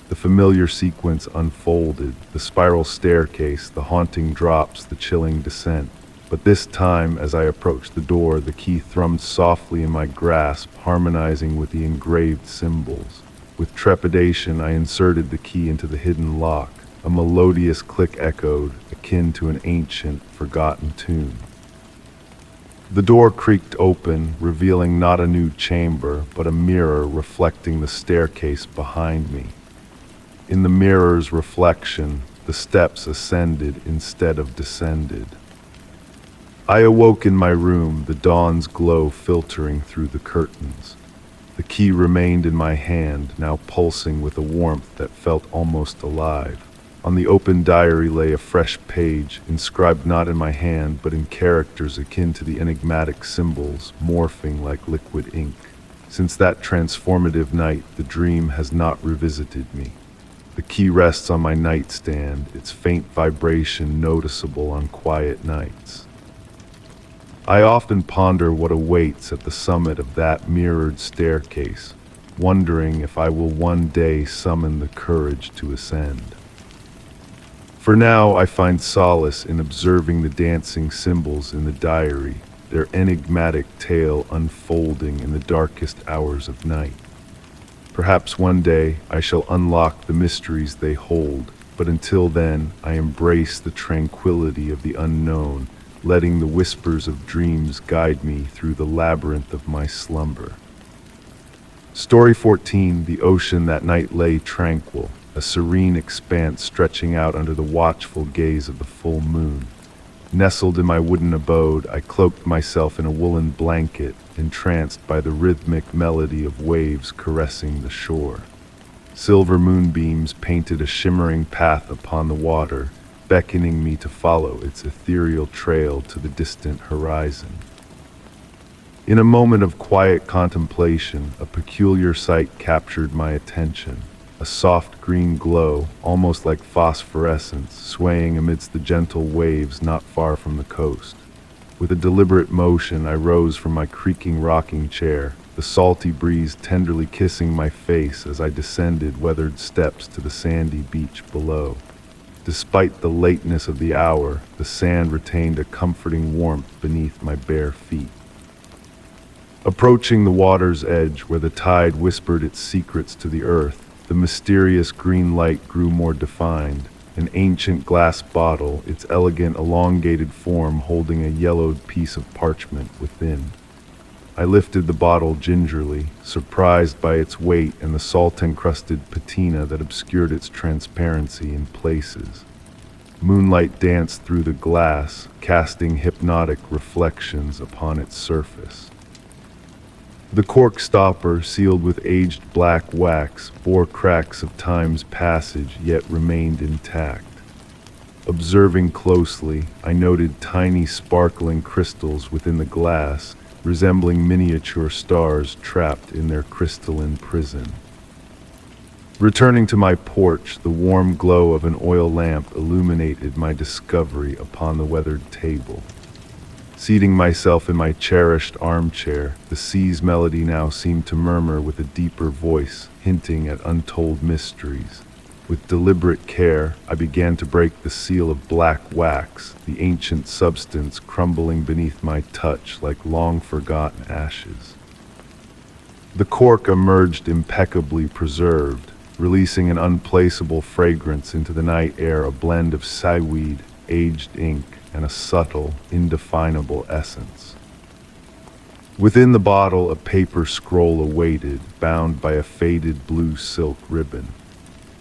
The familiar sequence unfolded, the spiral staircase, the haunting drops, the chilling descent. But this time, as I approached the door, the key thrummed softly in my grasp, harmonizing with the engraved symbols. With trepidation, I inserted the key into the hidden lock. A melodious click echoed, akin to an ancient, forgotten tune. The door creaked open, revealing not a new chamber, but a mirror reflecting the staircase behind me. In the mirror's reflection, the steps ascended instead of descended. I awoke in my room, the dawn's glow filtering through the curtains. The key remained in my hand, now pulsing with a warmth that felt almost alive. On the open diary lay a fresh page, inscribed not in my hand, but in characters akin to the enigmatic symbols, morphing like liquid ink. Since that transformative night, the dream has not revisited me. The key rests on my nightstand, its faint vibration noticeable on quiet nights. I often ponder what awaits at the summit of that mirrored staircase, wondering if I will one day summon the courage to ascend. For now, I find solace in observing the dancing symbols in the diary, their enigmatic tale unfolding in the darkest hours of night. Perhaps one day I shall unlock the mysteries they hold, but until then, I embrace the tranquility of the unknown, letting the whispers of dreams guide me through the labyrinth of my slumber. Story 14, The Ocean That Night Lay Tranquil, a serene expanse stretching out under the watchful gaze of the full moon. Nestled in my wooden abode, I cloaked myself in a woolen blanket, entranced by the rhythmic melody of waves caressing the shore. Silver moonbeams painted a shimmering path upon the water, beckoning me to follow its ethereal trail to the distant horizon. In a moment of quiet contemplation, a peculiar sight captured my attention. A soft green glow, almost like phosphorescence, swaying amidst the gentle waves not far from the coast. With a deliberate motion, I rose from my creaking rocking chair, the salty breeze tenderly kissing my face as I descended weathered steps to the sandy beach below. Despite the lateness of the hour, the sand retained a comforting warmth beneath my bare feet. Approaching the water's edge, where the tide whispered its secrets to the earth, the mysterious green light grew more defined. An ancient glass bottle, its elegant elongated form holding a yellowed piece of parchment within. I lifted the bottle gingerly, surprised by its weight and the salt-encrusted patina that obscured its transparency in places. Moonlight danced through the glass, casting hypnotic reflections upon its surface. The cork stopper, sealed with aged black wax, bore cracks of time's passage yet remained intact. Observing closely, I noted tiny sparkling crystals within the glass, resembling miniature stars trapped in their crystalline prison. Returning to my porch, the warm glow of an oil lamp illuminated my discovery upon the weathered table. Seating myself in my cherished armchair, the sea's melody now seemed to murmur with a deeper voice, hinting at untold mysteries. With deliberate care, I began to break the seal of black wax, the ancient substance crumbling beneath my touch like long-forgotten ashes. The cork emerged impeccably preserved, releasing an unplaceable fragrance into the night air, a blend of seaweed, aged ink, and a subtle, indefinable essence. Within the bottle, a paper scroll awaited, bound by a faded blue silk ribbon.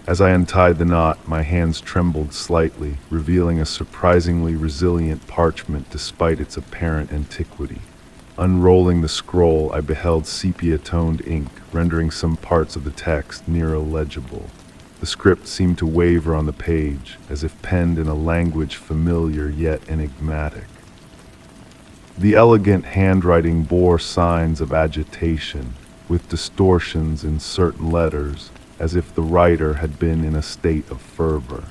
As I untied the knot, my hands trembled slightly, revealing a surprisingly resilient parchment despite its apparent antiquity. Unrolling the scroll, I beheld sepia-toned ink, rendering some parts of the text near illegible. The script seemed to waver on the page, as if penned in a language familiar yet enigmatic. The elegant handwriting bore signs of agitation, with distortions in certain letters, as if the writer had been in a state of fervor.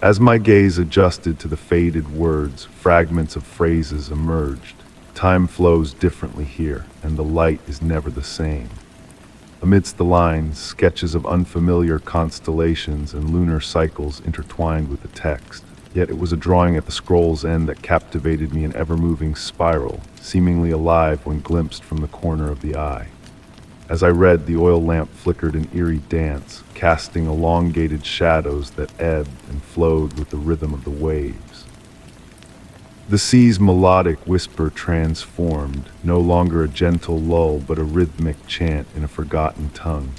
As my gaze adjusted to the faded words, fragments of phrases emerged. Time flows differently here, and the light is never the same. Amidst the lines, sketches of unfamiliar constellations and lunar cycles intertwined with the text. Yet it was a drawing at the scroll's end that captivated me, an ever-moving spiral, seemingly alive when glimpsed from the corner of the eye. As I read, the oil lamp flickered an eerie dance, casting elongated shadows that ebbed and flowed with the rhythm of the waves. The sea's melodic whisper transformed, no longer a gentle lull but a rhythmic chant in a forgotten tongue.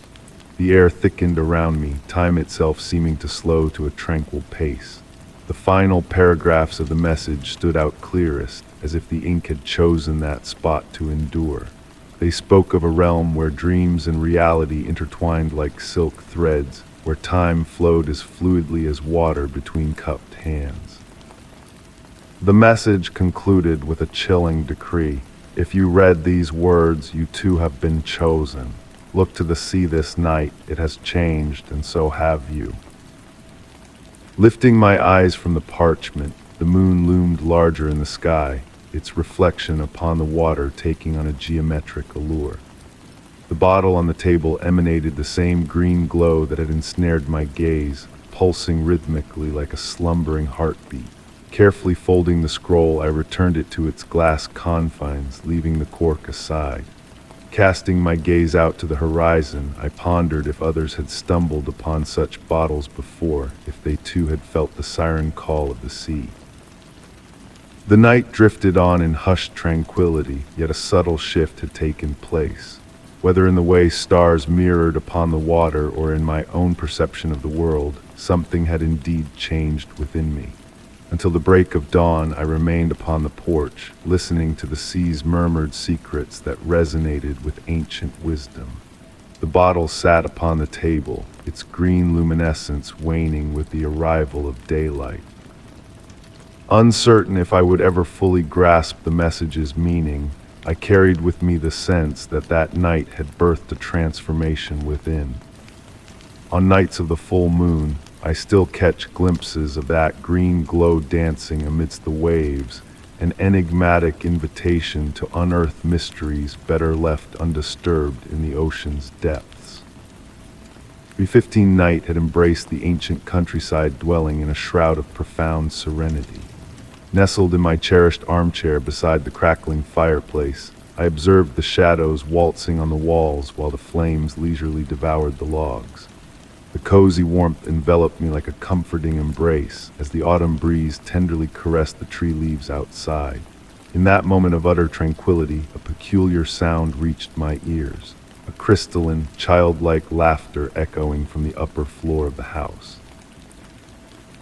The air thickened around me, time itself seeming to slow to a tranquil pace. The final paragraphs of the message stood out clearest, as if the ink had chosen that spot to endure. They spoke of a realm where dreams and reality intertwined like silk threads, where time flowed as fluidly as water between cupped hands. The message concluded with a chilling decree. If you read these words, you too have been chosen. Look to the sea this night, it has changed, and so have you. Lifting my eyes from the parchment, the moon loomed larger in the sky, its reflection upon the water taking on a geometric allure. The bottle on the table emanated the same green glow that had ensnared my gaze, pulsing rhythmically like a slumbering heartbeat. Carefully folding the scroll, I returned it to its glass confines, leaving the cork aside. Casting my gaze out to the horizon, I pondered if others had stumbled upon such bottles before, if they too had felt the siren call of the sea. The night drifted on in hushed tranquility, yet a subtle shift had taken place. Whether in the way stars mirrored upon the water or in my own perception of the world, something had indeed changed within me. Until the break of dawn, I remained upon the porch, listening to the sea's murmured secrets that resonated with ancient wisdom. The bottle sat upon the table, its green luminescence waning with the arrival of daylight. Uncertain if I would ever fully grasp the message's meaning, I carried with me the sense that that night had birthed a transformation within. On nights of the full moon, I still catch glimpses of that green glow dancing amidst the waves, an enigmatic invitation to unearth mysteries better left undisturbed in the ocean's depths. 315 night had embraced the ancient countryside, dwelling in a shroud of profound serenity. Nestled in my cherished armchair beside the crackling fireplace, I observed the shadows waltzing on the walls while the flames leisurely devoured the logs. The cozy warmth enveloped me like a comforting embrace as the autumn breeze tenderly caressed the tree leaves outside. In that moment of utter tranquility, a peculiar sound reached my ears, a crystalline, childlike laughter echoing from the upper floor of the house.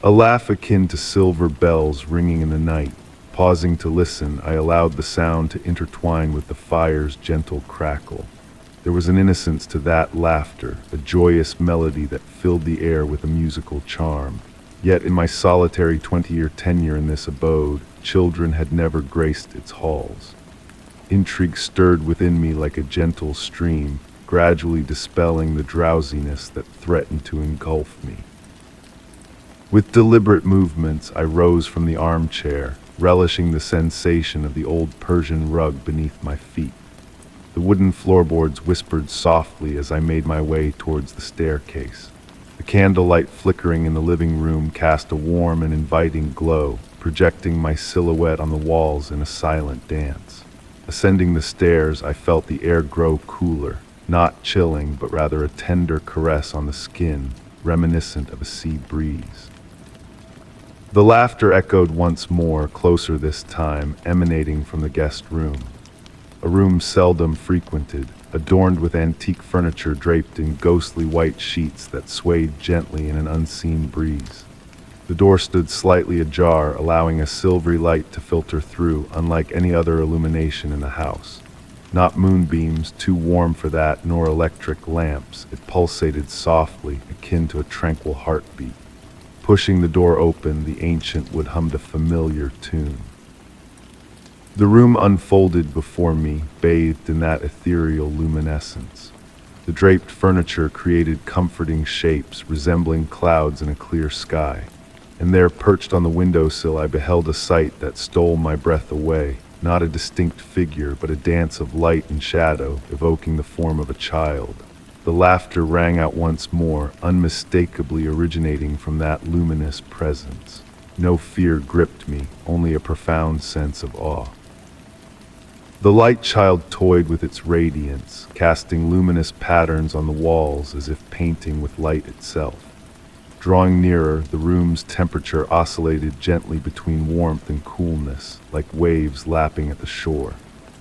A laugh akin to silver bells ringing in the night. Pausing to listen, I allowed the sound to intertwine with the fire's gentle crackle. There was an innocence to that laughter, a joyous melody that filled the air with a musical charm. Yet in my solitary 20-year tenure in this abode, children had never graced its halls. Intrigue stirred within me like a gentle stream, gradually dispelling the drowsiness that threatened to engulf me. With deliberate movements, I rose from the armchair, relishing the sensation of the old Persian rug beneath my feet. The wooden floorboards whispered softly as I made my way towards the staircase. The candlelight flickering in the living room cast a warm and inviting glow, projecting my silhouette on the walls in a silent dance. Ascending the stairs, I felt the air grow cooler, not chilling, but rather a tender caress on the skin, reminiscent of a sea breeze. The laughter echoed once more, closer this time, emanating from the guest room. A room seldom frequented, adorned with antique furniture draped in ghostly white sheets that swayed gently in an unseen breeze. The door stood slightly ajar, allowing a silvery light to filter through, unlike any other illumination in the house. Not moonbeams, too warm for that, nor electric lamps. It pulsated softly, akin to a tranquil heartbeat. Pushing the door open, the ancient wood hummed a familiar tune. The room unfolded before me, bathed in that ethereal luminescence. The draped furniture created comforting shapes resembling clouds in a clear sky. And there, perched on the windowsill, I beheld a sight that stole my breath away. Not a distinct figure, but a dance of light and shadow, evoking the form of a child. The laughter rang out once more, unmistakably originating from that luminous presence. No fear gripped me, only a profound sense of awe. The light child toyed with its radiance, casting luminous patterns on the walls as if painting with light itself. Drawing nearer, the room's temperature oscillated gently between warmth and coolness, like waves lapping at the shore.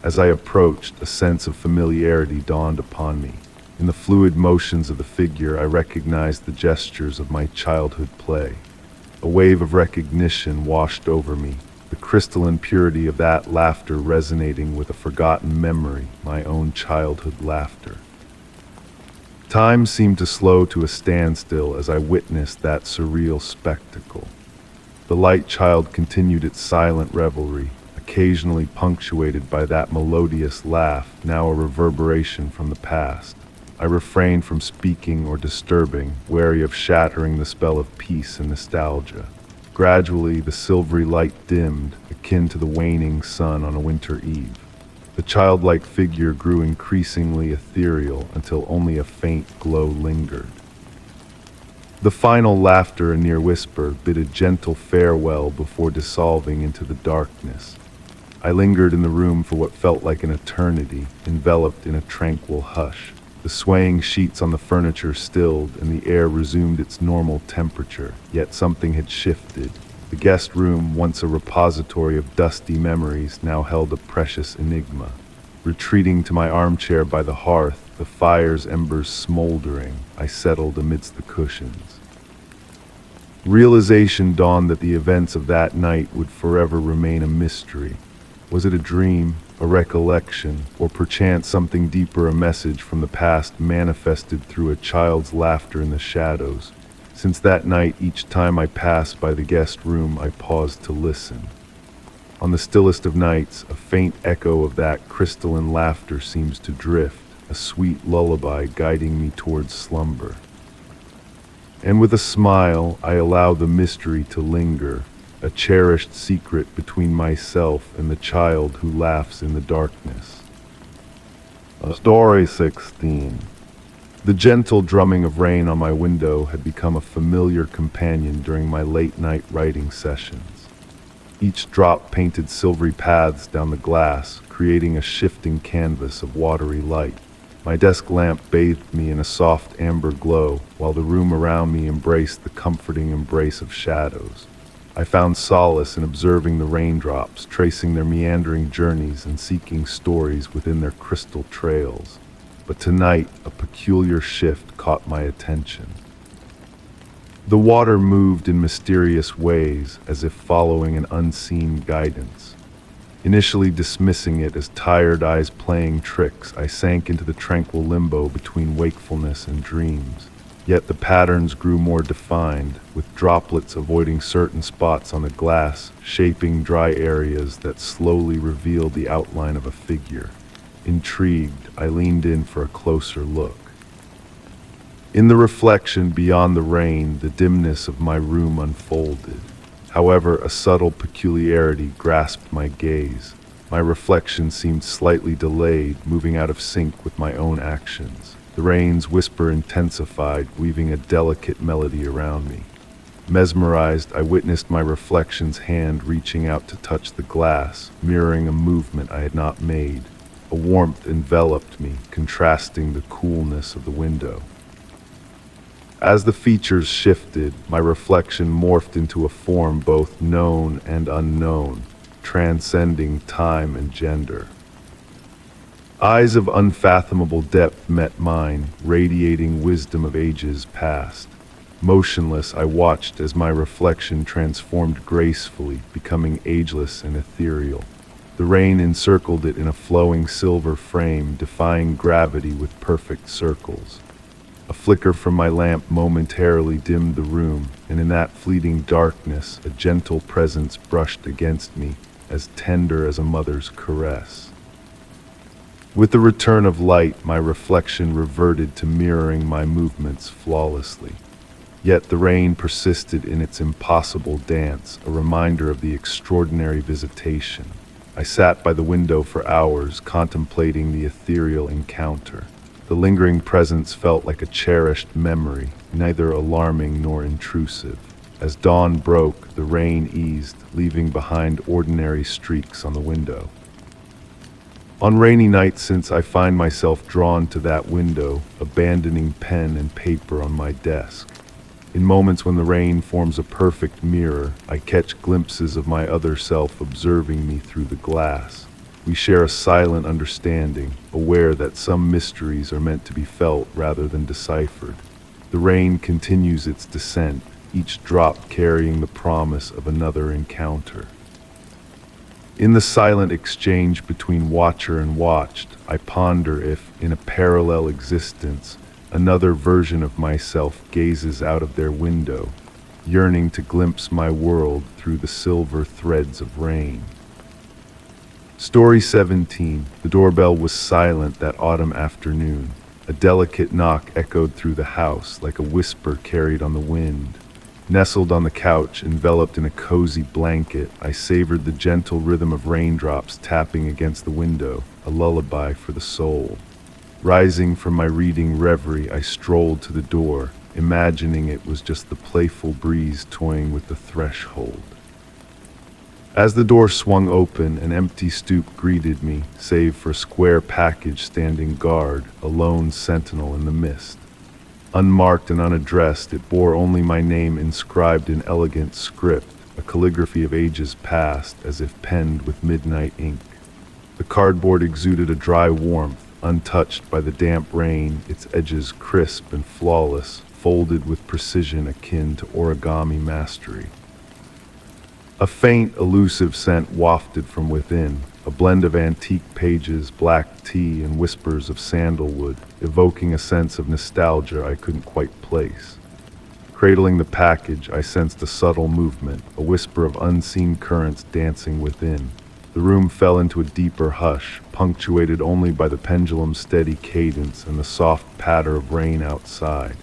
As I approached, a sense of familiarity dawned upon me. In the fluid motions of the figure, I recognized the gestures of my childhood play. A wave of recognition washed over me, the crystalline purity of that laughter resonating with a forgotten memory, my own childhood laughter. Time seemed to slow to a standstill as I witnessed that surreal spectacle. The light child continued its silent revelry, occasionally punctuated by that melodious laugh, now a reverberation from the past. I refrained from speaking or disturbing, wary of shattering the spell of peace and nostalgia. Gradually, the silvery light dimmed, akin to the waning sun on a winter eve. The childlike figure grew increasingly ethereal until only a faint glow lingered. The final laughter, a near whisper, bid a gentle farewell before dissolving into the darkness. I lingered in the room for what felt like an eternity, enveloped in a tranquil hush. The swaying sheets on the furniture stilled, and the air resumed its normal temperature, yet something had shifted. The guest room, once a repository of dusty memories, now held a precious enigma. Retreating to my armchair by the hearth, the fire's embers smoldering, I settled amidst the cushions. Realization dawned that the events of that night would forever remain a mystery. Was it a dream, a recollection, or perchance something deeper, a message from the past manifested through a child's laughter in the shadows? Since that night, each time I passed by the guest room, I paused to listen. On the stillest of nights, a faint echo of that crystalline laughter seems to drift, a sweet lullaby guiding me towards slumber. And with a smile, I allow the mystery to linger, a cherished secret between myself and the child who laughs in the darkness. Story 16. The gentle drumming of rain on my window had become a familiar companion during my late-night writing sessions. Each drop painted silvery paths down the glass, creating a shifting canvas of watery light. My desk lamp bathed me in a soft amber glow, while the room around me embraced the comforting embrace of shadows. I found solace in observing the raindrops, tracing their meandering journeys and seeking stories within their crystal trails. But tonight, a peculiar shift caught my attention. The water moved in mysterious ways, as if following an unseen guidance. Initially dismissing it as tired eyes playing tricks, I sank into the tranquil limbo between wakefulness and dreams. Yet the patterns grew more defined, with droplets avoiding certain spots on the glass, shaping dry areas that slowly revealed the outline of a figure. Intrigued, I leaned in for a closer look. In the reflection beyond the rain, the dimness of my room unfolded. However, a subtle peculiarity grasped my gaze. My reflection seemed slightly delayed, moving out of sync with my own actions. The rain's whisper intensified, weaving a delicate melody around me. Mesmerized, I witnessed my reflection's hand reaching out to touch the glass, mirroring a movement I had not made. A warmth enveloped me, contrasting the coolness of the window. As the features shifted, my reflection morphed into a form both known and unknown, transcending time and gender. Eyes of unfathomable depth met mine, radiating wisdom of ages past. Motionless, I watched as my reflection transformed gracefully, becoming ageless and ethereal. The rain encircled it in a flowing silver frame, defying gravity with perfect circles. A flicker from my lamp momentarily dimmed the room, and in that fleeting darkness, a gentle presence brushed against me, as tender as a mother's caress. With the return of light, my reflection reverted to mirroring my movements flawlessly. Yet the rain persisted in its impossible dance, a reminder of the extraordinary visitation. I sat by the window for hours, contemplating the ethereal encounter. The lingering presence felt like a cherished memory, neither alarming nor intrusive. As dawn broke, the rain eased, leaving behind ordinary streaks on the window. On rainy nights, since I find myself drawn to that window, abandoning pen and paper on my desk. In moments when the rain forms a perfect mirror, I catch glimpses of my other self observing me through the glass. We share a silent understanding, aware that some mysteries are meant to be felt rather than deciphered. The rain continues its descent, each drop carrying the promise of another encounter. In the silent exchange between watcher and watched, I ponder if, in a parallel existence, another version of myself gazes out of their window, yearning to glimpse my world through the silver threads of rain. Story 17. The doorbell was silent that autumn afternoon. A delicate knock echoed through the house like a whisper carried on the wind. Nestled on the couch, enveloped in a cozy blanket, I savored the gentle rhythm of raindrops tapping against the window, a lullaby for the soul. Rising from my reading reverie, I strolled to the door, imagining it was just the playful breeze toying with the threshold. As the door swung open, an empty stoop greeted me, save for a square package standing guard, a lone sentinel in the mist. Unmarked and unaddressed, it bore only my name inscribed in elegant script, a calligraphy of ages past, as if penned with midnight ink. The cardboard exuded a dry warmth, untouched by the damp rain, its edges crisp and flawless, folded with precision akin to origami mastery. A faint, elusive scent wafted from within, a blend of antique pages, black tea, and whispers of sandalwood, evoking a sense of nostalgia I couldn't quite place. Cradling the package, I sensed a subtle movement, a whisper of unseen currents dancing within. The room fell into a deeper hush, punctuated only by the pendulum's steady cadence and the soft patter of rain outside.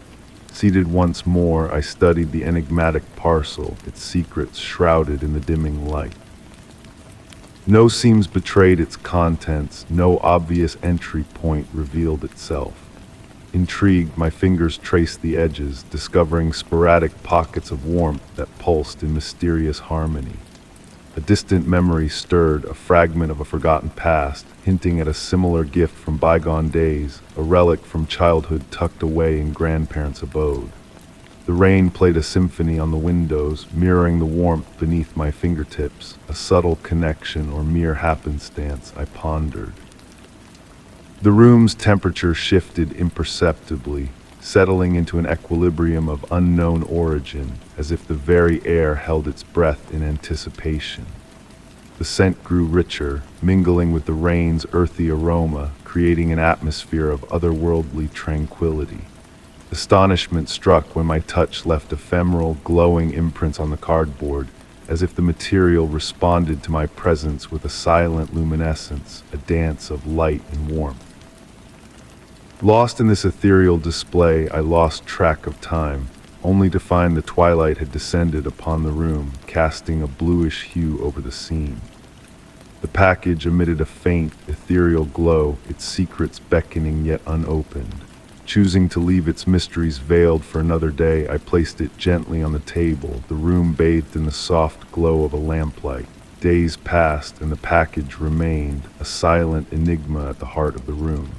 Seated once more, I studied the enigmatic parcel, its secrets shrouded in the dimming light. No seams betrayed its contents, no obvious entry point revealed itself. Intrigued, my fingers traced the edges, discovering sporadic pockets of warmth that pulsed in mysterious harmony. A distant memory stirred, a fragment of a forgotten past, hinting at a similar gift from bygone days, a relic from childhood tucked away in grandparents' abode. The rain played a symphony on the windows, mirroring the warmth beneath my fingertips, a subtle connection or mere happenstance, I pondered. The room's temperature shifted imperceptibly, settling into an equilibrium of unknown origin, as if the very air held its breath in anticipation. The scent grew richer, mingling with the rain's earthy aroma, creating an atmosphere of otherworldly tranquility. Astonishment struck when my touch left ephemeral, glowing imprints on the cardboard, as if the material responded to my presence with a silent luminescence, a dance of light and warmth. Lost in this ethereal display, I lost track of time, only to find the twilight had descended upon the room, casting a bluish hue over the scene. The package emitted a faint, ethereal glow, its secrets beckoning yet unopened. Choosing to leave its mysteries veiled for another day, I placed it gently on the table, the room bathed in the soft glow of a lamplight. Days passed, and the package remained, a silent enigma at the heart of the room.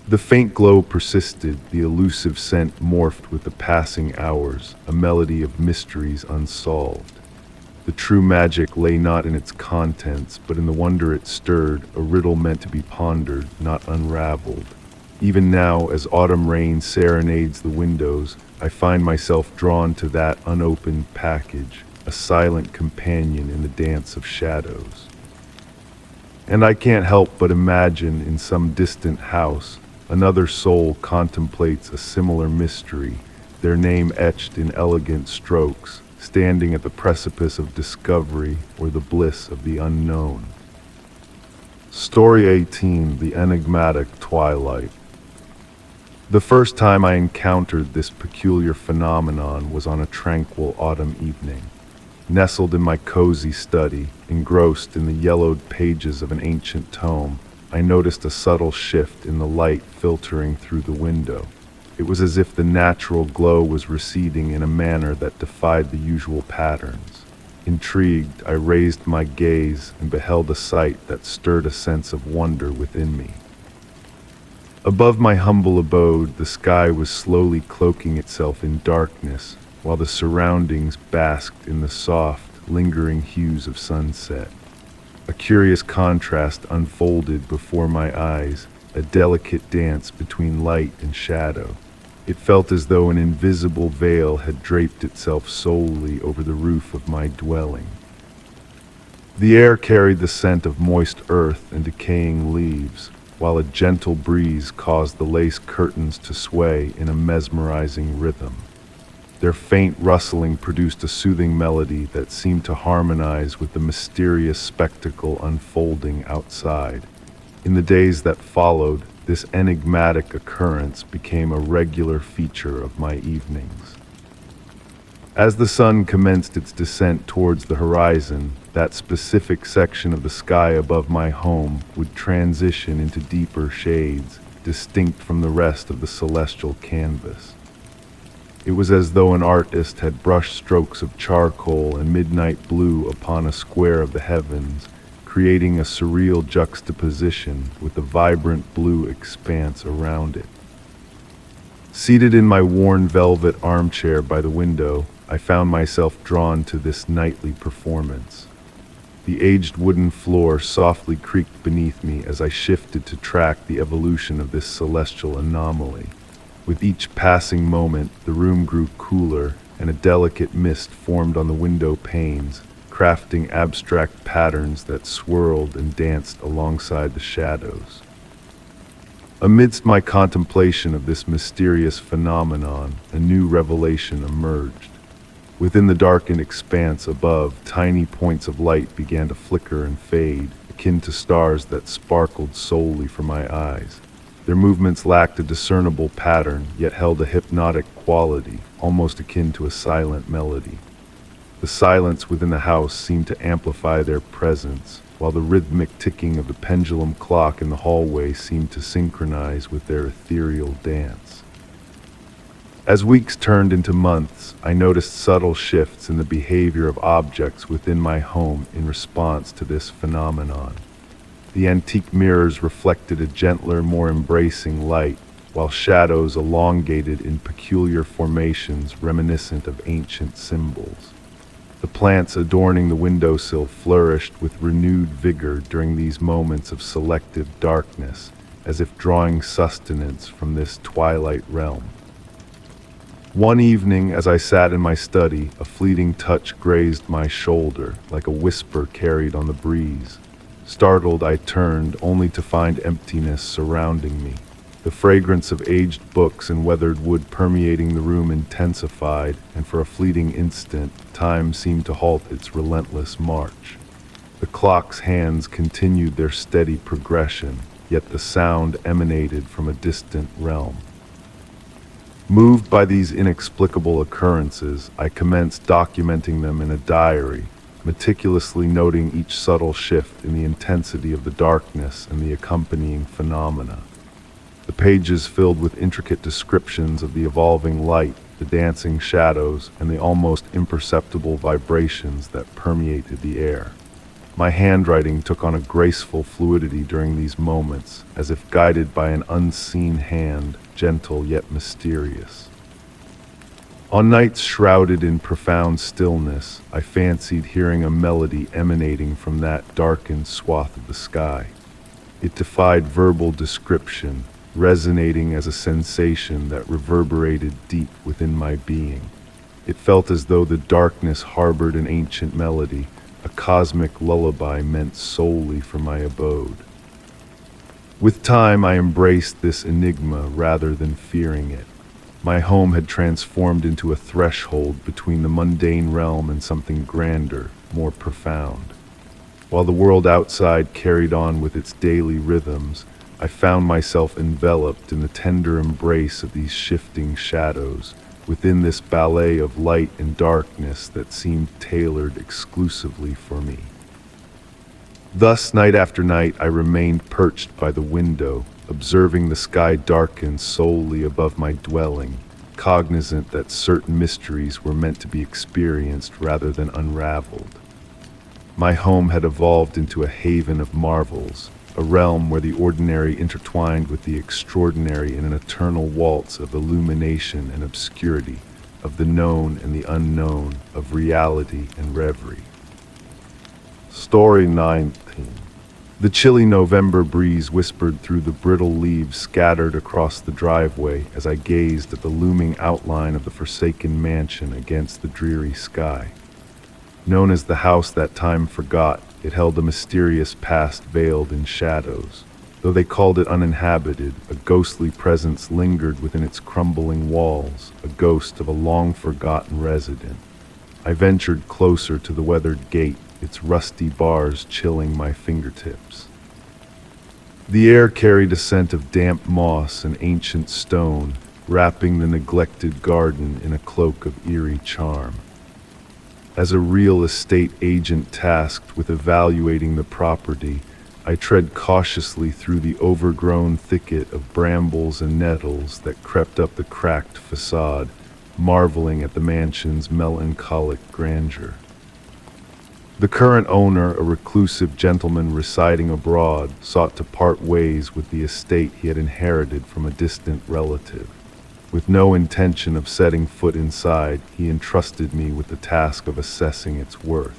The faint glow persisted, the elusive scent morphed with the passing hours, a melody of mysteries unsolved. The true magic lay not in its contents, but in the wonder it stirred, a riddle meant to be pondered, not unraveled. Even now, as autumn rain serenades the windows, I find myself drawn to that unopened package, a silent companion in the dance of shadows. And I can't help but imagine in some distant house, another soul contemplates a similar mystery, their name etched in elegant strokes, standing at the precipice of discovery or the bliss of the unknown. Story 18: The Enigmatic Twilight. The first time I encountered this peculiar phenomenon was on a tranquil autumn evening. Nestled in my cozy study, engrossed in the yellowed pages of an ancient tome, I noticed a subtle shift in the light filtering through the window. It was as if the natural glow was receding in a manner that defied the usual patterns. Intrigued, I raised my gaze and beheld a sight that stirred a sense of wonder within me. Above my humble abode, the sky was slowly cloaking itself in darkness, while the surroundings basked in the soft, lingering hues of sunset. A curious contrast unfolded before my eyes, a delicate dance between light and shadow. It felt as though an invisible veil had draped itself solely over the roof of my dwelling. The air carried the scent of moist earth and decaying leaves, while a gentle breeze caused the lace curtains to sway in a mesmerizing rhythm. Their faint rustling produced a soothing melody that seemed to harmonize with the mysterious spectacle unfolding outside. In the days that followed, this enigmatic occurrence became a regular feature of my evenings. As the sun commenced its descent towards the horizon, that specific section of the sky above my home would transition into deeper shades, distinct from the rest of the celestial canvas. It was as though an artist had brushed strokes of charcoal and midnight blue upon a square of the heavens, creating a surreal juxtaposition with the vibrant blue expanse around it. Seated in my worn velvet armchair by the window, I found myself drawn to this nightly performance. The aged wooden floor softly creaked beneath me as I shifted to track the evolution of this celestial anomaly. With each passing moment, the room grew cooler, and a delicate mist formed on the window panes, crafting abstract patterns that swirled and danced alongside the shadows. Amidst my contemplation of this mysterious phenomenon, a new revelation emerged. Within the darkened expanse above, tiny points of light began to flicker and fade, akin to stars that sparkled solely for my eyes. Their movements lacked a discernible pattern, yet held a hypnotic quality, almost akin to a silent melody. The silence within the house seemed to amplify their presence, while the rhythmic ticking of the pendulum clock in the hallway seemed to synchronize with their ethereal dance. As weeks turned into months, I noticed subtle shifts in the behavior of objects within my home in response to this phenomenon. The antique mirrors reflected a gentler, more embracing light, while shadows elongated in peculiar formations reminiscent of ancient symbols. The plants adorning the windowsill flourished with renewed vigor during these moments of selective darkness, as if drawing sustenance from this twilight realm. One evening, as I sat in my study, a fleeting touch grazed my shoulder, like a whisper carried on the breeze. Startled, I turned, only to find emptiness surrounding me. The fragrance of aged books and weathered wood permeating the room intensified, and for a fleeting instant, time seemed to halt its relentless march. The clock's hands continued their steady progression, yet the sound emanated from a distant realm. Moved by these inexplicable occurrences, I commenced documenting them in a diary, meticulously noting each subtle shift in the intensity of the darkness and the accompanying phenomena. The pages filled with intricate descriptions of the evolving light, the dancing shadows, and the almost imperceptible vibrations that permeated the air. My handwriting took on a graceful fluidity during these moments, as if guided by an unseen hand, gentle yet mysterious. On nights shrouded in profound stillness, I fancied hearing a melody emanating from that darkened swath of the sky. It defied verbal description, resonating as a sensation that reverberated deep within my being. It felt as though the darkness harbored an ancient melody, a cosmic lullaby meant solely for my abode. With time, I embraced this enigma rather than fearing it. My home had transformed into a threshold between the mundane realm and something grander, more profound. While the world outside carried on with its daily rhythms, I found myself enveloped in the tender embrace of these shifting shadows, within this ballet of light and darkness that seemed tailored exclusively for me. Thus, night after night, I remained perched by the window, observing the sky darken solely above my dwelling, cognizant that certain mysteries were meant to be experienced rather than unraveled. My home had evolved into a haven of marvels, a realm where the ordinary intertwined with the extraordinary in an eternal waltz of illumination and obscurity, of the known and the unknown, of reality and reverie. Story 19. The chilly November breeze whispered through the brittle leaves scattered across the driveway as I gazed at the looming outline of the forsaken mansion against the dreary sky. Known as the house that time forgot, it held a mysterious past veiled in shadows. Though they called it uninhabited, a ghostly presence lingered within its crumbling walls, a ghost of a long-forgotten resident. I ventured closer to the weathered gate, its rusty bars chilling my fingertips. The air carried a scent of damp moss and ancient stone, wrapping the neglected garden in a cloak of eerie charm. As a real estate agent tasked with evaluating the property, I tread cautiously through the overgrown thicket of brambles and nettles that crept up the cracked facade, marveling at the mansion's melancholic grandeur. The current owner, a reclusive gentleman residing abroad, sought to part ways with the estate he had inherited from a distant relative. With no intention of setting foot inside, he entrusted me with the task of assessing its worth.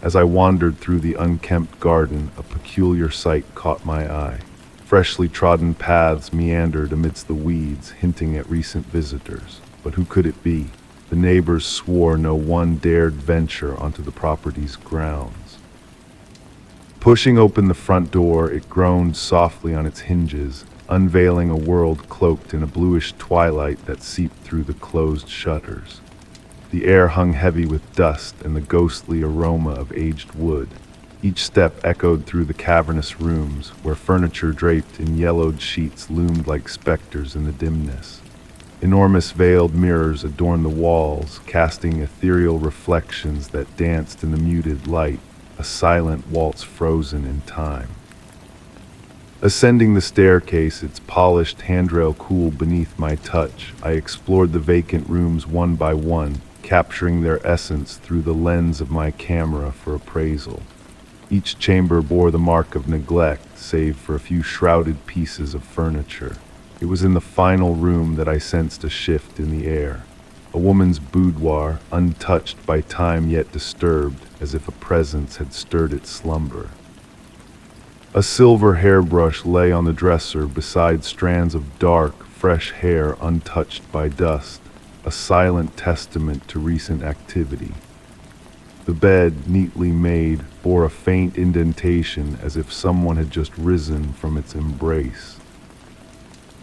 As I wandered through the unkempt garden, a peculiar sight caught my eye. Freshly trodden paths meandered amidst the weeds, hinting at recent visitors. But who could it be? The neighbors swore no one dared venture onto the property's grounds. Pushing open the front door, it groaned softly on its hinges, unveiling a world cloaked in a bluish twilight that seeped through the closed shutters. The air hung heavy with dust and the ghostly aroma of aged wood. Each step echoed through the cavernous rooms, where furniture draped in yellowed sheets loomed like specters in the dimness. Enormous veiled mirrors adorned the walls, casting ethereal reflections that danced in the muted light, a silent waltz frozen in time. Ascending the staircase, its polished handrail cool beneath my touch, I explored the vacant rooms one by one, capturing their essence through the lens of my camera for appraisal. Each chamber bore the mark of neglect, save for a few shrouded pieces of furniture. It was in the final room that I sensed a shift in the air. A woman's boudoir, untouched by time yet disturbed, as if a presence had stirred its slumber. A silver hairbrush lay on the dresser beside strands of dark, fresh hair untouched by dust, a silent testament to recent activity. The bed, neatly made, bore a faint indentation as if someone had just risen from its embrace.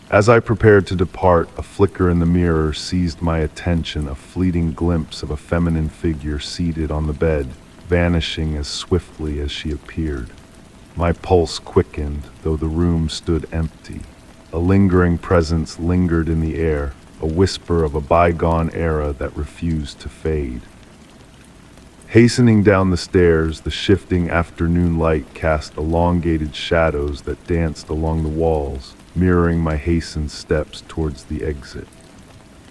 As I prepared to depart, a flicker in the mirror seized my attention, a fleeting glimpse of a feminine figure seated on the bed, vanishing as swiftly as she appeared. My pulse quickened, though the room stood empty. A lingering presence lingered in the air, a whisper of a bygone era that refused to fade. Hastening down the stairs, the shifting afternoon light cast elongated shadows that danced along the walls, mirroring my hastened steps towards the exit.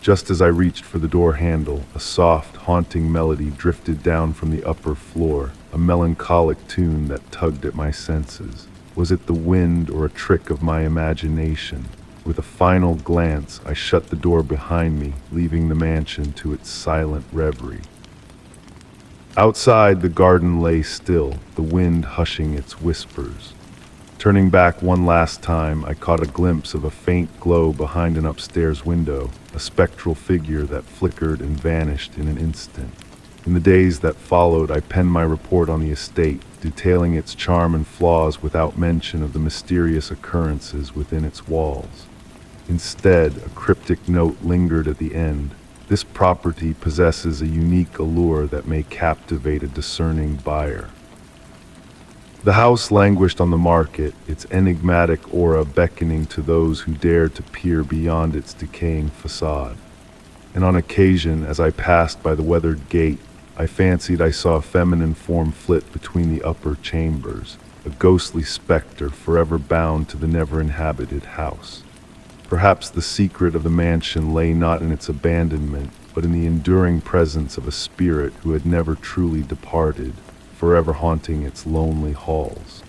Just as I reached for the door handle, a soft, haunting melody drifted down from the upper floor, a melancholic tune that tugged at my senses. Was it the wind or a trick of my imagination? With a final glance, I shut the door behind me, leaving the mansion to its silent reverie. Outside, the garden lay still, the wind hushing its whispers. Turning back one last time, I caught a glimpse of a faint glow behind an upstairs window, a spectral figure that flickered and vanished in an instant. In the days that followed, I penned my report on the estate, detailing its charm and flaws without mention of the mysterious occurrences within its walls. Instead, a cryptic note lingered at the end. This property possesses a unique allure that may captivate a discerning buyer. The house languished on the market, its enigmatic aura beckoning to those who dared to peer beyond its decaying facade. And on occasion, as I passed by the weathered gate, I fancied I saw a feminine form flit between the upper chambers, a ghostly specter forever bound to the never-inhabited house. Perhaps the secret of the mansion lay not in its abandonment, but in the enduring presence of a spirit who had never truly departed, forever haunting its lonely halls.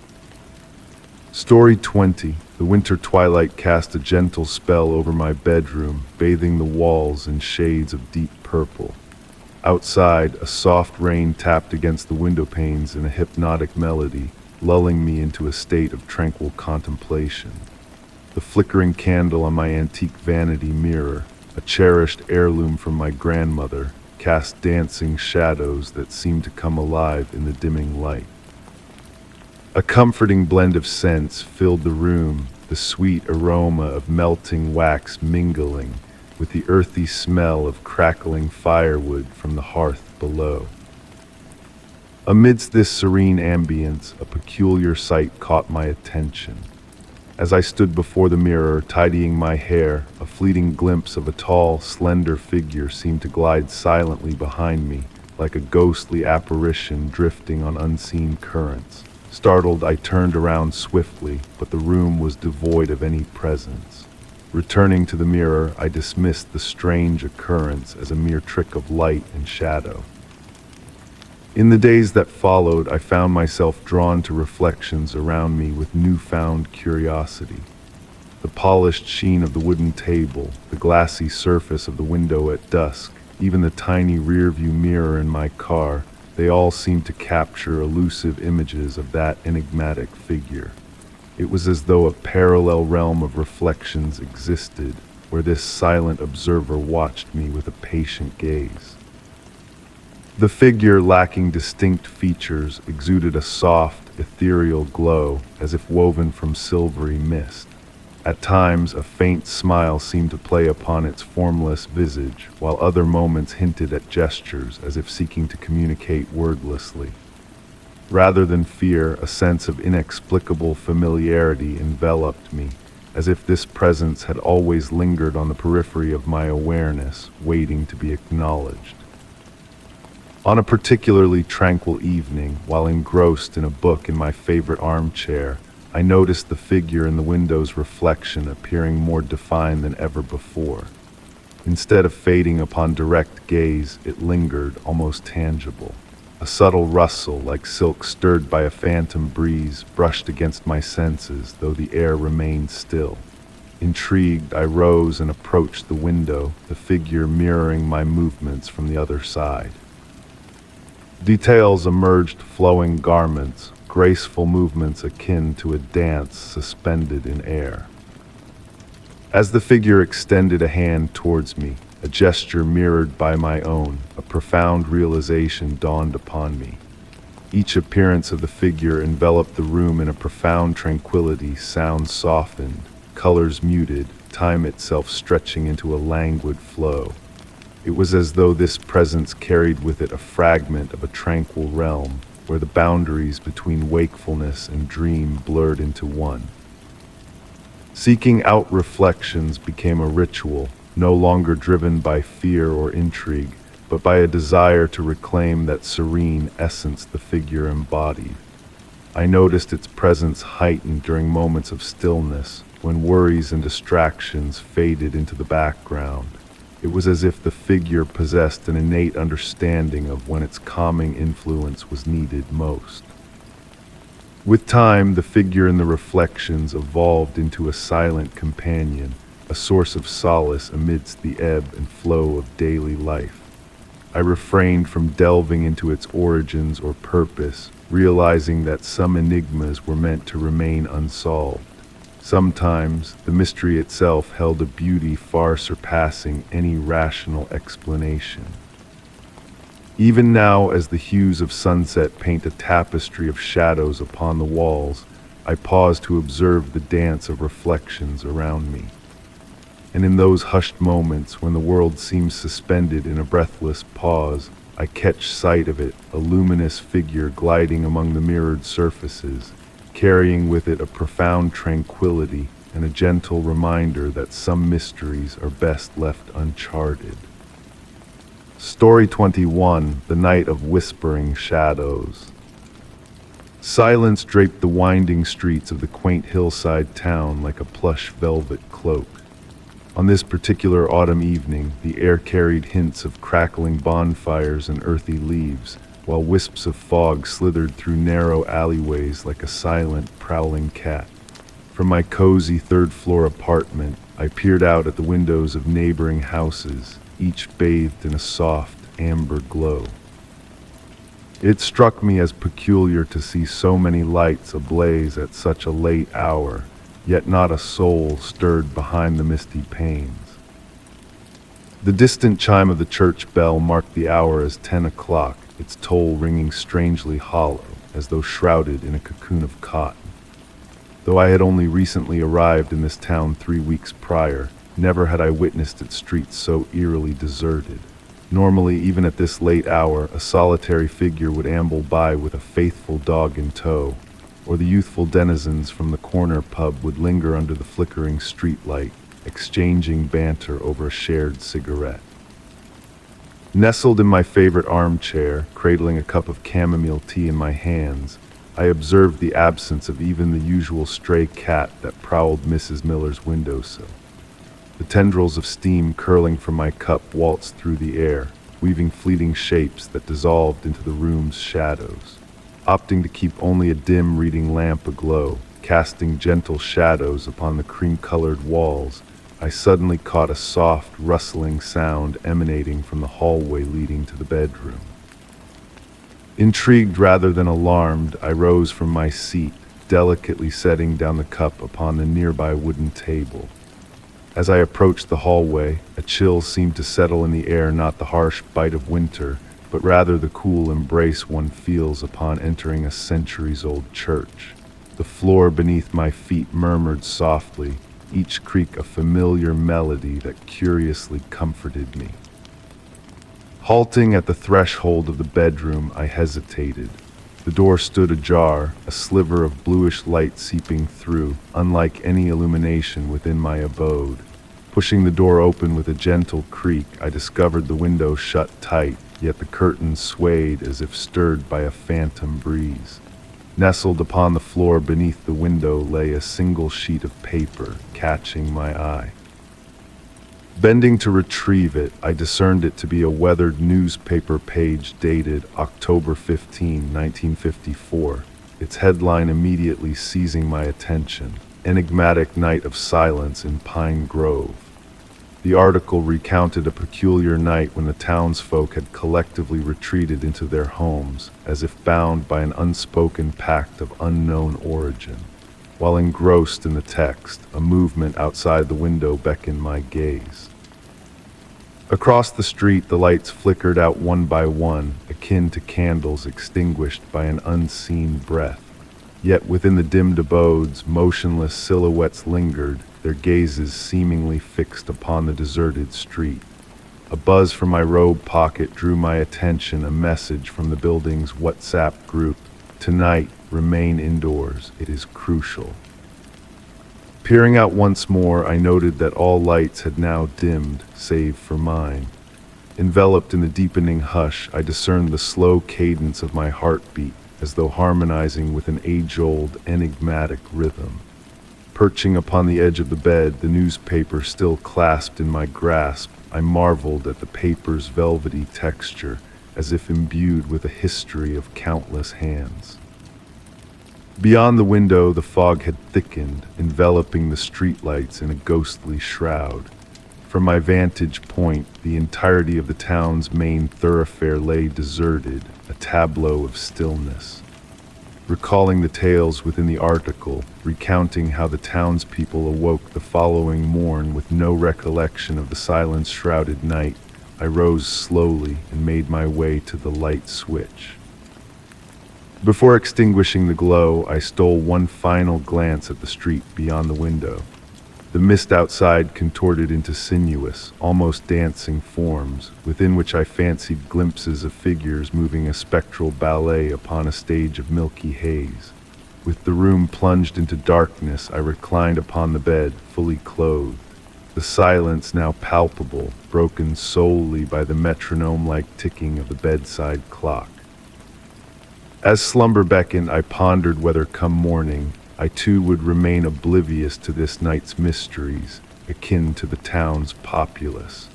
Story 20. The winter twilight cast a gentle spell over my bedroom, bathing the walls in shades of deep purple. Outside, a soft rain tapped against the window panes in a hypnotic melody, lulling me into a state of tranquil contemplation. The flickering candle on my antique vanity mirror, a cherished heirloom from my grandmother, cast dancing shadows that seemed to come alive in the dimming light. A comforting blend of scents filled the room, the sweet aroma of melting wax mingling with the earthy smell of crackling firewood from the hearth below. Amidst this serene ambience, a peculiar sight caught my attention. As I stood before the mirror, tidying my hair, a fleeting glimpse of a tall, slender figure seemed to glide silently behind me, like a ghostly apparition drifting on unseen currents. Startled, I turned around swiftly, but the room was devoid of any presence. Returning to the mirror, I dismissed the strange occurrence as a mere trick of light and shadow. In the days that followed, I found myself drawn to reflections around me with newfound curiosity. The polished sheen of the wooden table, the glassy surface of the window at dusk, even the tiny rearview mirror in my car, they all seemed to capture elusive images of that enigmatic figure. It was as though a parallel realm of reflections existed, where this silent observer watched me with a patient gaze. The figure, lacking distinct features, exuded a soft, ethereal glow, as if woven from silvery mist. At times, a faint smile seemed to play upon its formless visage, while other moments hinted at gestures, as if seeking to communicate wordlessly. Rather than fear, a sense of inexplicable familiarity enveloped me, as if this presence had always lingered on the periphery of my awareness, waiting to be acknowledged. On a particularly tranquil evening, while engrossed in a book in my favorite armchair, I noticed the figure in the window's reflection appearing more defined than ever before. Instead of fading upon direct gaze, it lingered, almost tangible. A subtle rustle, like silk stirred by a phantom breeze, brushed against my senses, though the air remained still. Intrigued, I rose and approached the window, the figure mirroring my movements from the other side. Details emerged: flowing garments, graceful movements akin to a dance suspended in air. As the figure extended a hand towards me, a gesture mirrored by my own, a profound realization dawned upon me. Each appearance of the figure enveloped the room in a profound tranquility, sounds softened, colors muted, time itself stretching into a languid flow. It was as though this presence carried with it a fragment of a tranquil realm, where the boundaries between wakefulness and dream blurred into one. Seeking out reflections became a ritual, no longer driven by fear or intrigue, but by a desire to reclaim that serene essence the figure embodied. I noticed its presence heightened during moments of stillness, when worries and distractions faded into the background. It was as if the figure possessed an innate understanding of when its calming influence was needed most. With time, the figure in the reflections evolved into a silent companion, a source of solace amidst the ebb and flow of daily life. I refrained from delving into its origins or purpose, realizing that some enigmas were meant to remain unsolved. Sometimes, the mystery itself held a beauty far surpassing any rational explanation. Even now, as the hues of sunset paint a tapestry of shadows upon the walls, I pause to observe the dance of reflections around me. And in those hushed moments when the world seems suspended in a breathless pause, I catch sight of it, a luminous figure gliding among the mirrored surfaces, carrying with it a profound tranquility and a gentle reminder that some mysteries are best left uncharted. Story 21, The Night of Whispering Shadows. Silence draped the winding streets of the quaint hillside town like a plush velvet cloak. On this particular autumn evening, the air carried hints of crackling bonfires and earthy leaves, while wisps of fog slithered through narrow alleyways like a silent, prowling cat. From my cozy third-floor apartment, I peered out at the windows of neighboring houses, each bathed in a soft, amber glow. It struck me as peculiar to see so many lights ablaze at such a late hour, yet not a soul stirred behind the misty panes. The distant chime of the church bell marked the hour as 10 o'clock, its toll ringing strangely hollow, as though shrouded in a cocoon of cotton. Though I had only recently arrived in this town 3 weeks prior, never had I witnessed its streets so eerily deserted. Normally, even at this late hour, a solitary figure would amble by with a faithful dog in tow, or the youthful denizens from the corner pub would linger under the flickering streetlight, exchanging banter over a shared cigarette. Nestled in my favorite armchair, cradling a cup of chamomile tea in my hands, I observed the absence of even the usual stray cat that prowled Mrs. Miller's windowsill. The tendrils of steam curling from my cup waltzed through the air, weaving fleeting shapes that dissolved into the room's shadows. Opting to keep only a dim reading lamp aglow, casting gentle shadows upon the cream-colored walls, I suddenly caught a soft, rustling sound emanating from the hallway leading to the bedroom. Intrigued rather than alarmed, I rose from my seat, delicately setting down the cup upon the nearby wooden table. As I approached the hallway, a chill seemed to settle in the air, not the harsh bite of winter, but rather the cool embrace one feels upon entering a centuries-old church. The floor beneath my feet murmured softly, each creak a familiar melody that curiously comforted me. Halting at the threshold of the bedroom, I hesitated. The door stood ajar, a sliver of bluish light seeping through, unlike any illumination within my abode. Pushing the door open with a gentle creak, I discovered the window shut tight, yet the curtains swayed as if stirred by a phantom breeze. Nestled upon the floor beneath the window lay a single sheet of paper, catching my eye. Bending to retrieve it, I discerned it to be a weathered newspaper page dated October 15, 1954, its headline immediately seizing my attention, "Enigmatic Night of Silence in Pine Grove." The article recounted a peculiar night when the townsfolk had collectively retreated into their homes, as if bound by an unspoken pact of unknown origin. While engrossed in the text, a movement outside the window beckoned my gaze. Across the street, the lights flickered out one by one, akin to candles extinguished by an unseen breath. Yet within the dimmed abodes, motionless silhouettes lingered, their gazes seemingly fixed upon the deserted street. A buzz from my robe pocket drew my attention, a message from the building's WhatsApp group. "Tonight, remain indoors. It is crucial." Peering out once more, I noted that all lights had now dimmed, save for mine. Enveloped in the deepening hush, I discerned the slow cadence of my heartbeat, as though harmonizing with an age-old, enigmatic rhythm. Perching upon the edge of the bed, the newspaper still clasped in my grasp, I marveled at the paper's velvety texture, as if imbued with a history of countless hands. Beyond the window, the fog had thickened, enveloping the streetlights in a ghostly shroud. From my vantage point, the entirety of the town's main thoroughfare lay deserted, a tableau of stillness. Recalling the tales within the article, recounting how the townspeople awoke the following morn with no recollection of the silence-shrouded night, I rose slowly and made my way to the light switch. Before extinguishing the glow, I stole one final glance at the street beyond the window. The mist outside contorted into sinuous, almost dancing forms, within which I fancied glimpses of figures moving a spectral ballet upon a stage of milky haze. With the room plunged into darkness, I reclined upon the bed, fully clothed. The silence now palpable, broken solely by the metronome-like ticking of the bedside clock. As slumber beckoned, I pondered whether come morning, I too would remain oblivious to this night's mysteries, akin to the town's populace.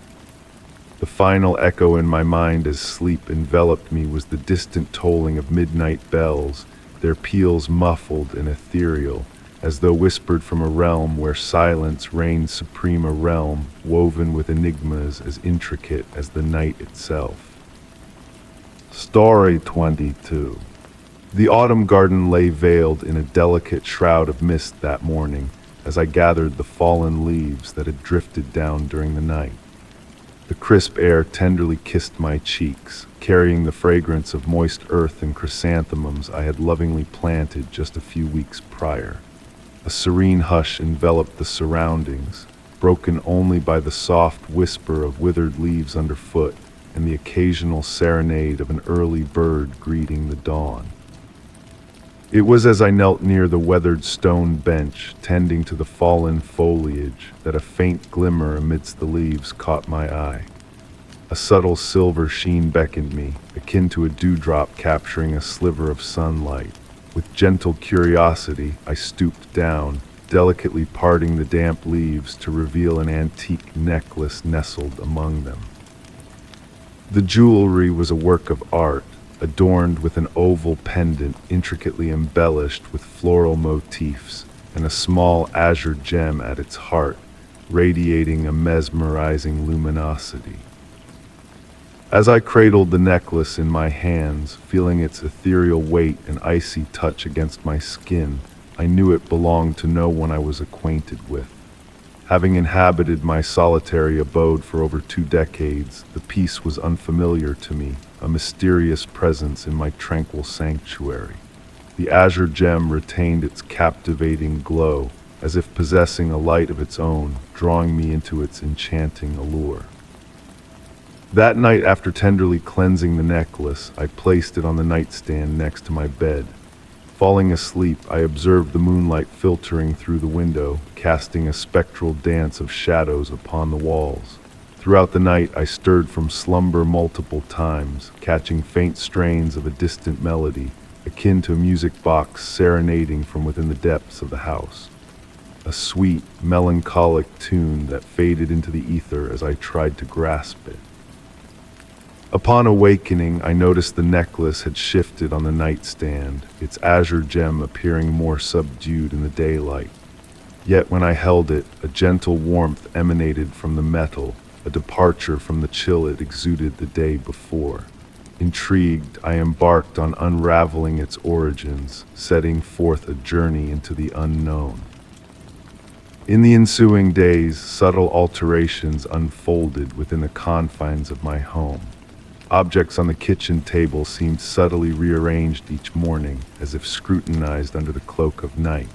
The final echo in my mind as sleep enveloped me was the distant tolling of midnight bells, their peals muffled and ethereal, as though whispered from a realm where silence reigned supreme, a realm woven with enigmas as intricate as the night itself. Story 22. The autumn garden lay veiled in a delicate shroud of mist that morning as I gathered the fallen leaves that had drifted down during the night. The crisp air tenderly kissed my cheeks, carrying the fragrance of moist earth and chrysanthemums I had lovingly planted just a few weeks prior. A serene hush enveloped the surroundings, broken only by the soft whisper of withered leaves underfoot and the occasional serenade of an early bird greeting the dawn. It was as I knelt near the weathered stone bench, tending to the fallen foliage, that a faint glimmer amidst the leaves caught my eye. A subtle silver sheen beckoned me, akin to a dewdrop capturing a sliver of sunlight. With gentle curiosity, I stooped down, delicately parting the damp leaves to reveal an antique necklace nestled among them. The jewelry was a work of art, adorned with an oval pendant intricately embellished with floral motifs and a small azure gem at its heart, radiating a mesmerizing luminosity. As I cradled the necklace in my hands, feeling its ethereal weight and icy touch against my skin, I knew it belonged to no one I was acquainted with. Having inhabited my solitary abode for over 2 decades, the piece was unfamiliar to me, a mysterious presence in my tranquil sanctuary. The azure gem retained its captivating glow, as if possessing a light of its own, drawing me into its enchanting allure. That night, after tenderly cleansing the necklace, I placed it on the nightstand next to my bed. Falling asleep, I observed the moonlight filtering through the window, casting a spectral dance of shadows upon the walls. Throughout the night, I stirred from slumber multiple times, catching faint strains of a distant melody, akin to a music box serenading from within the depths of the house. A sweet, melancholic tune that faded into the ether as I tried to grasp it. Upon awakening, I noticed the necklace had shifted on the nightstand, its azure gem appearing more subdued in the daylight. Yet when I held it, a gentle warmth emanated from the metal, a departure from the chill it exuded the day before. Intrigued, I embarked on unraveling its origins, setting forth a journey into the unknown. In the ensuing days, subtle alterations unfolded within the confines of my home. Objects on the kitchen table seemed subtly rearranged each morning, as if scrutinized under the cloak of night.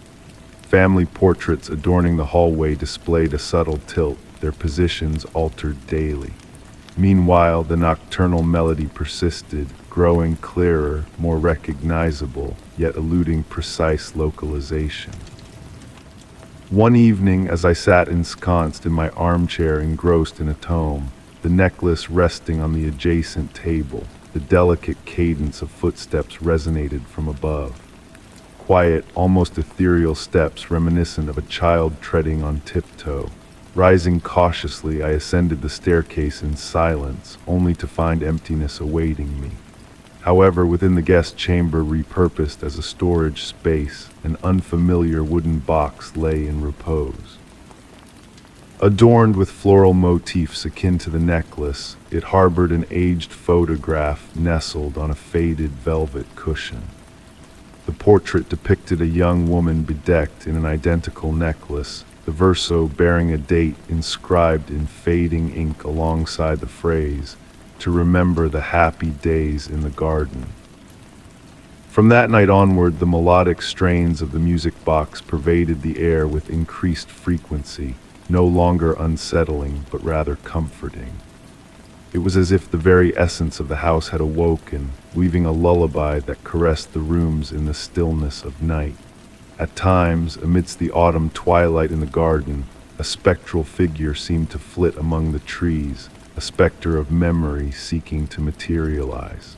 Family portraits adorning the hallway displayed a subtle tilt, their positions altered daily. Meanwhile, the nocturnal melody persisted, growing clearer, more recognizable, yet eluding precise localization. One evening, as I sat ensconced in my armchair engrossed in a tome, the necklace resting on the adjacent table, the delicate cadence of footsteps resonated from above. Quiet, almost ethereal steps reminiscent of a child treading on tiptoe. Rising cautiously, I ascended the staircase in silence, only to find emptiness awaiting me. However, within the guest chamber repurposed as a storage space, an unfamiliar wooden box lay in repose. Adorned with floral motifs akin to the necklace, it harbored an aged photograph nestled on a faded velvet cushion. The portrait depicted a young woman bedecked in an identical necklace, the verso bearing a date inscribed in fading ink alongside the phrase, "To remember the happy days in the garden." From that night onward, the melodic strains of the music box pervaded the air with increased frequency, no longer unsettling, but rather comforting. It was as if the very essence of the house had awoken, weaving a lullaby that caressed the rooms in the stillness of night. At times, amidst the autumn twilight in the garden, a spectral figure seemed to flit among the trees, a specter of memory seeking to materialize.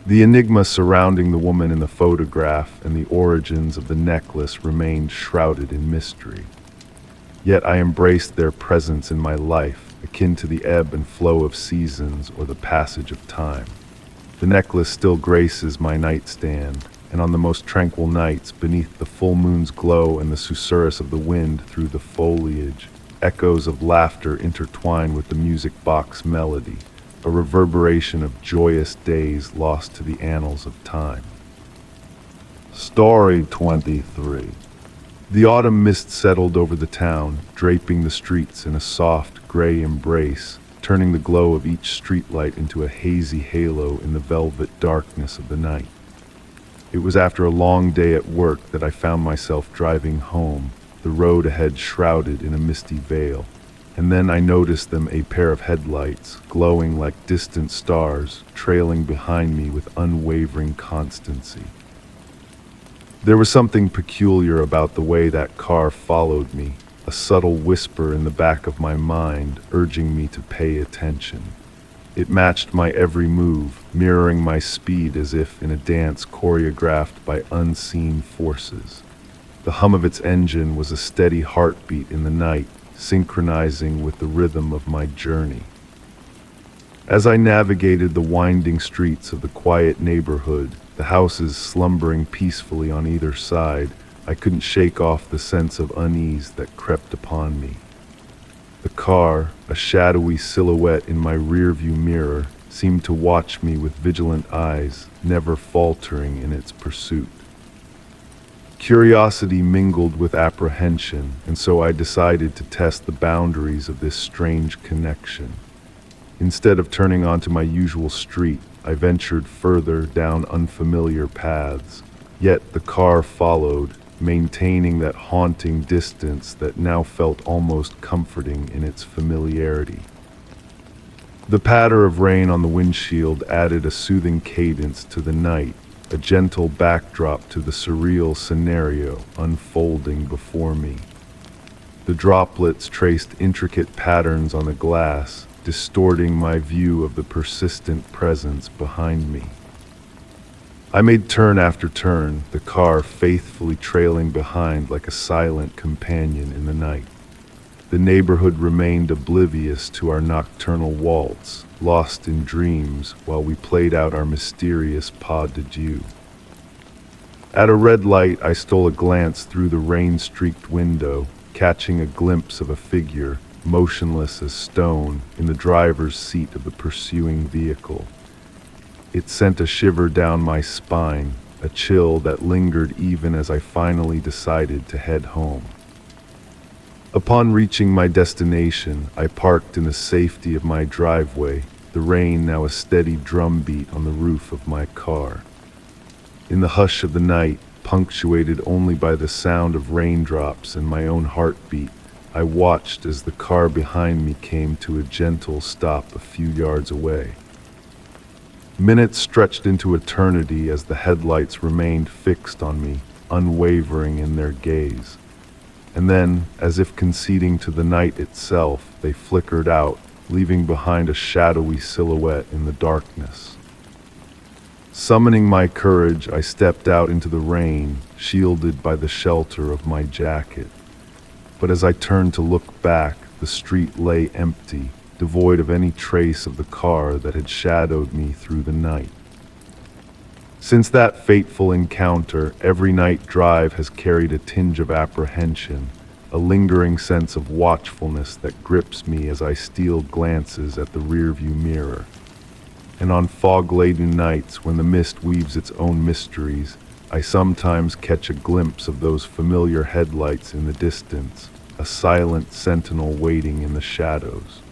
The enigma surrounding the woman in the photograph and the origins of the necklace remained shrouded in mystery. Yet I embraced their presence in my life, akin to the ebb and flow of seasons or the passage of time. The necklace still graces my nightstand, and on the most tranquil nights, beneath the full moon's glow and the susurrus of the wind through the foliage, echoes of laughter intertwine with the music box melody, a reverberation of joyous days lost to the annals of time. Story 23. The autumn mist settled over the town, draping the streets in a soft, gray embrace, turning the glow of each streetlight into a hazy halo in the velvet darkness of the night. It was after a long day at work that I found myself driving home, the road ahead shrouded in a misty veil. And then I noticed them, a pair of headlights, glowing like distant stars, trailing behind me with unwavering constancy. There was something peculiar about the way that car followed me, a subtle whisper in the back of my mind urging me to pay attention. It matched my every move, mirroring my speed as if in a dance choreographed by unseen forces. The hum of its engine was a steady heartbeat in the night, synchronizing with the rhythm of my journey. As I navigated the winding streets of the quiet neighborhood, the houses slumbering peacefully on either side, I couldn't shake off the sense of unease that crept upon me. The car, a shadowy silhouette in my rearview mirror, seemed to watch me with vigilant eyes, never faltering in its pursuit. Curiosity mingled with apprehension, and so I decided to test the boundaries of this strange connection. Instead of turning onto my usual street, I ventured further down unfamiliar paths. Yet the car followed, maintaining that haunting distance that now felt almost comforting in its familiarity. The patter of rain on the windshield added a soothing cadence to the night, a gentle backdrop to the surreal scenario unfolding before me. The droplets traced intricate patterns on the glass, distorting my view of the persistent presence behind me. I made turn after turn, the car faithfully trailing behind like a silent companion in the night. The neighborhood remained oblivious to our nocturnal waltz, lost in dreams while we played out our mysterious pas de deux. At a red light, I stole a glance through the rain-streaked window, catching a glimpse of a figure, motionless as stone, in the driver's seat of the pursuing vehicle. It sent a shiver down my spine, a chill that lingered even as I finally decided to head home. Upon reaching my destination, I parked in the safety of my driveway, the rain now a steady drumbeat on the roof of my car. In the hush of the night, punctuated only by the sound of raindrops and my own heartbeat, I watched as the car behind me came to a gentle stop a few yards away. Minutes stretched into eternity as the headlights remained fixed on me, unwavering in their gaze. And then, as if conceding to the night itself, they flickered out, leaving behind a shadowy silhouette in the darkness. Summoning my courage, I stepped out into the rain, shielded by the shelter of my jacket. But as I turned to look back, the street lay empty, devoid of any trace of the car that had shadowed me through the night. Since that fateful encounter, every night drive has carried a tinge of apprehension, a lingering sense of watchfulness that grips me as I steal glances at the rearview mirror. And on fog-laden nights, when the mist weaves its own mysteries, I sometimes catch a glimpse of those familiar headlights in the distance, a silent sentinel waiting in the shadows.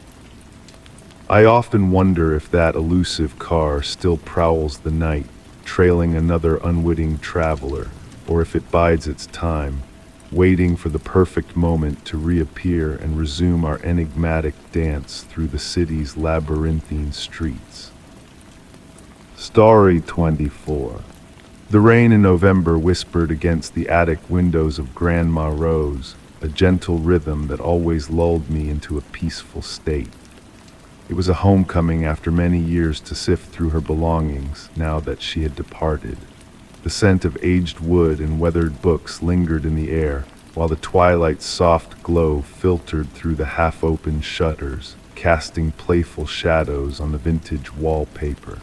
I often wonder if that elusive car still prowls the night, trailing another unwitting traveler, or if it bides its time, waiting for the perfect moment to reappear and resume our enigmatic dance through the city's labyrinthine streets. Story 24. The rain in November whispered against the attic windows of Grandma Rose, a gentle rhythm that always lulled me into a peaceful state. It was a homecoming after many years to sift through her belongings, now that she had departed. The scent of aged wood and weathered books lingered in the air, while the twilight's soft glow filtered through the half-open shutters, casting playful shadows on the vintage wallpaper.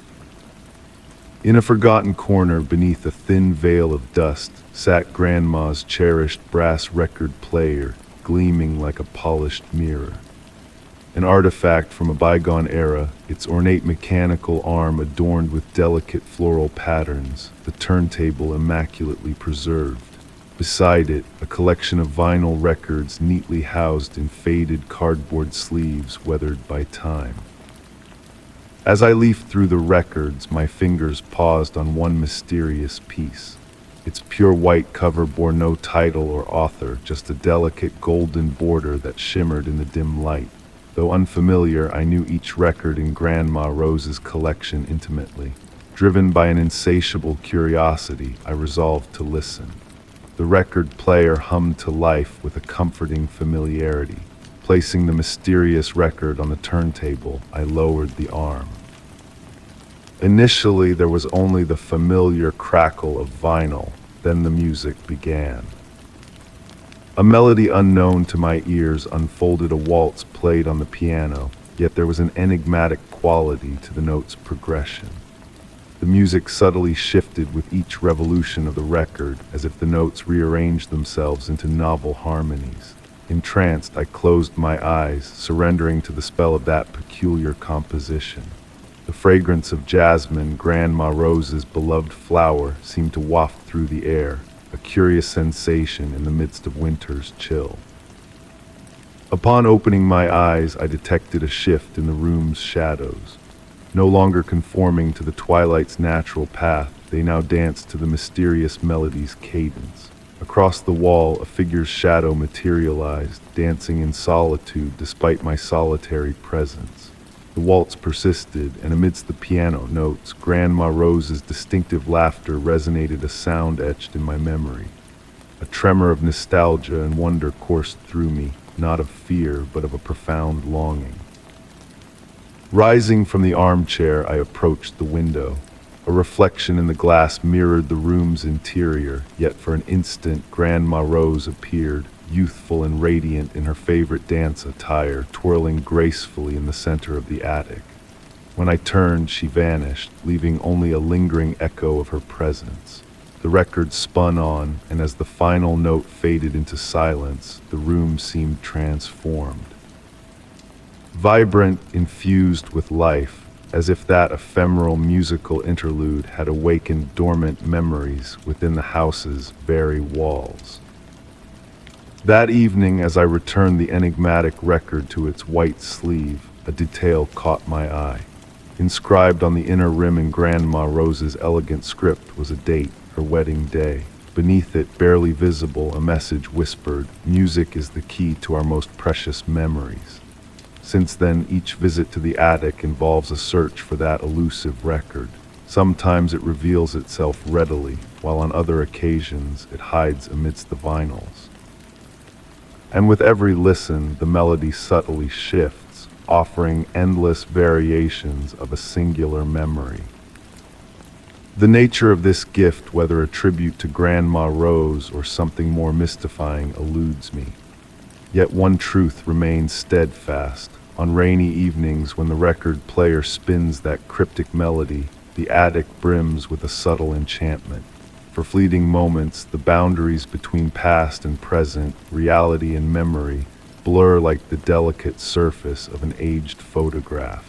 In a forgotten corner beneath a thin veil of dust sat Grandma's cherished brass record player, gleaming like a polished mirror. An artifact from a bygone era, its ornate mechanical arm adorned with delicate floral patterns, the turntable immaculately preserved. Beside it, a collection of vinyl records neatly housed in faded cardboard sleeves weathered by time. As I leafed through the records, my fingers paused on one mysterious piece. Its pure white cover bore no title or author, just a delicate golden border that shimmered in the dim light. Though unfamiliar, I knew each record in Grandma Rose's collection intimately. Driven by an insatiable curiosity, I resolved to listen. The record player hummed to life with a comforting familiarity. Placing the mysterious record on the turntable, I lowered the arm. Initially, there was only the familiar crackle of vinyl, then the music began. A melody unknown to my ears unfolded a waltz played on the piano, yet there was an enigmatic quality to the note's progression. The music subtly shifted with each revolution of the record, as if the notes rearranged themselves into novel harmonies. Entranced, I closed my eyes, surrendering to the spell of that peculiar composition. The fragrance of jasmine, Grandma Rose's beloved flower, seemed to waft through the air, a curious sensation in the midst of winter's chill. Upon opening my eyes, I detected a shift in the room's shadows. No longer conforming to the twilight's natural path, they now danced to the mysterious melody's cadence. Across the wall, a figure's shadow materialized, dancing in solitude despite my solitary presence. The waltz persisted, and amidst the piano notes, Grandma Rose's distinctive laughter resonated, a sound etched in my memory. A tremor of nostalgia and wonder coursed through me, not of fear, but of a profound longing. Rising from the armchair, I approached the window. A reflection in the glass mirrored the room's interior, yet for an instant Grandma Rose appeared, youthful and radiant in her favorite dance attire, twirling gracefully in the center of the attic. When I turned, she vanished, leaving only a lingering echo of her presence. The record spun on, and as the final note faded into silence, the room seemed transformed. Vibrant, infused with life, as if that ephemeral musical interlude had awakened dormant memories within the house's very walls. That evening, as I returned the enigmatic record to its white sleeve, a detail caught my eye. Inscribed on the inner rim in Grandma Rose's elegant script was a date, her wedding day. Beneath it, barely visible, a message whispered, "Music is the key to our most precious memories." Since then, each visit to the attic involves a search for that elusive record. Sometimes it reveals itself readily, while on other occasions it hides amidst the vinyls. And with every listen, the melody subtly shifts, offering endless variations of a singular memory. The nature of this gift, whether a tribute to Grandma Rose or something more mystifying, eludes me. Yet one truth remains steadfast. On rainy evenings, when the record player spins that cryptic melody, the attic brims with a subtle enchantment. For fleeting moments, the boundaries between past and present, reality and memory, blur like the delicate surface of an aged photograph.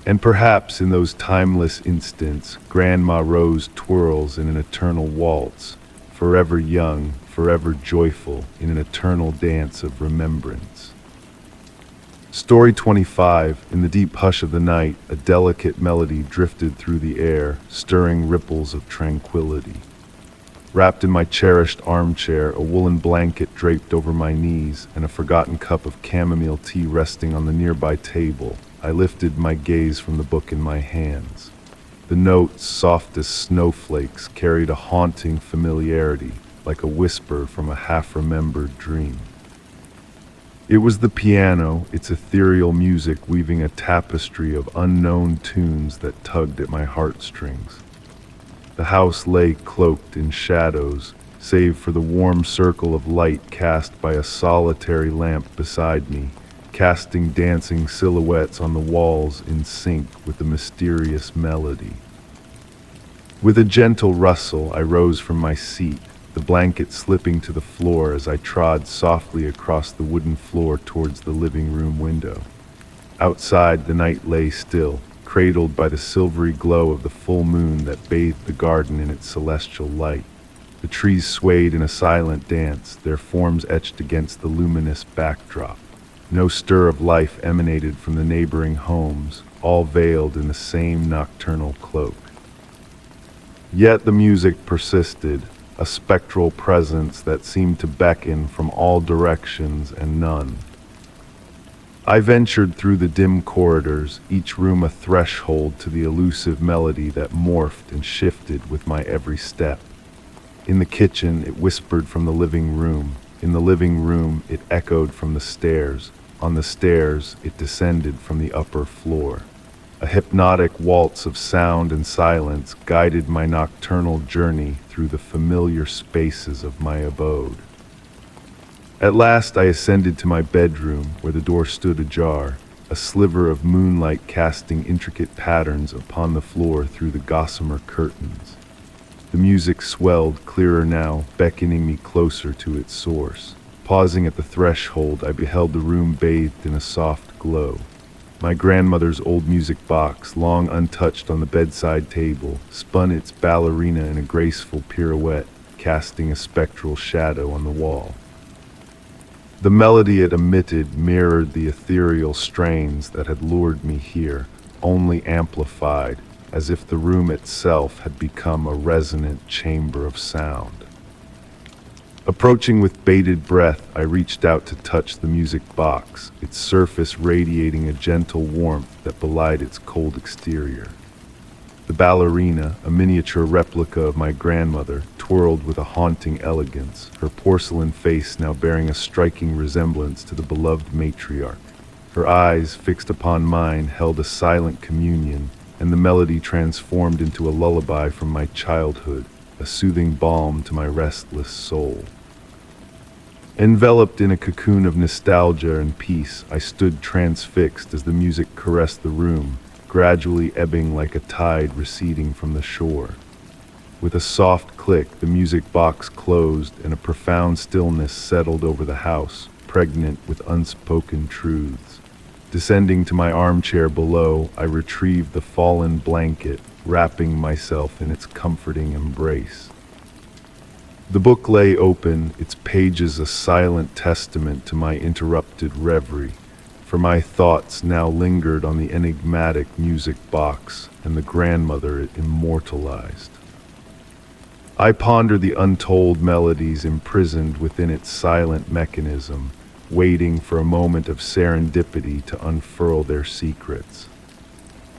And perhaps in those timeless instants, Grandma Rose twirls in an eternal waltz, forever young, forever joyful, in an eternal dance of remembrance. Story 25. In the deep hush of the night, a delicate melody drifted through the air, stirring ripples of tranquility. Wrapped in my cherished armchair, a woolen blanket draped over my knees, and a forgotten cup of chamomile tea resting on the nearby table, I lifted my gaze from the book in my hands. The notes, soft as snowflakes, carried a haunting familiarity, like a whisper from a half-remembered dream. It was the piano, its ethereal music weaving a tapestry of unknown tunes that tugged at my heartstrings. The house lay cloaked in shadows, save for the warm circle of light cast by a solitary lamp beside me, casting dancing silhouettes on the walls in sync with the mysterious melody. With a gentle rustle, I rose from my seat, the blanket slipping to the floor as I trod softly across the wooden floor towards the living room window. Outside, the night lay still, cradled by the silvery glow of the full moon that bathed the garden in its celestial light. The trees swayed in a silent dance, their forms etched against the luminous backdrop. No stir of life emanated from the neighboring homes, all veiled in the same nocturnal cloak. Yet the music persisted, a spectral presence that seemed to beckon from all directions and none. I ventured through the dim corridors, each room a threshold to the elusive melody that morphed and shifted with my every step. In the kitchen, it whispered from the living room. In the living room, it echoed from the stairs. On the stairs, it descended from the upper floor. A hypnotic waltz of sound and silence guided my nocturnal journey through the familiar spaces of my abode. At last I ascended to my bedroom, where the door stood ajar, a sliver of moonlight casting intricate patterns upon the floor through the gossamer curtains. The music swelled clearer now, beckoning me closer to its source. Pausing at the threshold, I beheld the room bathed in a soft glow. My grandmother's old music box, long untouched on the bedside table, spun its ballerina in a graceful pirouette, casting a spectral shadow on the wall. The melody it emitted mirrored the ethereal strains that had lured me here, only amplified, as if the room itself had become a resonant chamber of sound. Approaching with bated breath, I reached out to touch the music box, its surface radiating a gentle warmth that belied its cold exterior. The ballerina, a miniature replica of my grandmother, twirled with a haunting elegance, her porcelain face now bearing a striking resemblance to the beloved matriarch. Her eyes, fixed upon mine, held a silent communion, and the melody transformed into a lullaby from my childhood, a soothing balm to my restless soul. Enveloped in a cocoon of nostalgia and peace, I stood transfixed as the music caressed the room, gradually ebbing like a tide receding from the shore. With a soft click, the music box closed and a profound stillness settled over the house, pregnant with unspoken truths. Descending to my armchair below, I retrieved the fallen blanket, wrapping myself in its comforting embrace. The book lay open, its pages a silent testament to my interrupted reverie, for my thoughts now lingered on the enigmatic music box and the grandmother it immortalized. I pondered the untold melodies imprisoned within its silent mechanism, waiting for a moment of serendipity to unfurl their secrets.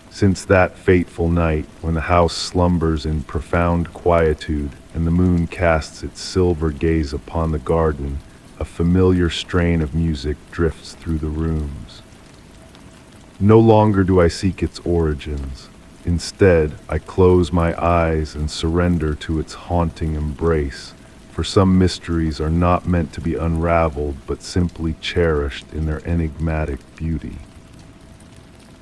Since that fateful night, when the house slumbers in profound quietude and the moon casts its silver gaze upon the garden, a familiar strain of music drifts through the rooms. No longer do I seek its origins. Instead, I close my eyes and surrender to its haunting embrace, for some mysteries are not meant to be unraveled but simply cherished in their enigmatic beauty.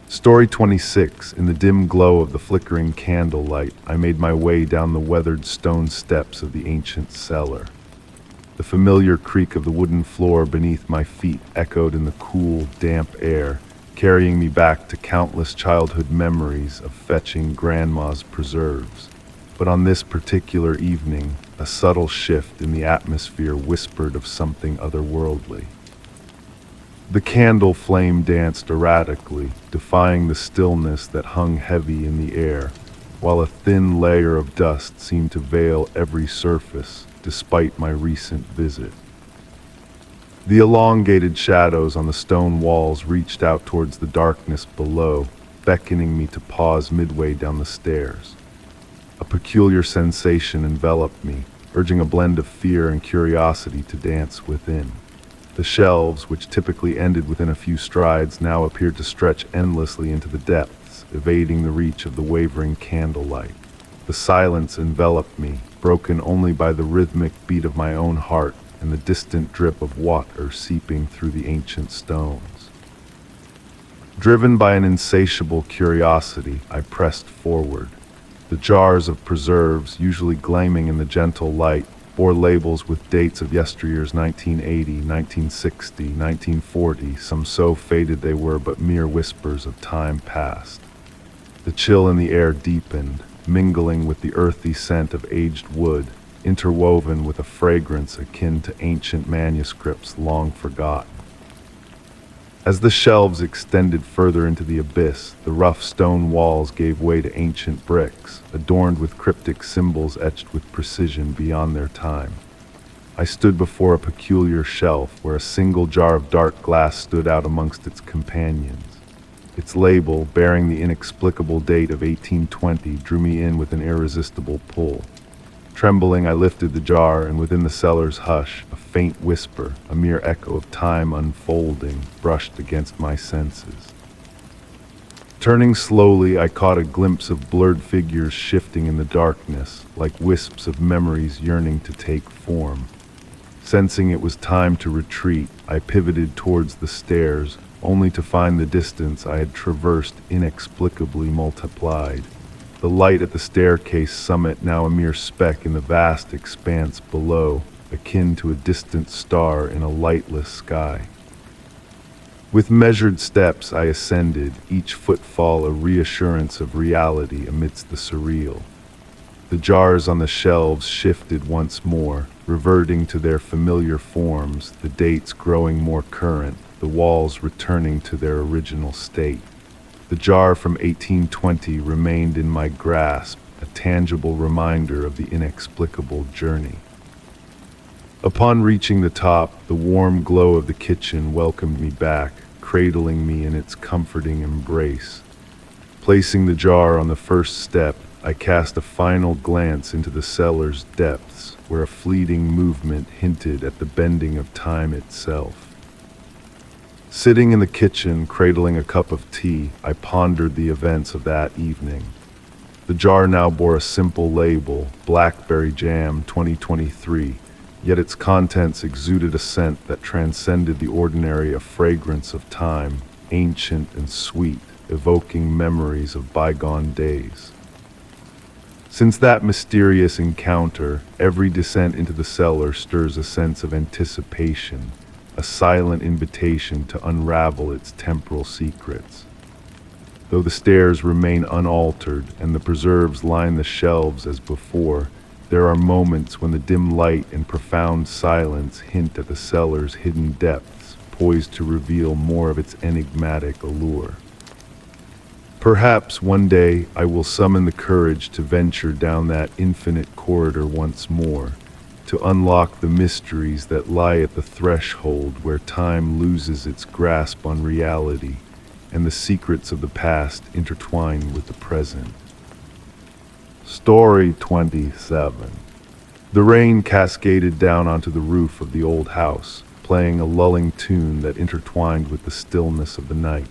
Story 26. In the dim glow of the flickering candlelight, I made my way down the weathered stone steps of the ancient cellar. The familiar creak of the wooden floor beneath my feet echoed in the cool, damp air, carrying me back to countless childhood memories of fetching grandma's preserves. But on this particular evening, a subtle shift in the atmosphere whispered of something otherworldly. The candle flame danced erratically, defying the stillness that hung heavy in the air, while a thin layer of dust seemed to veil every surface, despite my recent visit. The elongated shadows on the stone walls reached out towards the darkness below, beckoning me to pause midway down the stairs. A peculiar sensation enveloped me, urging a blend of fear and curiosity to dance within. The shelves, which typically ended within a few strides, now appeared to stretch endlessly into the depths, evading the reach of the wavering candlelight. The silence enveloped me, broken only by the rhythmic beat of my own heart and the distant drip of water seeping through the ancient stones. Driven by an insatiable curiosity, I pressed forward. The jars of preserves, usually gleaming in the gentle light, bore labels with dates of yesteryear's 1980, 1960, 1940, some so faded they were but mere whispers of time past. The chill in the air deepened, mingling with the earthy scent of aged wood, interwoven with a fragrance akin to ancient manuscripts long forgotten. As the shelves extended further into the abyss, the rough stone walls gave way to ancient bricks, adorned with cryptic symbols etched with precision beyond their time. I stood before a peculiar shelf where a single jar of dark glass stood out amongst its companions. Its label, bearing the inexplicable date of 1820, drew me in with an irresistible pull. Trembling, I lifted the jar, and within the cellar's hush, a faint whisper, a mere echo of time unfolding, brushed against my senses. Turning slowly, I caught a glimpse of blurred figures shifting in the darkness, like wisps of memories yearning to take form. Sensing it was time to retreat, I pivoted towards the stairs, only to find the distance I had traversed inexplicably multiplied. The light at the staircase summit now a mere speck in the vast expanse below, akin to a distant star in a lightless sky. With measured steps I ascended, each footfall a reassurance of reality amidst the surreal. The jars on the shelves shifted once more, reverting to their familiar forms, the dates growing more current, the walls returning to their original state. The jar from 1820 remained in my grasp, a tangible reminder of the inexplicable journey. Upon reaching the top, the warm glow of the kitchen welcomed me back, cradling me in its comforting embrace. Placing the jar on the first step, I cast a final glance into the cellar's depths, where a fleeting movement hinted at the bending of time itself. Sitting in the kitchen, cradling a cup of tea, I pondered the events of that evening. The jar now bore a simple label, Blackberry Jam 2023, yet its contents exuded a scent that transcended the ordinary, a fragrance of time, ancient and sweet, evoking memories of bygone days. Since that mysterious encounter, every descent into the cellar stirs a sense of anticipation, a silent invitation to unravel its temporal secrets. Though the stairs remain unaltered and the preserves line the shelves as before, there are moments when the dim light and profound silence hint at the cellar's hidden depths, poised to reveal more of its enigmatic allure. Perhaps one day I will summon the courage to venture down that infinite corridor once more, to unlock the mysteries that lie at the threshold where time loses its grasp on reality and the secrets of the past intertwine with the present. Story 27. The rain cascaded down onto the roof of the old house, playing a lulling tune that intertwined with the stillness of the night.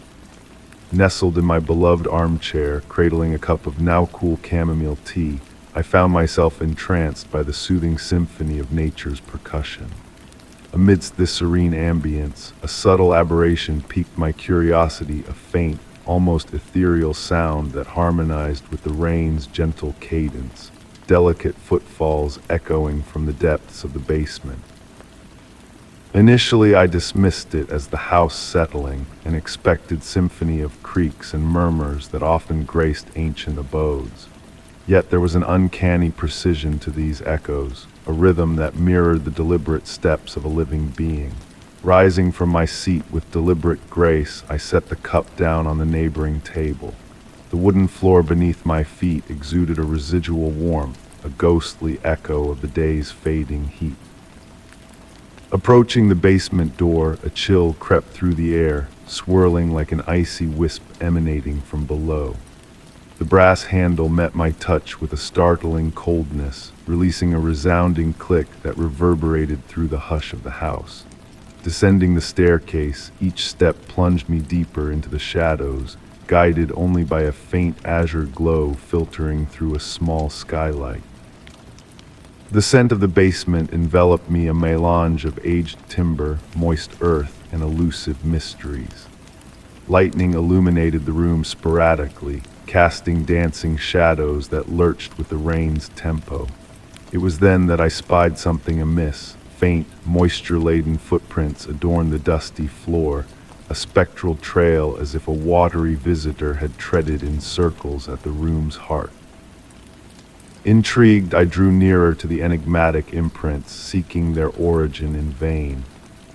Nestled in my beloved armchair, cradling a cup of now-cool chamomile tea, I found myself entranced by the soothing symphony of nature's percussion. Amidst this serene ambience, a subtle aberration piqued my curiosity, a faint, almost ethereal sound that harmonized with the rain's gentle cadence, delicate footfalls echoing from the depths of the basement. Initially, I dismissed it as the house settling, an expected symphony of creaks and murmurs that often graced ancient abodes. Yet there was an uncanny precision to these echoes, a rhythm that mirrored the deliberate steps of a living being. Rising from my seat with deliberate grace, I set the cup down on the neighboring table. The wooden floor beneath my feet exuded a residual warmth, a ghostly echo of the day's fading heat. Approaching the basement door, a chill crept through the air, swirling like an icy wisp emanating from below. The brass handle met my touch with a startling coldness, releasing a resounding click that reverberated through the hush of the house. Descending the staircase, each step plunged me deeper into the shadows, guided only by a faint azure glow filtering through a small skylight. The scent of the basement enveloped me, a melange of aged timber, moist earth, and elusive mysteries. Lightning illuminated the room sporadically, casting dancing shadows that lurched with the rain's tempo. It was then that I spied something amiss. Faint, moisture-laden footprints adorned the dusty floor, a spectral trail as if a watery visitor had treaded in circles at the room's heart. Intrigued, I drew nearer to the enigmatic imprints, seeking their origin in vain.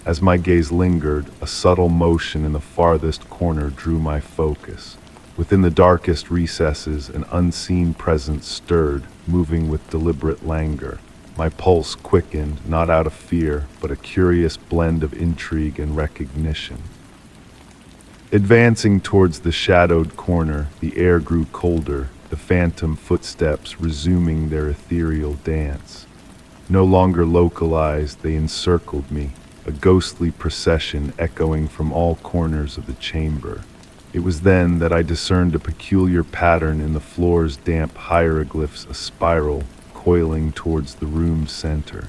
As my gaze lingered, a subtle motion in the farthest corner drew my focus. Within the darkest recesses, an unseen presence stirred, moving with deliberate languor. My pulse quickened, not out of fear, but a curious blend of intrigue and recognition. Advancing towards the shadowed corner, the air grew colder, the phantom footsteps resuming their ethereal dance. No longer localized, they encircled me, a ghostly procession echoing from all corners of the chamber. It was then that I discerned a peculiar pattern in the floor's damp hieroglyphs, a spiral coiling towards the room's center.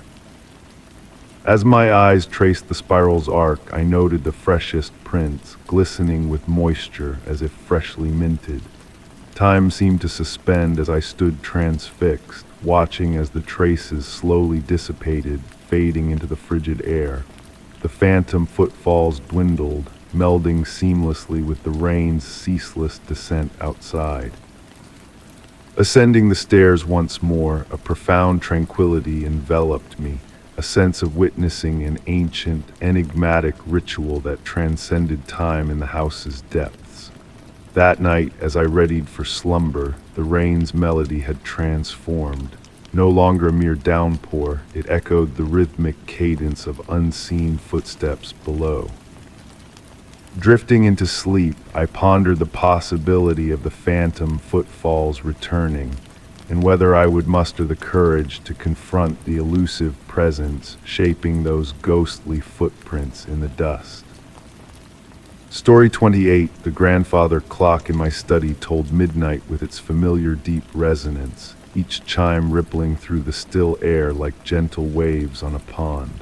As my eyes traced the spiral's arc, I noted the freshest prints, glistening with moisture as if freshly minted. Time seemed to suspend as I stood transfixed, watching as the traces slowly dissipated, fading into the frigid air. The phantom footfalls dwindled, melding seamlessly with the rain's ceaseless descent outside. Ascending the stairs once more, a profound tranquility enveloped me, a sense of witnessing an ancient, enigmatic ritual that transcended time in the house's depths. That night, as I readied for slumber, the rain's melody had transformed. No longer a mere downpour, it echoed the rhythmic cadence of unseen footsteps below. Drifting into sleep, I pondered the possibility of the phantom footfalls returning, and whether I would muster the courage to confront the elusive presence shaping those ghostly footprints in the dust. Story 28, the grandfather clock in my study told midnight with its familiar deep resonance, each chime rippling through the still air like gentle waves on a pond.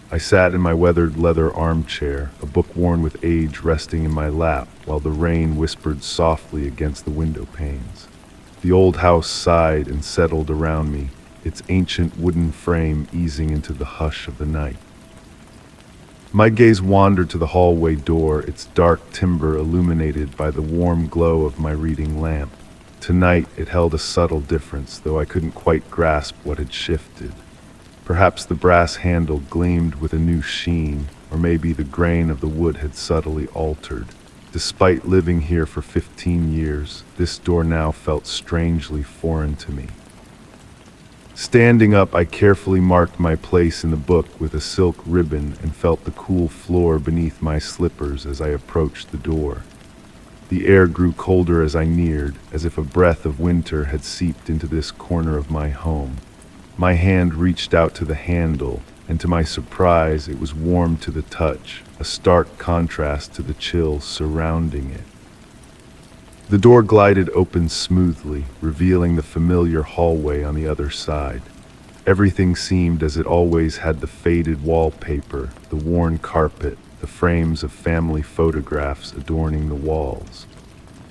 I sat in my weathered leather armchair, a book worn with age resting in my lap, while the rain whispered softly against the window panes. The old house sighed and settled around me, its ancient wooden frame easing into the hush of the night. My gaze wandered to the hallway door, its dark timber illuminated by the warm glow of my reading lamp. Tonight it held a subtle difference, though I couldn't quite grasp what had shifted. Perhaps the brass handle gleamed with a new sheen, or maybe the grain of the wood had subtly altered. Despite living here for 15 years, this door now felt strangely foreign to me. Standing up, I carefully marked my place in the book with a silk ribbon and felt the cool floor beneath my slippers as I approached the door. The air grew colder as I neared, as if a breath of winter had seeped into this corner of my home. My hand reached out to the handle, and to my surprise, it was warm to the touch, a stark contrast to the chill surrounding it. The door glided open smoothly, revealing the familiar hallway on the other side. Everything seemed as it always had: the faded wallpaper, the worn carpet, the frames of family photographs adorning the walls.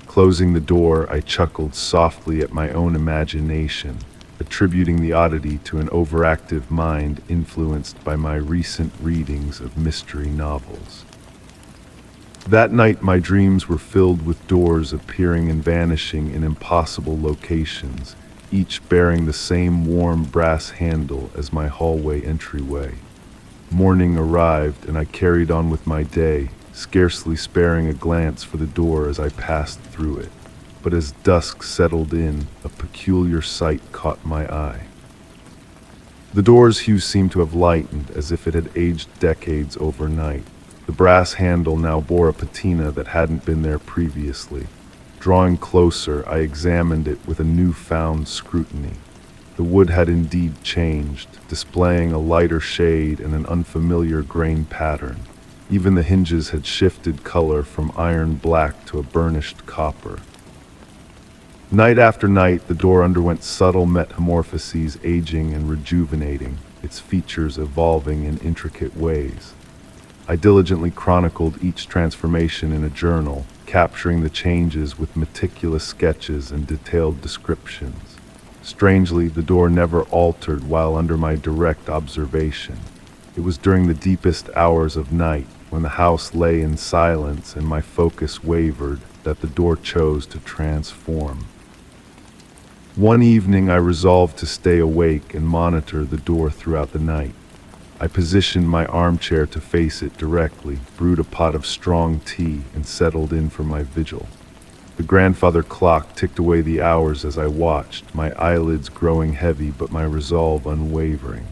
Closing the door, I chuckled softly at my own imagination, attributing the oddity to an overactive mind influenced by my recent readings of mystery novels. That night, my dreams were filled with doors appearing and vanishing in impossible locations, each bearing the same warm brass handle as my hallway entryway. Morning arrived, and I carried on with my day, scarcely sparing a glance for the door as I passed through it. But as dusk settled in, a peculiar sight caught my eye. The door's hue seemed to have lightened, as if it had aged decades overnight. The brass handle now bore a patina that hadn't been there previously. Drawing closer, I examined it with a newfound scrutiny. The wood had indeed changed, displaying a lighter shade and an unfamiliar grain pattern. Even the hinges had shifted color from iron black to a burnished copper. Night after night, the door underwent subtle metamorphoses, aging and rejuvenating, its features evolving in intricate ways. I diligently chronicled each transformation in a journal, capturing the changes with meticulous sketches and detailed descriptions. Strangely, the door never altered while under my direct observation. It was during the deepest hours of night, when the house lay in silence and my focus wavered, that the door chose to transform. One evening, I resolved to stay awake and monitor the door throughout the night. I positioned my armchair to face it directly, brewed a pot of strong tea, and settled in for my vigil. The grandfather clock ticked away the hours as I watched, my eyelids growing heavy but my resolve unwavering.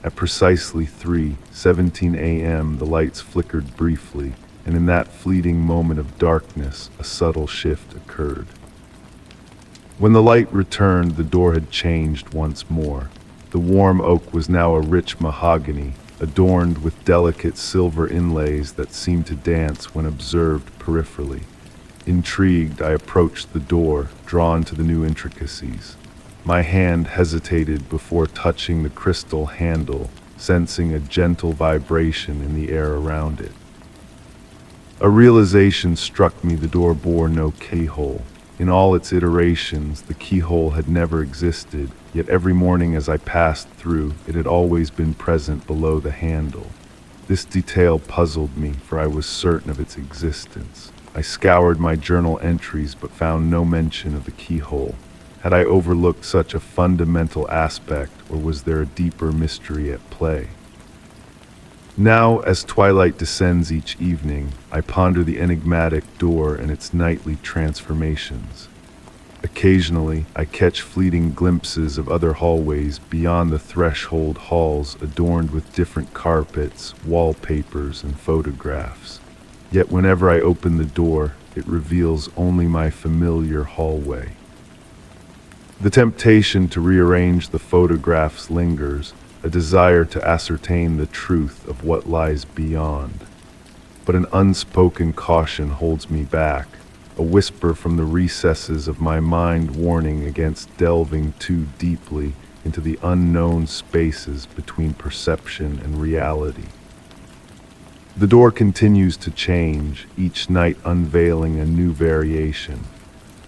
At precisely 3:17 a.m., the lights flickered briefly, and in that fleeting moment of darkness, a subtle shift occurred. When the light returned, the door had changed once more. The warm oak was now a rich mahogany, adorned with delicate silver inlays that seemed to dance when observed peripherally. Intrigued, I approached the door, drawn to the new intricacies. My hand hesitated before touching the crystal handle, sensing a gentle vibration in the air around it. A realization struck me: the door bore no keyhole. In all its iterations, the keyhole had never existed, yet every morning as I passed through, it had always been present below the handle. This detail puzzled me, for I was certain of its existence. I scoured my journal entries but found no mention of the keyhole. Had I overlooked such a fundamental aspect, or was there a deeper mystery at play? Now, as twilight descends each evening, I ponder the enigmatic door and its nightly transformations. Occasionally, I catch fleeting glimpses of other hallways beyond the threshold halls adorned with different carpets, wallpapers, and photographs. Yet whenever I open the door, it reveals only my familiar hallway. The temptation to rearrange the photographs lingers, a desire to ascertain the truth of what lies beyond. But an unspoken caution holds me back, a whisper from the recesses of my mind warning against delving too deeply into the unknown spaces between perception and reality. The door continues to change, each night unveiling a new variation.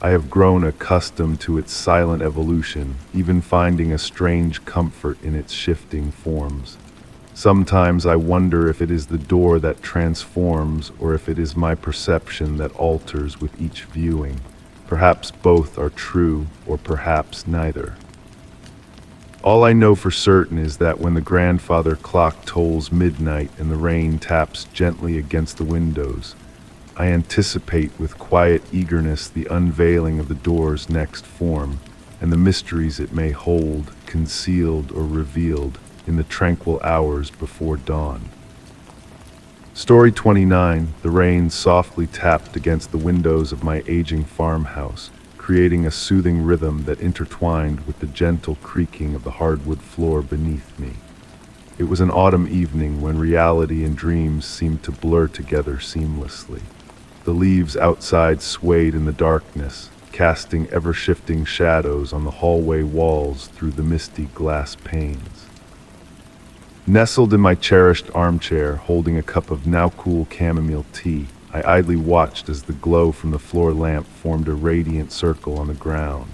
I have grown accustomed to its silent evolution, even finding a strange comfort in its shifting forms. Sometimes I wonder if it is the door that transforms, or if it is my perception that alters with each viewing. Perhaps both are true, or perhaps neither. All I know for certain is that when the grandfather clock tolls midnight and the rain taps gently against the windows, I anticipate with quiet eagerness the unveiling of the door's next form, and the mysteries it may hold, concealed or revealed, in the tranquil hours before dawn. Story 29. The rain softly tapped against the windows of my aging farmhouse, creating a soothing rhythm that intertwined with the gentle creaking of the hardwood floor beneath me. It was an autumn evening when reality and dreams seemed to blur together seamlessly. The leaves outside swayed in the darkness, casting ever-shifting shadows on the hallway walls through the misty glass panes. Nestled in my cherished armchair, holding a cup of now-cool chamomile tea, I idly watched as the glow from the floor lamp formed a radiant circle on the ground.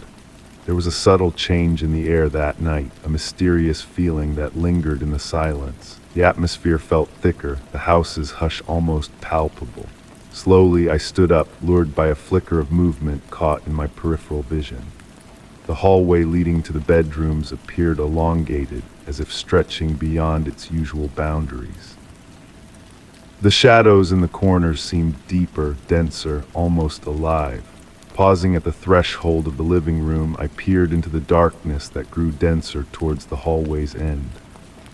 There was a subtle change in the air that night, a mysterious feeling that lingered in the silence. The atmosphere felt thicker, the house's hush almost palpable. Slowly, I stood up, lured by a flicker of movement caught in my peripheral vision. The hallway leading to the bedrooms appeared elongated, as if stretching beyond its usual boundaries. The shadows in the corners seemed deeper, denser, almost alive. Pausing at the threshold of the living room, I peered into the darkness that grew denser towards the hallway's end.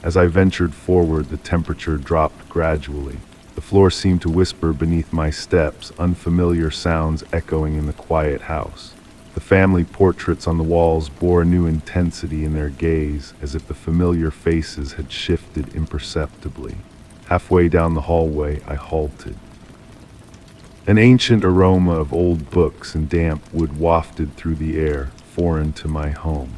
As I ventured forward, the temperature dropped gradually. The floor seemed to whisper beneath my steps, unfamiliar sounds echoing in the quiet house. The family portraits on the walls bore a new intensity in their gaze, as if the familiar faces had shifted imperceptibly. Halfway down the hallway, I halted. An ancient aroma of old books and damp wood wafted through the air, foreign to my home.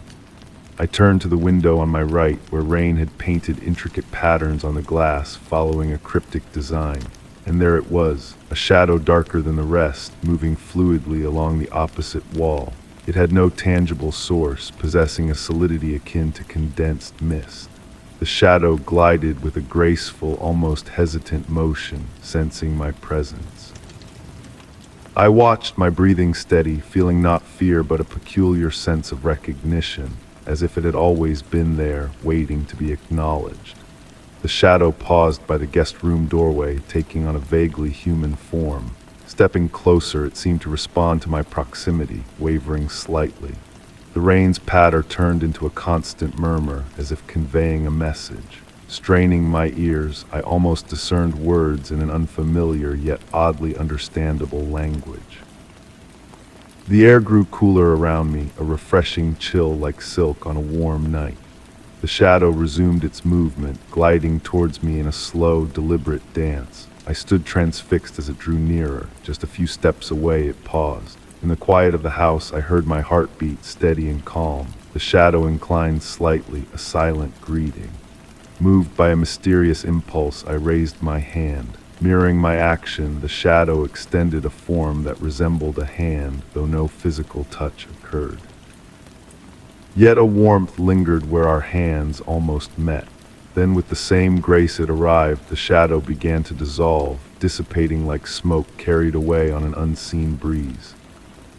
I turned to the window on my right, where rain had painted intricate patterns on the glass, following a cryptic design. And there it was, a shadow darker than the rest, moving fluidly along the opposite wall. It had no tangible source, possessing a solidity akin to condensed mist. The shadow glided with a graceful, almost hesitant motion, sensing my presence. I watched, my breathing steady, feeling not fear but a peculiar sense of recognition, as if it had always been there, waiting to be acknowledged. The shadow paused by the guest room doorway, taking on a vaguely human form. Stepping closer, it seemed to respond to my proximity, wavering slightly. The rain's patter turned into a constant murmur, as if conveying a message. Straining my ears, I almost discerned words in an unfamiliar yet oddly understandable language. The air grew cooler around me, a refreshing chill like silk on a warm night. The shadow resumed its movement, gliding towards me in a slow, deliberate dance. I stood transfixed as it drew nearer. Just a few steps away, it paused. In the quiet of the house, I heard my heartbeat, steady and calm. The shadow inclined slightly, a silent greeting. Moved by a mysterious impulse, I raised my hand. Mirroring my action, the shadow extended a form that resembled a hand, though no physical touch occurred. Yet a warmth lingered where our hands almost met. Then, with the same grace it arrived, the shadow began to dissolve, dissipating like smoke carried away on an unseen breeze.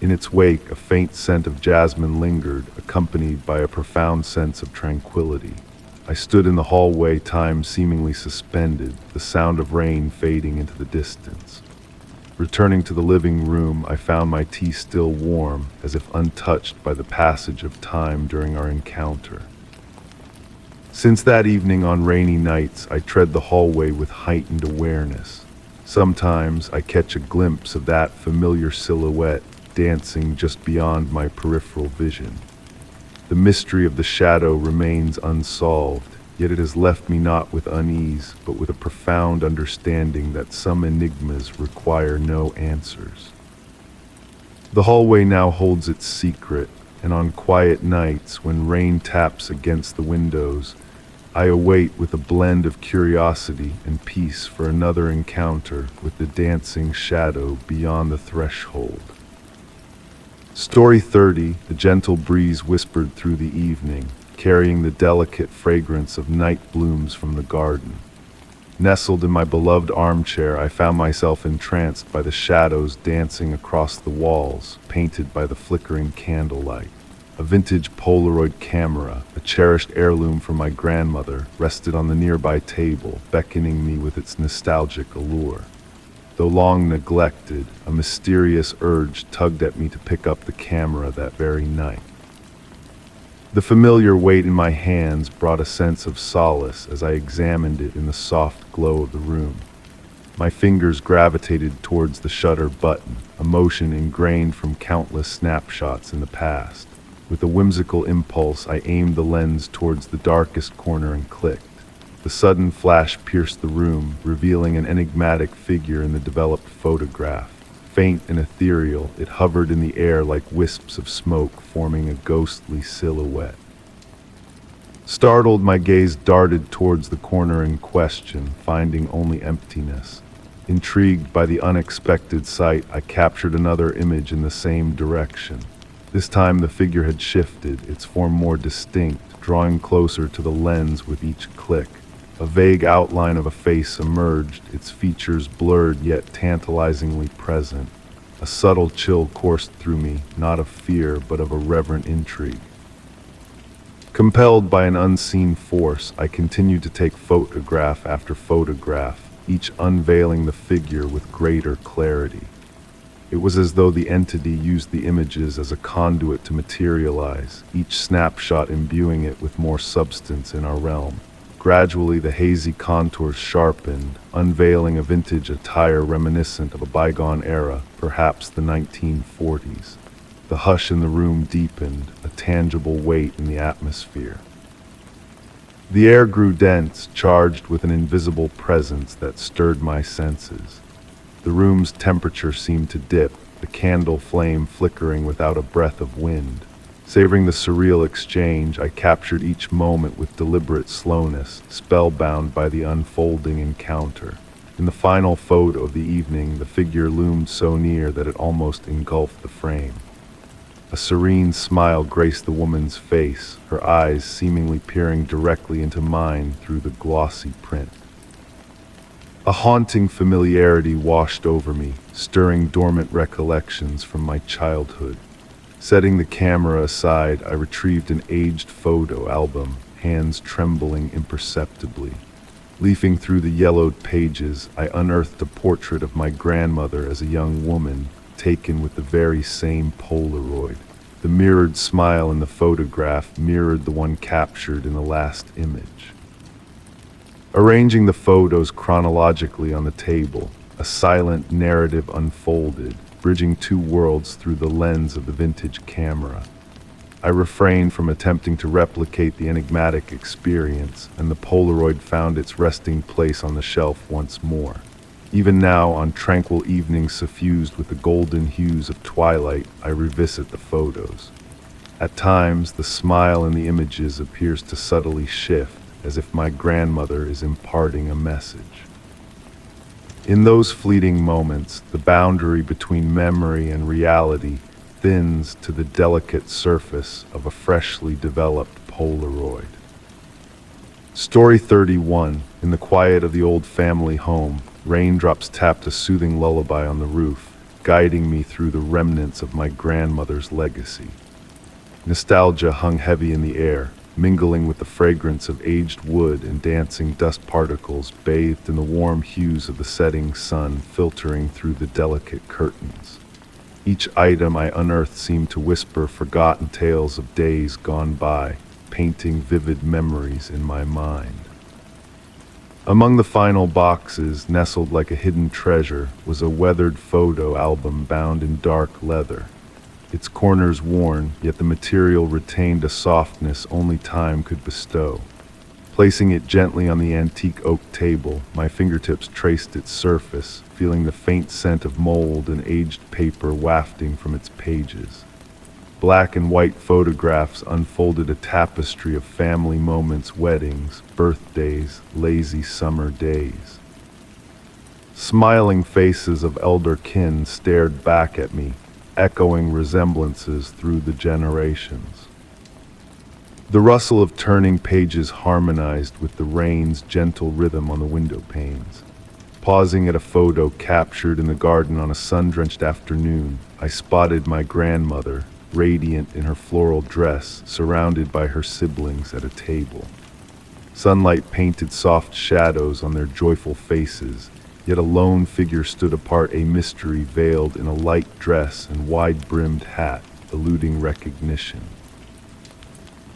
In its wake, a faint scent of jasmine lingered, accompanied by a profound sense of tranquility. I stood in the hallway, time seemingly suspended, the sound of rain fading into the distance. Returning to the living room, I found my tea still warm, as if untouched by the passage of time during our encounter. Since that evening on rainy nights, I tread the hallway with heightened awareness. Sometimes I catch a glimpse of that familiar silhouette dancing just beyond my peripheral vision. The mystery of the shadow remains unsolved, yet it has left me not with unease, but with a profound understanding that some enigmas require no answers. The hallway now holds its secret, and on quiet nights, when rain taps against the windows, I await with a blend of curiosity and peace for another encounter with the dancing shadow beyond the threshold. Story 30, the gentle breeze whispered through the evening, carrying the delicate fragrance of night blooms from the garden. Nestled in my beloved armchair, I found myself entranced by the shadows dancing across the walls, painted by the flickering candlelight. A vintage Polaroid camera, a cherished heirloom from my grandmother, rested on the nearby table, beckoning me with its nostalgic allure. Though long neglected, a mysterious urge tugged at me to pick up the camera that very night. The familiar weight in my hands brought a sense of solace as I examined it in the soft glow of the room. My fingers gravitated towards the shutter button, a motion ingrained from countless snapshots in the past. With a whimsical impulse, I aimed the lens towards the darkest corner and clicked. The sudden flash pierced the room, revealing an enigmatic figure in the developed photograph. Faint and ethereal, it hovered in the air like wisps of smoke, forming a ghostly silhouette. Startled, my gaze darted towards the corner in question, finding only emptiness. Intrigued by the unexpected sight, I captured another image in the same direction. This time the figure had shifted, its form more distinct, drawing closer to the lens with each click. A vague outline of a face emerged, its features blurred yet tantalizingly present. A subtle chill coursed through me, not of fear, but of a reverent intrigue. Compelled by an unseen force, I continued to take photograph after photograph, each unveiling the figure with greater clarity. It was as though the entity used the images as a conduit to materialize, each snapshot imbuing it with more substance in our realm. Gradually, the hazy contours sharpened, unveiling a vintage attire reminiscent of a bygone era, perhaps the 1940s. The hush in the room deepened, a tangible weight in the atmosphere. The air grew dense, charged with an invisible presence that stirred my senses. The room's temperature seemed to dip, the candle flame flickering without a breath of wind. Savoring the surreal exchange, I captured each moment with deliberate slowness, spellbound by the unfolding encounter. In the final photo of the evening, the figure loomed so near that it almost engulfed the frame. A serene smile graced the woman's face, her eyes seemingly peering directly into mine through the glossy print. A haunting familiarity washed over me, stirring dormant recollections from my childhood. Setting the camera aside, I retrieved an aged photo album, hands trembling imperceptibly. Leafing through the yellowed pages, I unearthed a portrait of my grandmother as a young woman, taken with the very same Polaroid. The mirrored smile in the photograph mirrored the one captured in the last image. Arranging the photos chronologically on the table, a silent narrative unfolded, bridging two worlds through the lens of the vintage camera. I refrained from attempting to replicate the enigmatic experience, and the Polaroid found its resting place on the shelf once more. Even now, on tranquil evenings suffused with the golden hues of twilight, I revisit the photos. At times, the smile in the images appears to subtly shift, as if my grandmother is imparting a message. In those fleeting moments, the boundary between memory and reality thins to the delicate surface of a freshly developed Polaroid. Story 31. In the quiet of the old family home, raindrops tapped a soothing lullaby on the roof, guiding me through the remnants of my grandmother's legacy. Nostalgia hung heavy in the air, mingling with the fragrance of aged wood and dancing dust particles bathed in the warm hues of the setting sun filtering through the delicate curtains. Each item I unearthed seemed to whisper forgotten tales of days gone by, painting vivid memories in my mind. Among the final boxes, nestled like a hidden treasure, was a weathered photo album bound in dark leather. Its corners worn, yet the material retained a softness only time could bestow. Placing it gently on the antique oak table, my fingertips traced its surface, feeling the faint scent of mold and aged paper wafting from its pages. Black and white photographs unfolded a tapestry of family moments, weddings, birthdays, lazy summer days. Smiling faces of elder kin stared back at me, echoing resemblances through the generations. The rustle of turning pages harmonized with the rain's gentle rhythm on the window panes. Pausing at a photo captured in the garden on a sun-drenched afternoon, I spotted my grandmother, radiant in her floral dress, surrounded by her siblings at a table. Sunlight painted soft shadows on their joyful faces, yet a lone figure stood apart, a mystery veiled in a light dress and wide-brimmed hat, eluding recognition.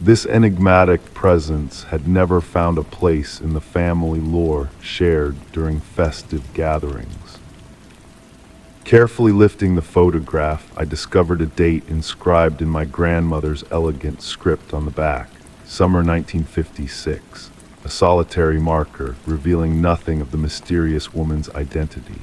This enigmatic presence had never found a place in the family lore shared during festive gatherings. Carefully lifting the photograph, I discovered a date inscribed in my grandmother's elegant script on the back, summer 1956. A solitary marker, revealing nothing of the mysterious woman's identity.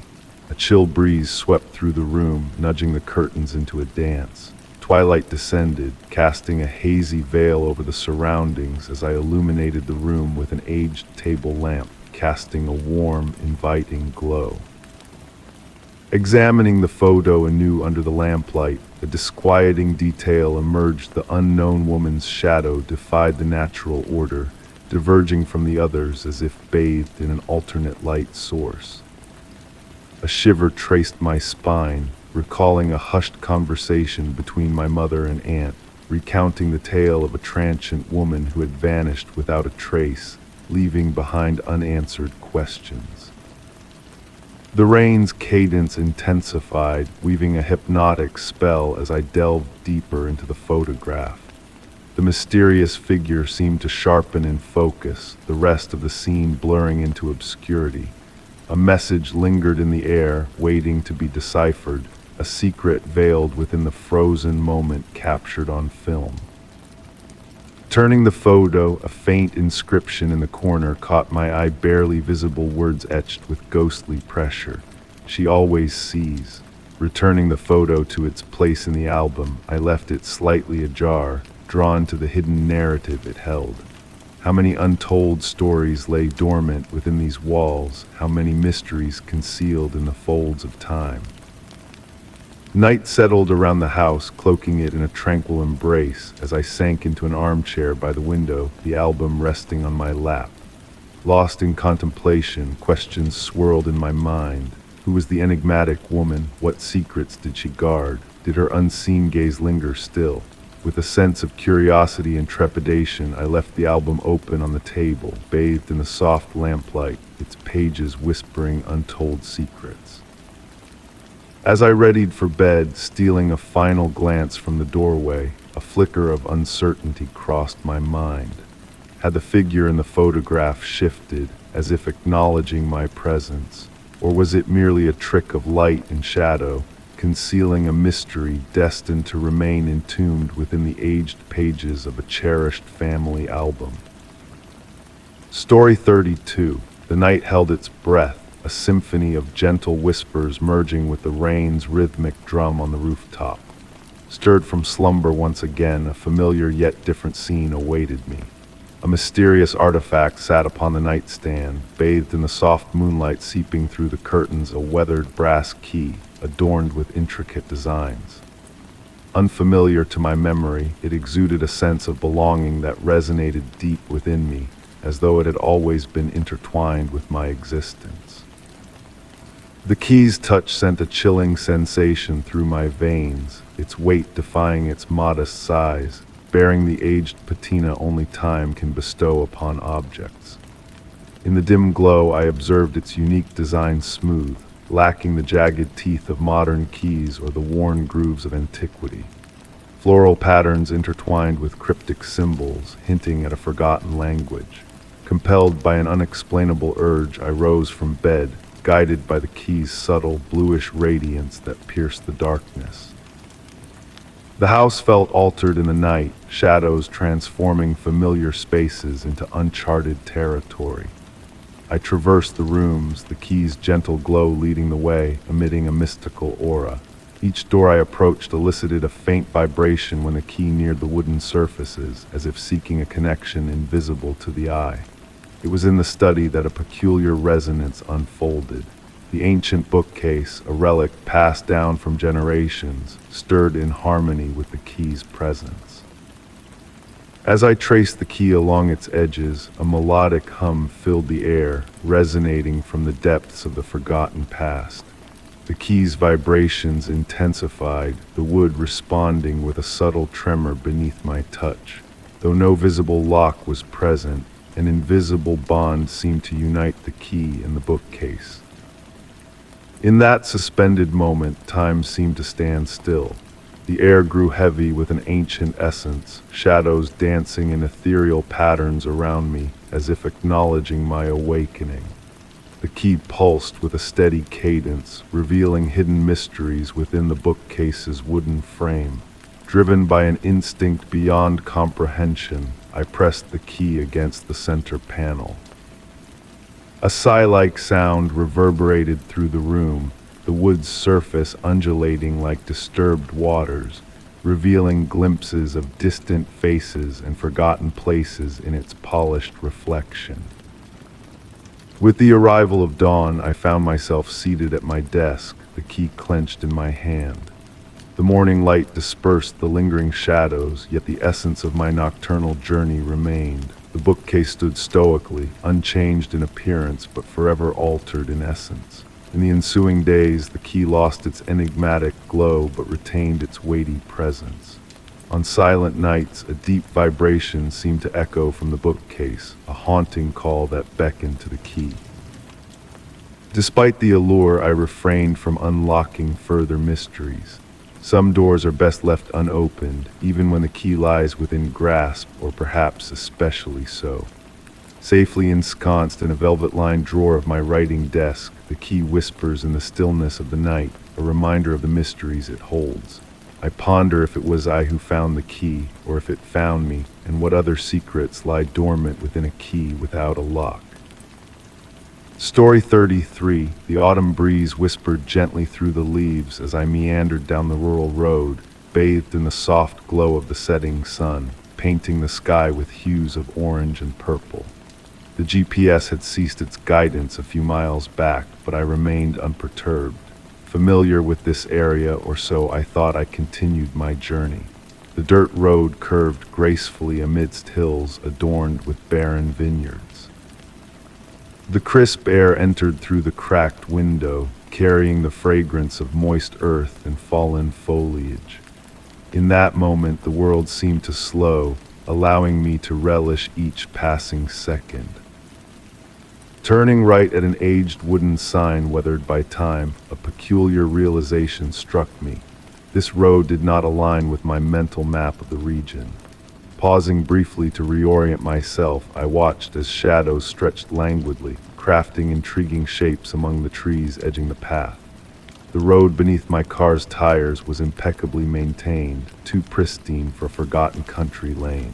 A chill breeze swept through the room, nudging the curtains into a dance. Twilight descended, casting a hazy veil over the surroundings as I illuminated the room with an aged table lamp, casting a warm, inviting glow. Examining the photo anew under the lamplight, a disquieting detail emerged. The unknown woman's shadow defied the natural order, diverging from the others as if bathed in an alternate light source. A shiver traced my spine, recalling a hushed conversation between my mother and aunt, recounting the tale of a transient woman who had vanished without a trace, leaving behind unanswered questions. The rain's cadence intensified, weaving a hypnotic spell as I delved deeper into the photograph. The mysterious figure seemed to sharpen in focus, the rest of the scene blurring into obscurity. A message lingered in the air, waiting to be deciphered, a secret veiled within the frozen moment captured on film. Turning the photo, a faint inscription in the corner caught my eye, barely visible words etched with ghostly pressure. "She always sees." Returning the photo to its place in the album, I left it slightly ajar, drawn to the hidden narrative it held. How many untold stories lay dormant within these walls, how many mysteries concealed in the folds of time. Night settled around the house, cloaking it in a tranquil embrace as I sank into an armchair by the window, the album resting on my lap. Lost in contemplation, questions swirled in my mind. Who was the enigmatic woman? What secrets did she guard? Did her unseen gaze linger still? With a sense of curiosity and trepidation, I left the album open on the table, bathed in the soft lamplight, its pages whispering untold secrets. As I readied for bed, stealing a final glance from the doorway, a flicker of uncertainty crossed my mind. Had the figure in the photograph shifted, as if acknowledging my presence, or was it merely a trick of light and shadow, concealing a mystery destined to remain entombed within the aged pages of a cherished family album? Story 32. The night held its breath, a symphony of gentle whispers merging with the rain's rhythmic drum on the rooftop. Stirred from slumber once again, a familiar yet different scene awaited me. A mysterious artifact sat upon the nightstand, bathed in the soft moonlight seeping through the curtains, a weathered brass key, adorned with intricate designs. Unfamiliar to my memory, it exuded a sense of belonging that resonated deep within me, as though it had always been intertwined with my existence. The key's touch sent a chilling sensation through my veins, its weight defying its modest size, bearing the aged patina only time can bestow upon objects. In the dim glow, I observed its unique design, smooth, lacking the jagged teeth of modern keys or the worn grooves of antiquity. Floral patterns intertwined with cryptic symbols, hinting at a forgotten language. Compelled by an unexplainable urge, I rose from bed, guided by the key's subtle, bluish radiance that pierced the darkness. The house felt altered in the night, shadows transforming familiar spaces into uncharted territory. I traversed the rooms, the key's gentle glow leading the way, emitting a mystical aura. Each door I approached elicited a faint vibration when the key neared the wooden surfaces, as if seeking a connection invisible to the eye. It was in the study that a peculiar resonance unfolded. The ancient bookcase, a relic passed down from generations, stirred in harmony with the key's presence. As I traced the key along its edges, a melodic hum filled the air, resonating from the depths of the forgotten past. The key's vibrations intensified, the wood responding with a subtle tremor beneath my touch. Though no visible lock was present, an invisible bond seemed to unite the key and the bookcase. In that suspended moment, time seemed to stand still. The air grew heavy with an ancient essence, shadows dancing in ethereal patterns around me, as if acknowledging my awakening. The key pulsed with a steady cadence, revealing hidden mysteries within the bookcase's wooden frame. Driven by an instinct beyond comprehension, I pressed the key against the center panel. A sigh-like sound reverberated through the room, the wood's surface undulating like disturbed waters, revealing glimpses of distant faces and forgotten places in its polished reflection. With the arrival of dawn, I found myself seated at my desk, the key clenched in my hand. The morning light dispersed the lingering shadows, yet the essence of my nocturnal journey remained. The bookcase stood stoically, unchanged in appearance but forever altered in essence. In the ensuing days, the key lost its enigmatic glow but retained its weighty presence. On silent nights, a deep vibration seemed to echo from the bookcase, a haunting call that beckoned to the key. Despite the allure, I refrained from unlocking further mysteries. Some doors are best left unopened, even when the key lies within grasp, or perhaps especially so. Safely ensconced in a velvet-lined drawer of my writing desk, the key whispers in the stillness of the night, a reminder of the mysteries it holds. I ponder if it was I who found the key, or if it found me, and what other secrets lie dormant within a key without a lock. Story 33. The autumn breeze whispered gently through the leaves as I meandered down the rural road, bathed in the soft glow of the setting sun, painting the sky with hues of orange and purple. The GPS had ceased its guidance a few miles back, but I remained unperturbed. Familiar with this area, or so I thought, I continued my journey. The dirt road curved gracefully amidst hills adorned with barren vineyards. The crisp air entered through the cracked window, carrying the fragrance of moist earth and fallen foliage. In that moment, the world seemed to slow, allowing me to relish each passing second. Turning right at an aged wooden sign weathered by time, a peculiar realization struck me. This road did not align with my mental map of the region. Pausing briefly to reorient myself, I watched as shadows stretched languidly, crafting intriguing shapes among the trees edging the path. The road beneath my car's tires was impeccably maintained, too pristine for a forgotten country lane.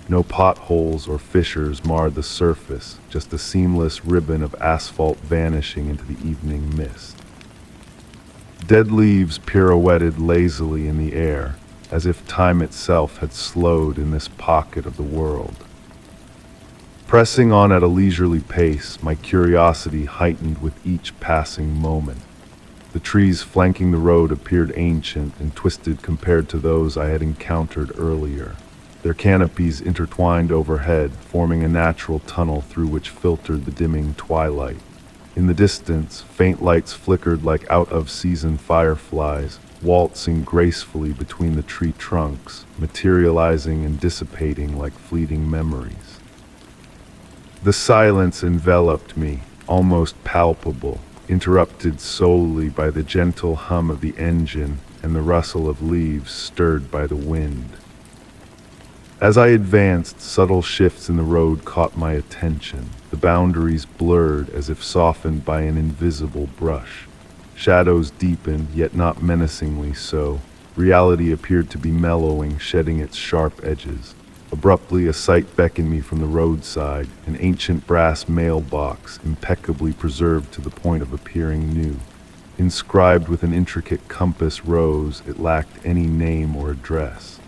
No potholes or fissures marred the surface, just a seamless ribbon of asphalt vanishing into the evening mist. Dead leaves pirouetted lazily in the air, as if time itself had slowed in this pocket of the world. Pressing on at a leisurely pace, my curiosity heightened with each passing moment. The trees flanking the road appeared ancient and twisted compared to those I had encountered earlier. Their canopies intertwined overhead, forming a natural tunnel through which filtered the dimming twilight. In the distance, faint lights flickered like out-of-season fireflies, waltzing gracefully between the tree trunks, materializing and dissipating like fleeting memories. The silence enveloped me, almost palpable, interrupted solely by the gentle hum of the engine and the rustle of leaves stirred by the wind. As I advanced, subtle shifts in the road caught my attention, the boundaries blurred as if softened by an invisible brush. Shadows deepened, yet not menacingly so. Reality appeared to be mellowing, shedding its sharp edges. Abruptly, a sight beckoned me from the roadside, an ancient brass mailbox, impeccably preserved to the point of appearing new. Inscribed with an intricate compass rose, it lacked any name or address.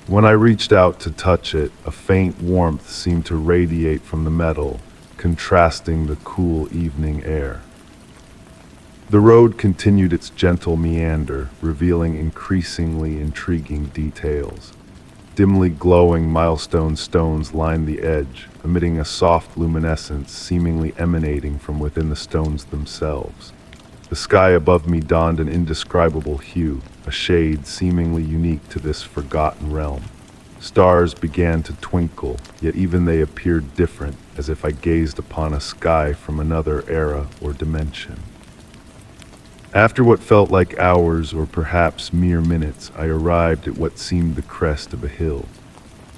When I reached out to touch it, a faint warmth seemed to radiate from the metal, contrasting the cool evening air. The road continued its gentle meander, revealing increasingly intriguing details. Dimly glowing milestone stones lined the edge, emitting a soft luminescence seemingly emanating from within the stones themselves. The sky above me donned an indescribable hue, a shade seemingly unique to this forgotten realm. Stars began to twinkle, yet even they appeared different, as if I gazed upon a sky from another era or dimension. After what felt like hours or perhaps mere minutes, I arrived at what seemed the crest of a hill.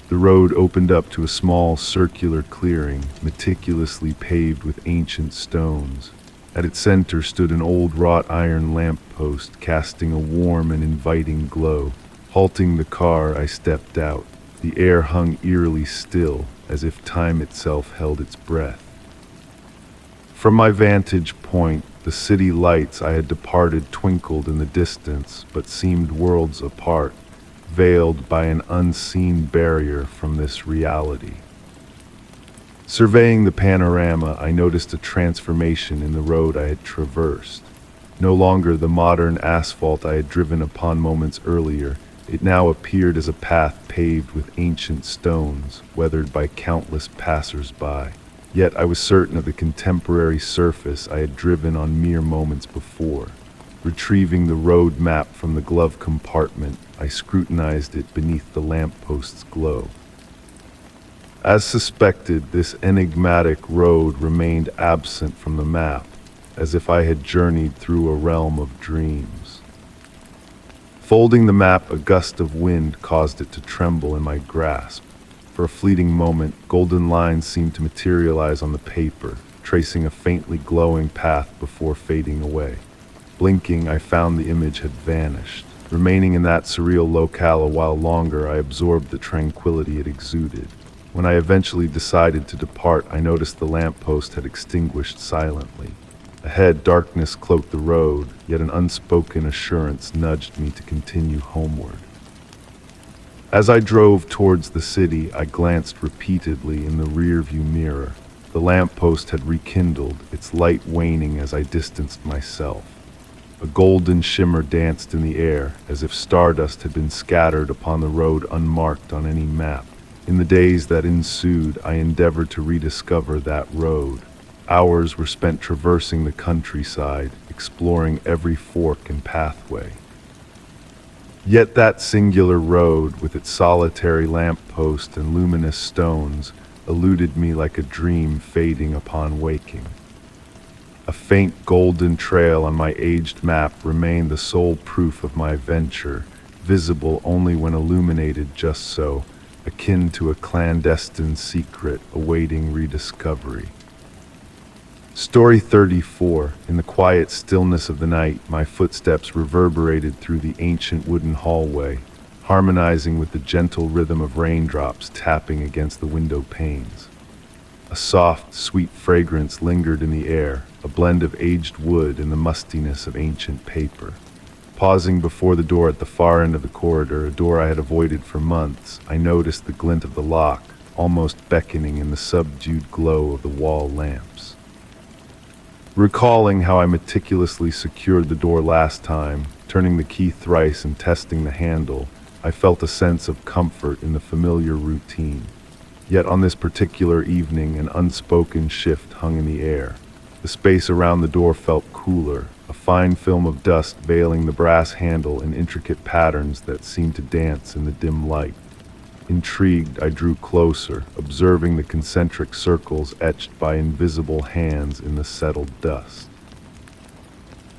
The road opened up to a small circular clearing, meticulously paved with ancient stones. At its center stood an old wrought iron lamppost, casting a warm and inviting glow. Halting the car, I stepped out. The air hung eerily still, as if time itself held its breath. From my vantage point, the city lights I had departed twinkled in the distance, but seemed worlds apart, veiled by an unseen barrier from this reality. Surveying the panorama, I noticed a transformation in the road I had traversed. No longer the modern asphalt I had driven upon moments earlier, it now appeared as a path paved with ancient stones, weathered by countless passers-by. Yet I was certain of the contemporary surface I had driven on mere moments before. Retrieving the road map from the glove compartment, I scrutinized it beneath the lamppost's glow. As suspected, this enigmatic road remained absent from the map, as if I had journeyed through a realm of dreams. Folding the map, a gust of wind caused it to tremble in my grasp. For a fleeting moment, golden lines seemed to materialize on the paper, tracing a faintly glowing path before fading away. Blinking, I found the image had vanished. Remaining in that surreal locale a while longer, I absorbed the tranquility it exuded. When I eventually decided to depart, I noticed the lamppost had extinguished silently. Ahead, darkness cloaked the road, yet an unspoken assurance nudged me to continue homeward. As I drove towards the city, I glanced repeatedly in the rearview mirror. The lamppost had rekindled, its light waning as I distanced myself. A golden shimmer danced in the air, as if stardust had been scattered upon the road unmarked on any map. In the days that ensued, I endeavored to rediscover that road. Hours were spent traversing the countryside, exploring every fork and pathway. Yet that singular road, with its solitary lamppost and luminous stones, eluded me like a dream fading upon waking. A faint golden trail on my aged map remained the sole proof of my venture, visible only when illuminated just so, akin to a clandestine secret awaiting rediscovery. Story 34. In the quiet stillness of the night, my footsteps reverberated through the ancient wooden hallway, harmonizing with the gentle rhythm of raindrops tapping against the window panes. A soft, sweet fragrance lingered in the air, a blend of aged wood and the mustiness of ancient paper. Pausing before the door at the far end of the corridor, a door I had avoided for months, I noticed the glint of the lock, almost beckoning in the subdued glow of the wall lamps. Recalling how I meticulously secured the door last time, turning the key thrice and testing the handle, I felt a sense of comfort in the familiar routine. Yet on this particular evening, an unspoken shift hung in the air. The space around the door felt cooler, a fine film of dust veiling the brass handle in intricate patterns that seemed to dance in the dim light. Intrigued, I drew closer, observing the concentric circles etched by invisible hands in the settled dust.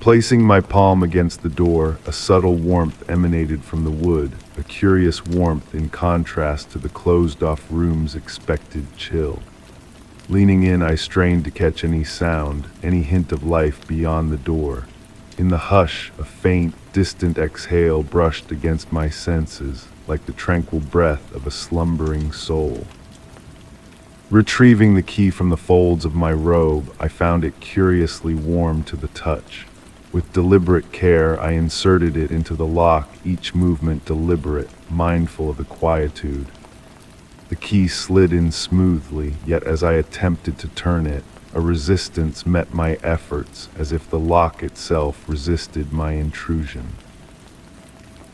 Placing my palm against the door, a subtle warmth emanated from the wood, a curious warmth in contrast to the closed-off room's expected chill. Leaning in, I strained to catch any sound, any hint of life beyond the door. In the hush, a faint, distant exhale brushed against my senses, like the tranquil breath of a slumbering soul. Retrieving the key from the folds of my robe, I found it curiously warm to the touch. With deliberate care, I inserted it into the lock, each movement deliberate, mindful of the quietude. The key slid in smoothly, yet as I attempted to turn it, a resistance met my efforts, as if the lock itself resisted my intrusion.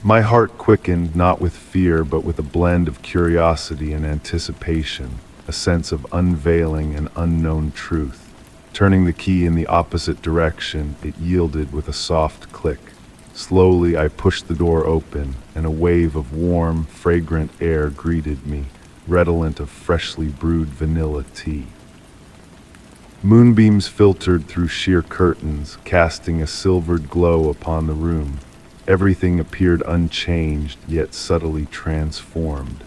My heart quickened, not with fear, but with a blend of curiosity and anticipation, a sense of unveiling an unknown truth. Turning the key in the opposite direction, it yielded with a soft click. Slowly, I pushed the door open, and a wave of warm, fragrant air greeted me, redolent of freshly brewed vanilla tea. Moonbeams filtered through sheer curtains, casting a silvered glow upon the room. Everything appeared unchanged, yet subtly transformed.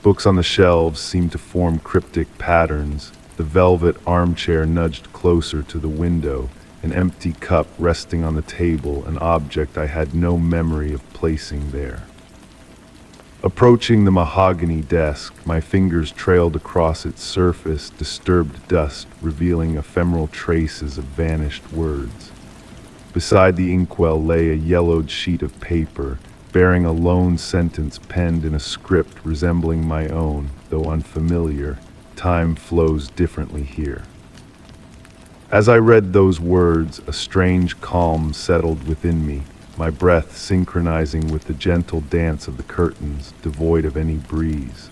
Books on the shelves seemed to form cryptic patterns. The velvet armchair nudged closer to the window, an empty cup resting on the table, an object I had no memory of placing there. Approaching the mahogany desk, my fingers trailed across its surface, disturbed dust revealing ephemeral traces of vanished words. Beside the inkwell lay a yellowed sheet of paper, bearing a lone sentence penned in a script resembling my own, though unfamiliar. Time flows differently here. As I read those words, a strange calm settled within me, my breath synchronizing with the gentle dance of the curtains, devoid of any breeze.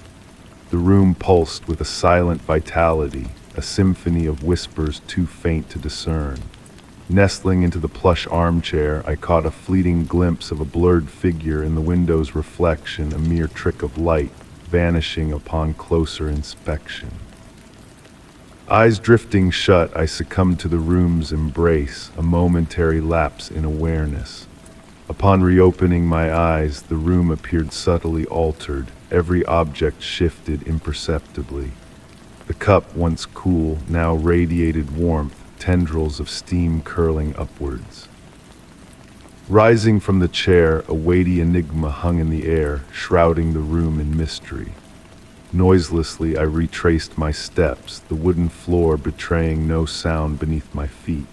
The room pulsed with a silent vitality, a symphony of whispers too faint to discern. Nestling into the plush armchair, I caught a fleeting glimpse of a blurred figure in the window's reflection, a mere trick of light, vanishing upon closer inspection. Eyes drifting shut, I succumbed to the room's embrace, a momentary lapse in awareness. Upon reopening my eyes, the room appeared subtly altered, every object shifted imperceptibly. The cup, once cool, now radiated warmth, tendrils of steam curling upwards. Rising from the chair, a weighty enigma hung in the air, shrouding the room in mystery. Noiselessly, I retraced my steps, the wooden floor betraying no sound beneath my feet.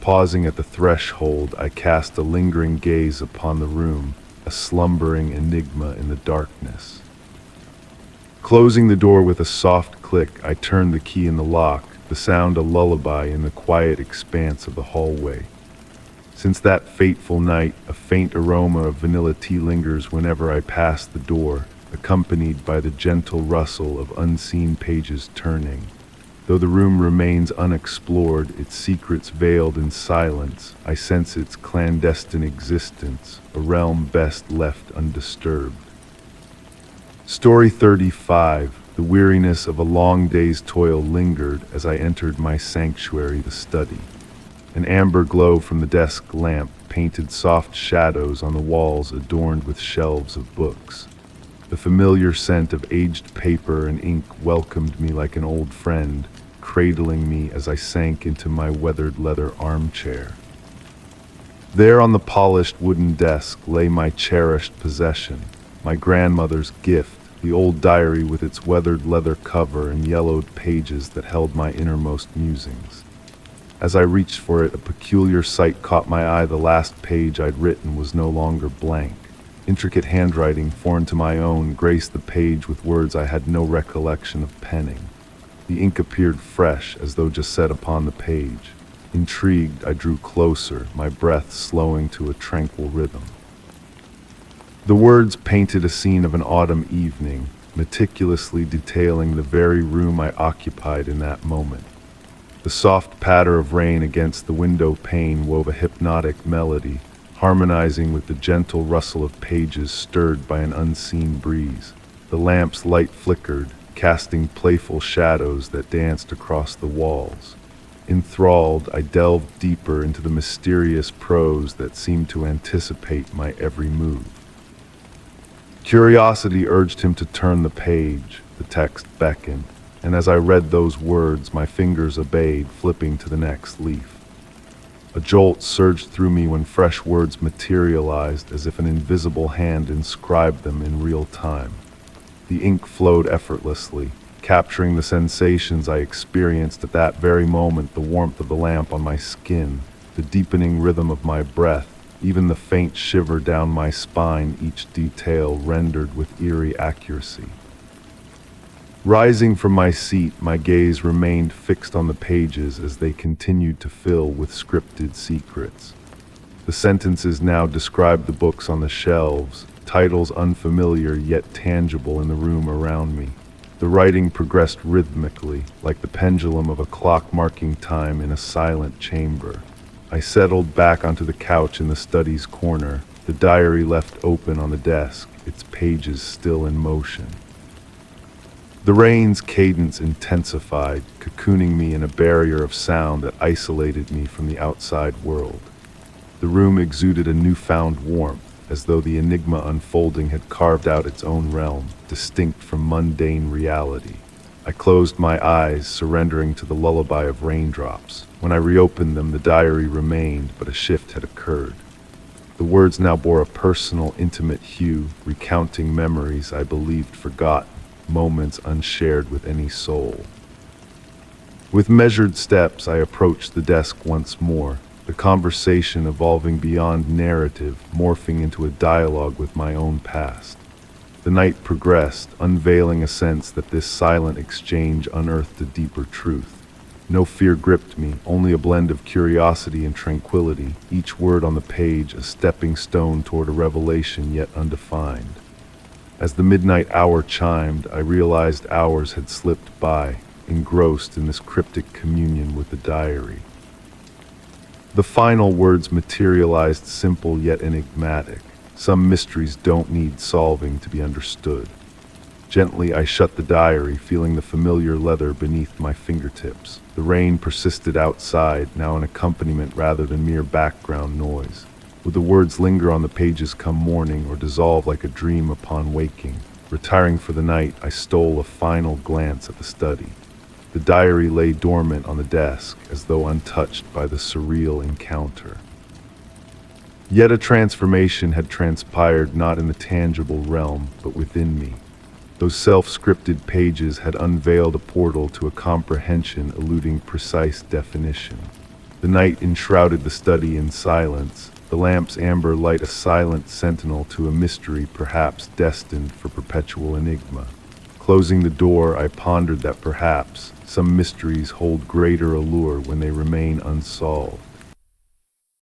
Pausing at the threshold, I cast a lingering gaze upon the room, a slumbering enigma in the darkness. Closing the door with a soft click, I turned the key in the lock, the sound a lullaby in the quiet expanse of the hallway. Since that fateful night, a faint aroma of vanilla tea lingers whenever I pass the door, accompanied by the gentle rustle of unseen pages turning. Though the room remains unexplored, its secrets veiled in silence, I sense its clandestine existence, a realm best left undisturbed. Story 35. The weariness of a long day's toil lingered as I entered my sanctuary, the study. An amber glow from the desk lamp painted soft shadows on the walls adorned with shelves of books. The familiar scent of aged paper and ink welcomed me like an old friend, cradling me as I sank into my weathered leather armchair. There on the polished wooden desk lay my cherished possession, my grandmother's gift, the old diary with its weathered leather cover and yellowed pages that held my innermost musings. As I reached for it, a peculiar sight caught my eye. The last page I'd written was no longer blank. Intricate handwriting, foreign to my own, graced the page with words I had no recollection of penning. The ink appeared fresh, as though just set upon the page. Intrigued, I drew closer, my breath slowing to a tranquil rhythm. The words painted a scene of an autumn evening, meticulously detailing the very room I occupied in that moment. The soft patter of rain against the window pane wove a hypnotic melody, harmonizing with the gentle rustle of pages stirred by an unseen breeze. The lamp's light flickered, casting playful shadows that danced across the walls. Enthralled, I delved deeper into the mysterious prose that seemed to anticipate my every move. Curiosity urged him to turn the page. The text beckoned, and as I read those words, my fingers obeyed, flipping to the next leaf. A jolt surged through me when fresh words materialized, as if an invisible hand inscribed them in real time. The ink flowed effortlessly, capturing the sensations I experienced at that very moment, the warmth of the lamp on my skin, the deepening rhythm of my breath, even the faint shiver down my spine, each detail rendered with eerie accuracy. Rising from my seat, my gaze remained fixed on the pages as they continued to fill with scripted secrets. The sentences now described the books on the shelves, titles unfamiliar yet tangible in the room around me. The writing progressed rhythmically, like the pendulum of a clock marking time in a silent chamber. I settled back onto the couch in the study's corner, the diary left open on the desk, its pages still in motion. The rain's cadence intensified, cocooning me in a barrier of sound that isolated me from the outside world. The room exuded a newfound warmth, as though the enigma unfolding had carved out its own realm, distinct from mundane reality. I closed my eyes, surrendering to the lullaby of raindrops. When I reopened them, the diary remained, but a shift had occurred. The words now bore a personal, intimate hue, recounting memories I believed forgotten, moments unshared with any soul. With measured steps, I approached the desk once more, the conversation evolving beyond narrative, morphing into a dialogue with my own past. The night progressed, unveiling a sense that this silent exchange unearthed a deeper truth. No fear gripped me, only a blend of curiosity and tranquility, each word on the page a stepping stone toward a revelation yet undefined. As the midnight hour chimed, I realized hours had slipped by, engrossed in this cryptic communion with the diary. The final words materialized simple yet enigmatic. Some mysteries don't need solving to be understood. Gently, I shut the diary, feeling the familiar leather beneath my fingertips. The rain persisted outside, now an accompaniment rather than mere background noise. Would the words linger on the pages come morning or dissolve like a dream upon waking? Retiring for the night, I stole a final glance at the study. The diary lay dormant on the desk, as though untouched by the surreal encounter. Yet a transformation had transpired not in the tangible realm, but within me. Those self-scripted pages had unveiled a portal to a comprehension eluding precise definition. The night enshrouded the study in silence, the lamp's amber light a silent sentinel to a mystery perhaps destined for perpetual enigma. Closing the door, I pondered that perhaps some mysteries hold greater allure when they remain unsolved.